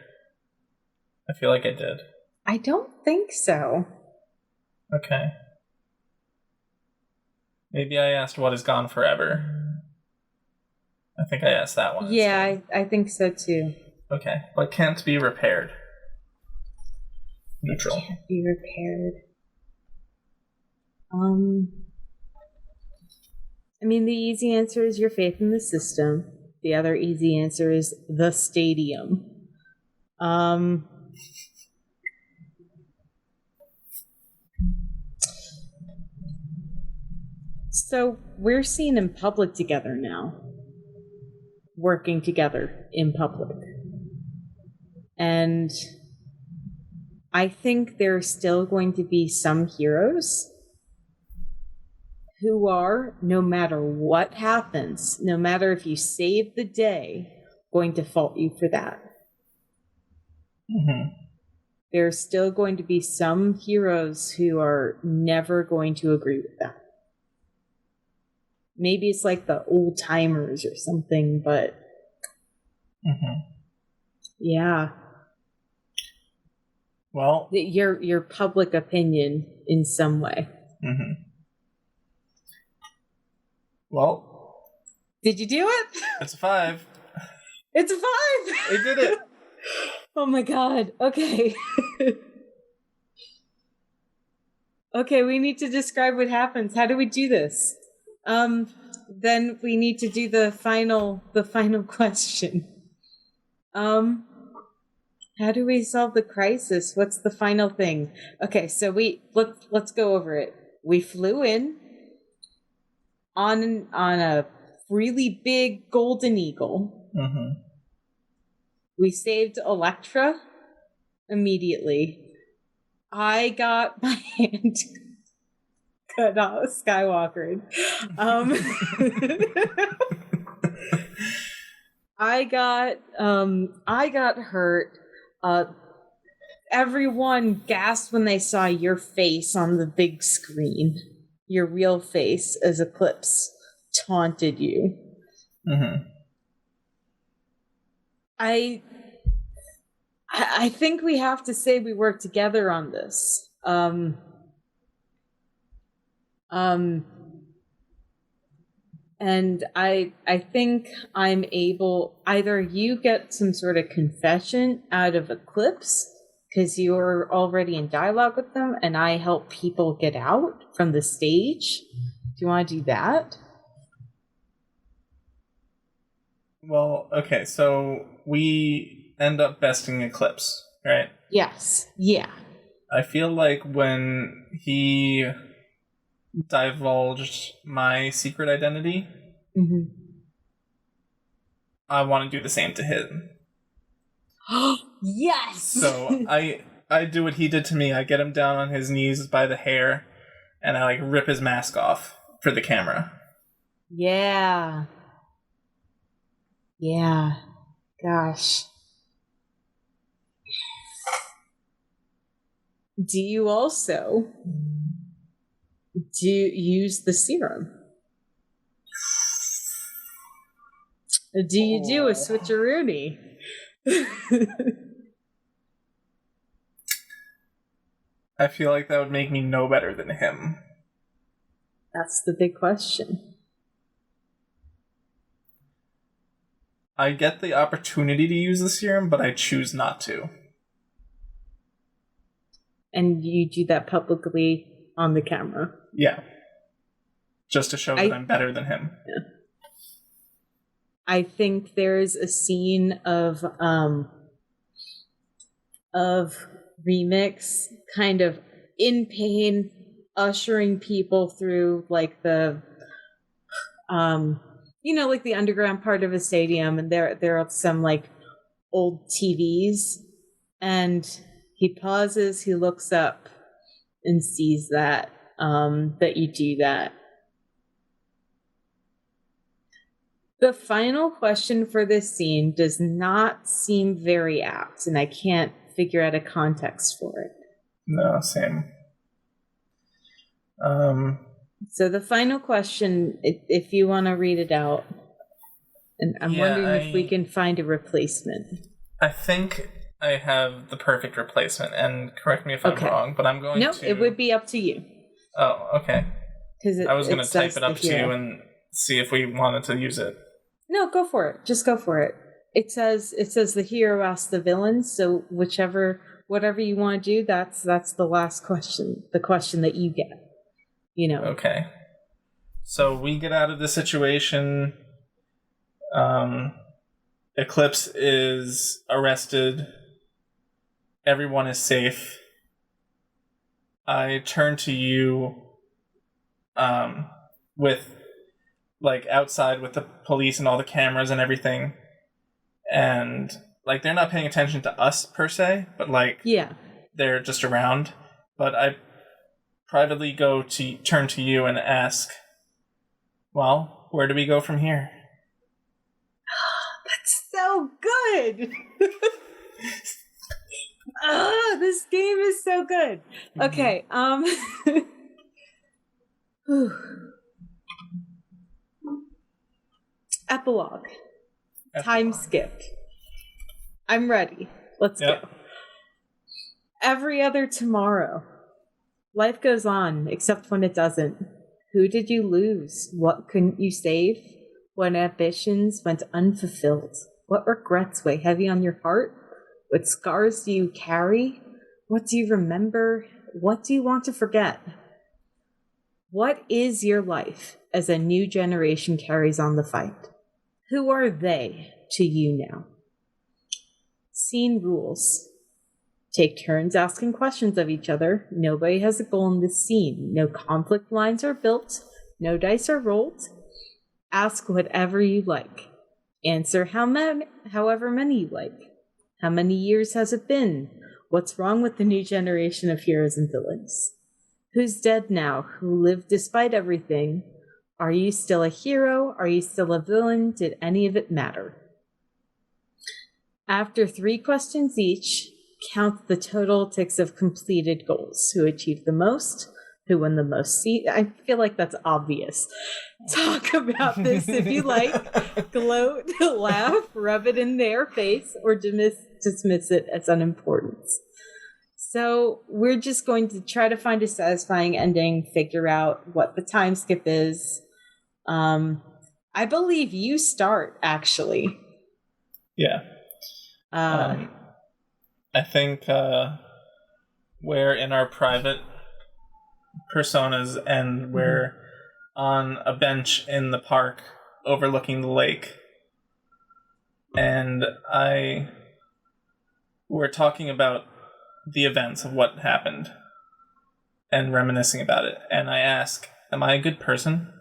I feel like I did. I don't think so. Okay. Maybe I asked what is gone forever. I think I asked that one. Yeah, I think so too. Okay. What can't be repaired? Neutral. Can't be repaired. I mean, the easy answer is your faith in the system. The other easy answer is the stadium. So we're seen in public together now, working together in public. And I think there are still going to be some heroes who are, no matter what happens, no matter if you save the day, going to fault you for that. Mm-hmm. There's still going to be some heroes who are never going to agree with that. Maybe it's like the old timers or something, but yeah. Well, your public opinion in some way. Well, did you do it? It's a 5. It's a 5. I did it. Oh my god. Okay. Okay, we need to describe what happens. How do we do this? Then we need to do the final question. How do we solve the crisis? What's the final thing? Okay, so let's go over it. We flew in on a really big golden eagle. Mm-hmm. We saved Electra immediately. I got my hand cut off, Skywalker. I got hurt. Everyone gasped when they saw your face on the big screen. Your real face as Eclipse taunted you. Mm-hmm. I think we have to say we work together on this. And I think I'm able, either you get some sort of confession out of Eclipse because you're already in dialogue with them, and I help people get out from the stage. Do you want to do that? Well, okay, so we end up besting Eclipse, right? Yes. Yeah. I feel like when he divulged my secret identity, Mm-hmm. I want to do the same to him. Yes! So I do what he did to me. I get him down on his knees by the hair, and I rip his mask off for the camera. Yeah. Yeah. Gosh. Do you also use the serum? Do you do a switcheroony? I feel like that would make me no better than him. That's the big question. I get the opportunity to use the serum, but I choose not to. And you do that publicly on the camera? Yeah. Just to show that I'm better than him. Yeah. I think there's a scene of Remix kind of in pain, ushering people through the the underground part of a stadium, and there are some old TVs, and he pauses, he looks up and sees that you do that. The final question for this scene does not seem very apt, and I can't figure out a context for it. No, same. So the final question, if you want to read it out, and I'm wondering if we can find a replacement. I think I have the perfect replacement, and correct me if I'm wrong, but I'm going to... No, it would be up to you. Oh, okay. Because I was going to type it up to you and see if we wanted to use it. No, go for it. Just go for it. It says the hero asks the villain, so whatever you want to do, that's the last question, the question that you get. Okay. So we get out of the situation. Eclipse is arrested. Everyone is safe. I turn to you with outside with the police and all the cameras and everything, and they're not paying attention to us per se, but they're just around. But I privately turn to you and ask, well, where do we go from here? That's so good. This game is so good. Okay, Epilogue. Time skip. I'm ready. Let's go. Every other tomorrow. Life goes on, except when it doesn't. Who did you lose? What couldn't you save? What ambitions went unfulfilled? What regrets weigh heavy on your heart? What scars do you carry? What do you remember? What do you want to forget? What is your life as a new generation carries on the fight? Who are they to you now? Scene rules. Take turns asking questions of each other. Nobody has a goal in this scene. No conflict lines are built. No dice are rolled. Ask whatever you like. Answer however many you like. How many years has it been? What's wrong with the new generation of heroes and villains? Who's dead now? Who lived despite everything? Are you still a hero? Are you still a villain? Did any of it matter? After 3 questions each, count the total ticks of completed goals. Who achieved the most? Who won the most? See, I feel like that's obvious. Talk about this if you like. Gloat, laugh, rub it in their face, or dismiss it as unimportant. So we're just going to try to find a satisfying ending, figure out what the time skip is. I believe you start, actually. Yeah. I think we're in our private personas and we're on a bench in the park overlooking the lake. And we're talking about the events of what happened and reminiscing about it. And I ask, am I a good person?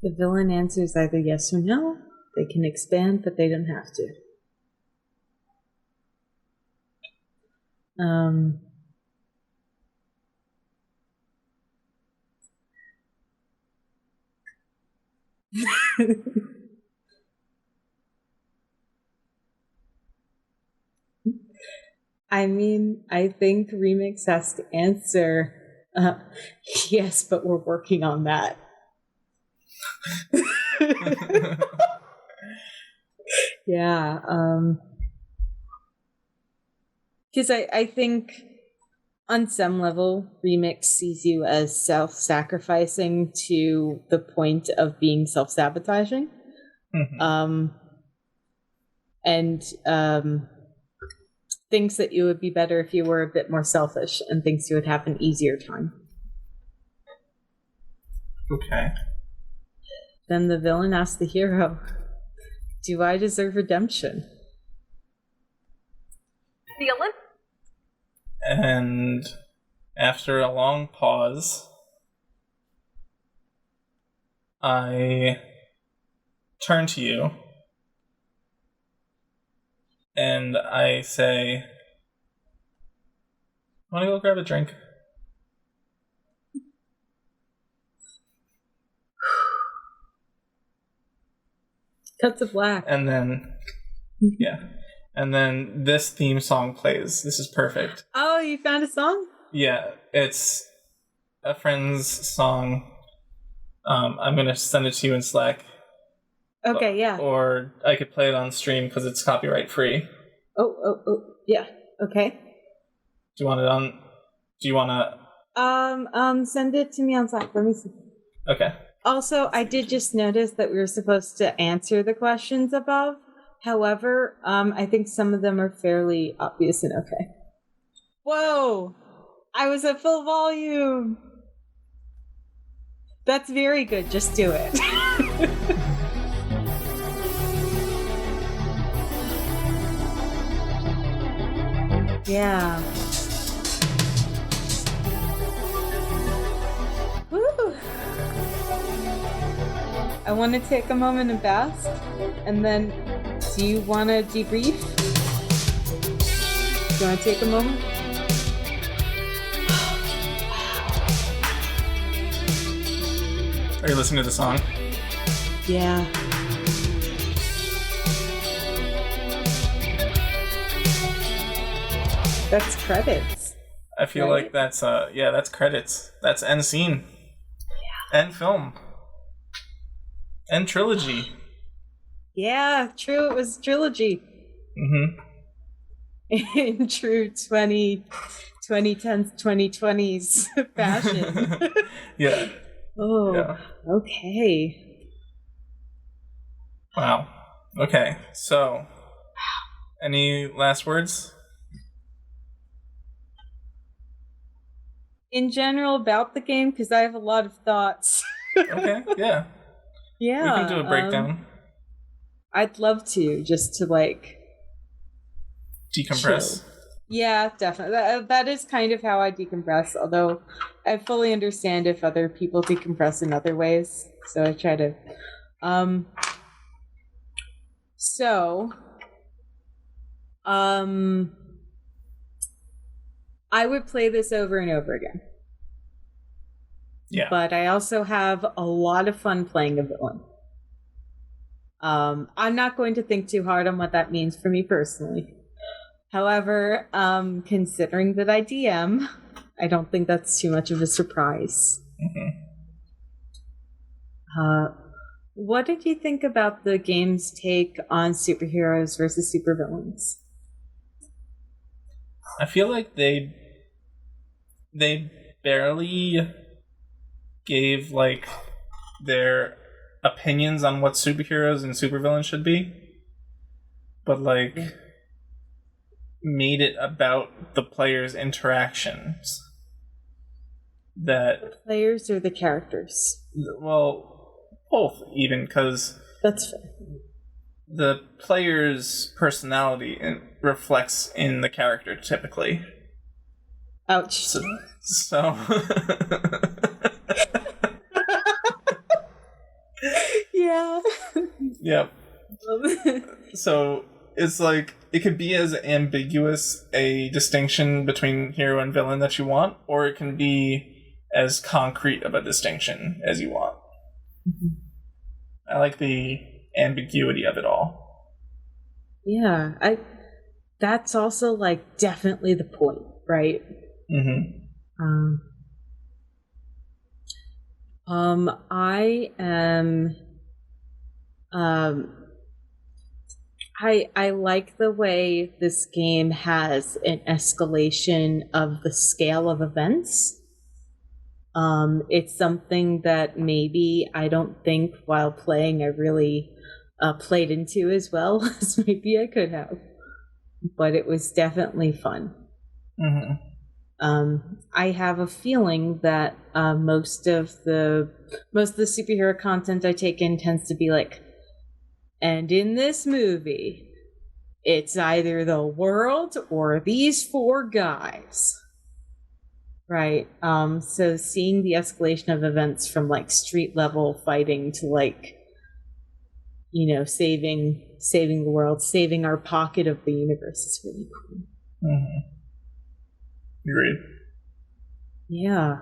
The villain answers either yes or no. They can expand, but they don't have to. I mean, I think Remix has to answer yes, but we're working on that. Yeah. Because I think on some level, Remix sees you as self-sacrificing to the point of being self-sabotaging. And thinks that you would be better if you were a bit more selfish and thinks you would have an easier time. Okay. Then the villain asks the hero, do I deserve redemption? Villain? And after a long pause, I turn to you and I say, want to go grab a drink? Cuts of black. And then, yeah. And then this theme song plays. This is perfect. Oh, you found a song? Yeah, it's a friend's song. I'm going to send it to you in Slack. Okay, yeah. Or I could play it on stream because it's copyright free. Oh, yeah. Okay. Do you want it on? Do you want to? Send it to me on Slack. Let me see. Okay. Also, I did just notice that we were supposed to answer the questions above. However, I think some of them are fairly obvious and okay. Whoa! I was at full volume! That's very good. Just do it. Yeah. Woo! I want to take a moment and bask, and then do you want to debrief? Do you want to take a moment? Are you listening to the song? Yeah. That's credits. I feel right? like that's that's credits. That's end scene. Yeah. End film. End trilogy. Yeah, true. It was trilogy. Mm-hmm. In true 2010s, 2020s fashion. Yeah. Oh, yeah. Okay. Wow. Okay, so any last words? in general about the game because I have a lot of thoughts. Okay, yeah. Yeah. We can do a breakdown. I'd love to, just to like Decompress. chill. Yeah, definitely. That is kind of how I decompress, although I fully understand if other people decompress in other ways. So I try to. So, I would play this over and over again. Yeah. But I also have a lot of fun playing a villain. I'm not going to think too hard on what that means for me personally. However, considering that I DM, I don't think that's too much of a surprise. What did you think about the game's take on superheroes versus supervillains? I feel like they barely gave like their opinions on what superheroes and supervillains should be, but like made it about the players' interactions. That the players or the characters? Well, both, even, because that's fair. The player's personality reflects in the character typically. Ouch. So yeah. Yep. So it's like it could be as ambiguous a distinction between hero and villain that you want, or it can be as concrete of a distinction as you want. Mm-hmm. I like the ambiguity of it all. Yeah, that's also like definitely the point, right? I am I like the way this game has an escalation of the scale of events. It's something that maybe I don't think while playing I really played into as well as maybe I could have, but it was definitely fun. I have a feeling that most of the superhero content I take in tends to be like, and in this movie, it's either the world or these four guys. Right. So seeing the escalation of events from like street level fighting to like, you know, saving the world, saving our pocket of the universe is really cool. Agreed. Yeah.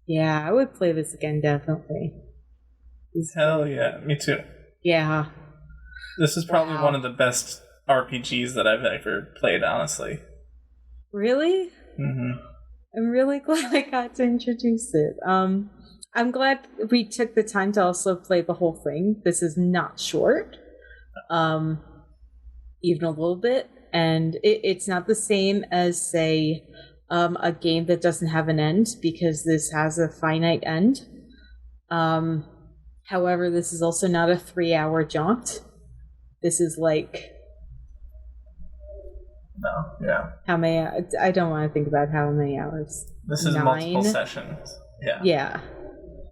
Yeah, I would play this again, definitely. Hell yeah, me too. Yeah. This is probably one of the best RPGs that I've ever played, honestly. Really? I'm really glad I got to introduce it. I'm glad we took the time to also play the whole thing. This is not short. Even a little bit. And it's not the same as, say, a game that doesn't have an end, because this has a finite end. However, this is also not a 3-hour jaunt. This is like... No, yeah. How many? I don't want to think about how many hours. This is 9? Multiple sessions. Yeah. Yeah.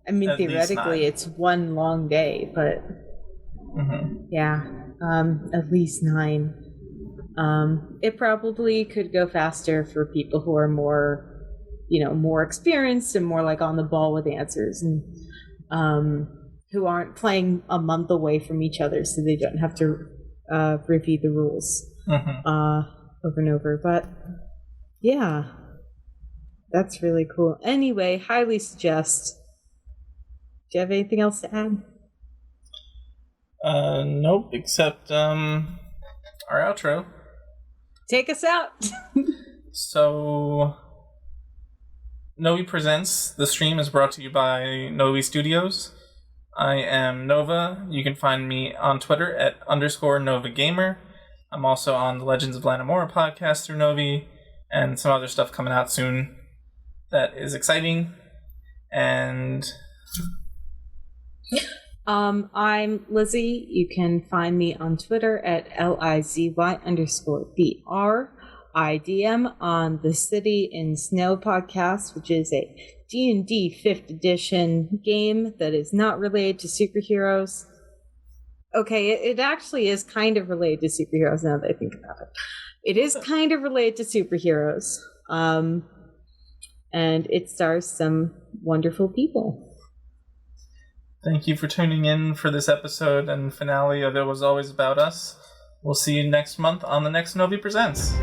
I mean, theoretically, it's one long day, but yeah, at least 9. It probably could go faster for people who are more, more experienced and more like on the ball with answers, and who aren't playing a month away from each other, so they don't have to review the rules over and over. But yeah, that's really cool. Anyway, highly suggest. Do you have anything else to add? Nope, except our outro. Take us out. So, Novi Presents. The stream is brought to you by Novi Studios. I am Nova. You can find me on Twitter at _NovaGamer. I'm also on the Legends of Lanamora podcast through Novi, and some other stuff coming out soon that is exciting. And I'm Lizzie. You can find me on Twitter at LIZY_BR. I DM on the City in Snow podcast, which is a D&D 5th edition game that is not related to superheroes. Okay, it actually is kind of related to superheroes now that I think about it. It is kind of related to superheroes. And it stars some wonderful people. Thank you for tuning in for this episode and finale of It Was Always About Us. We'll see you next month on the next Novi Presents.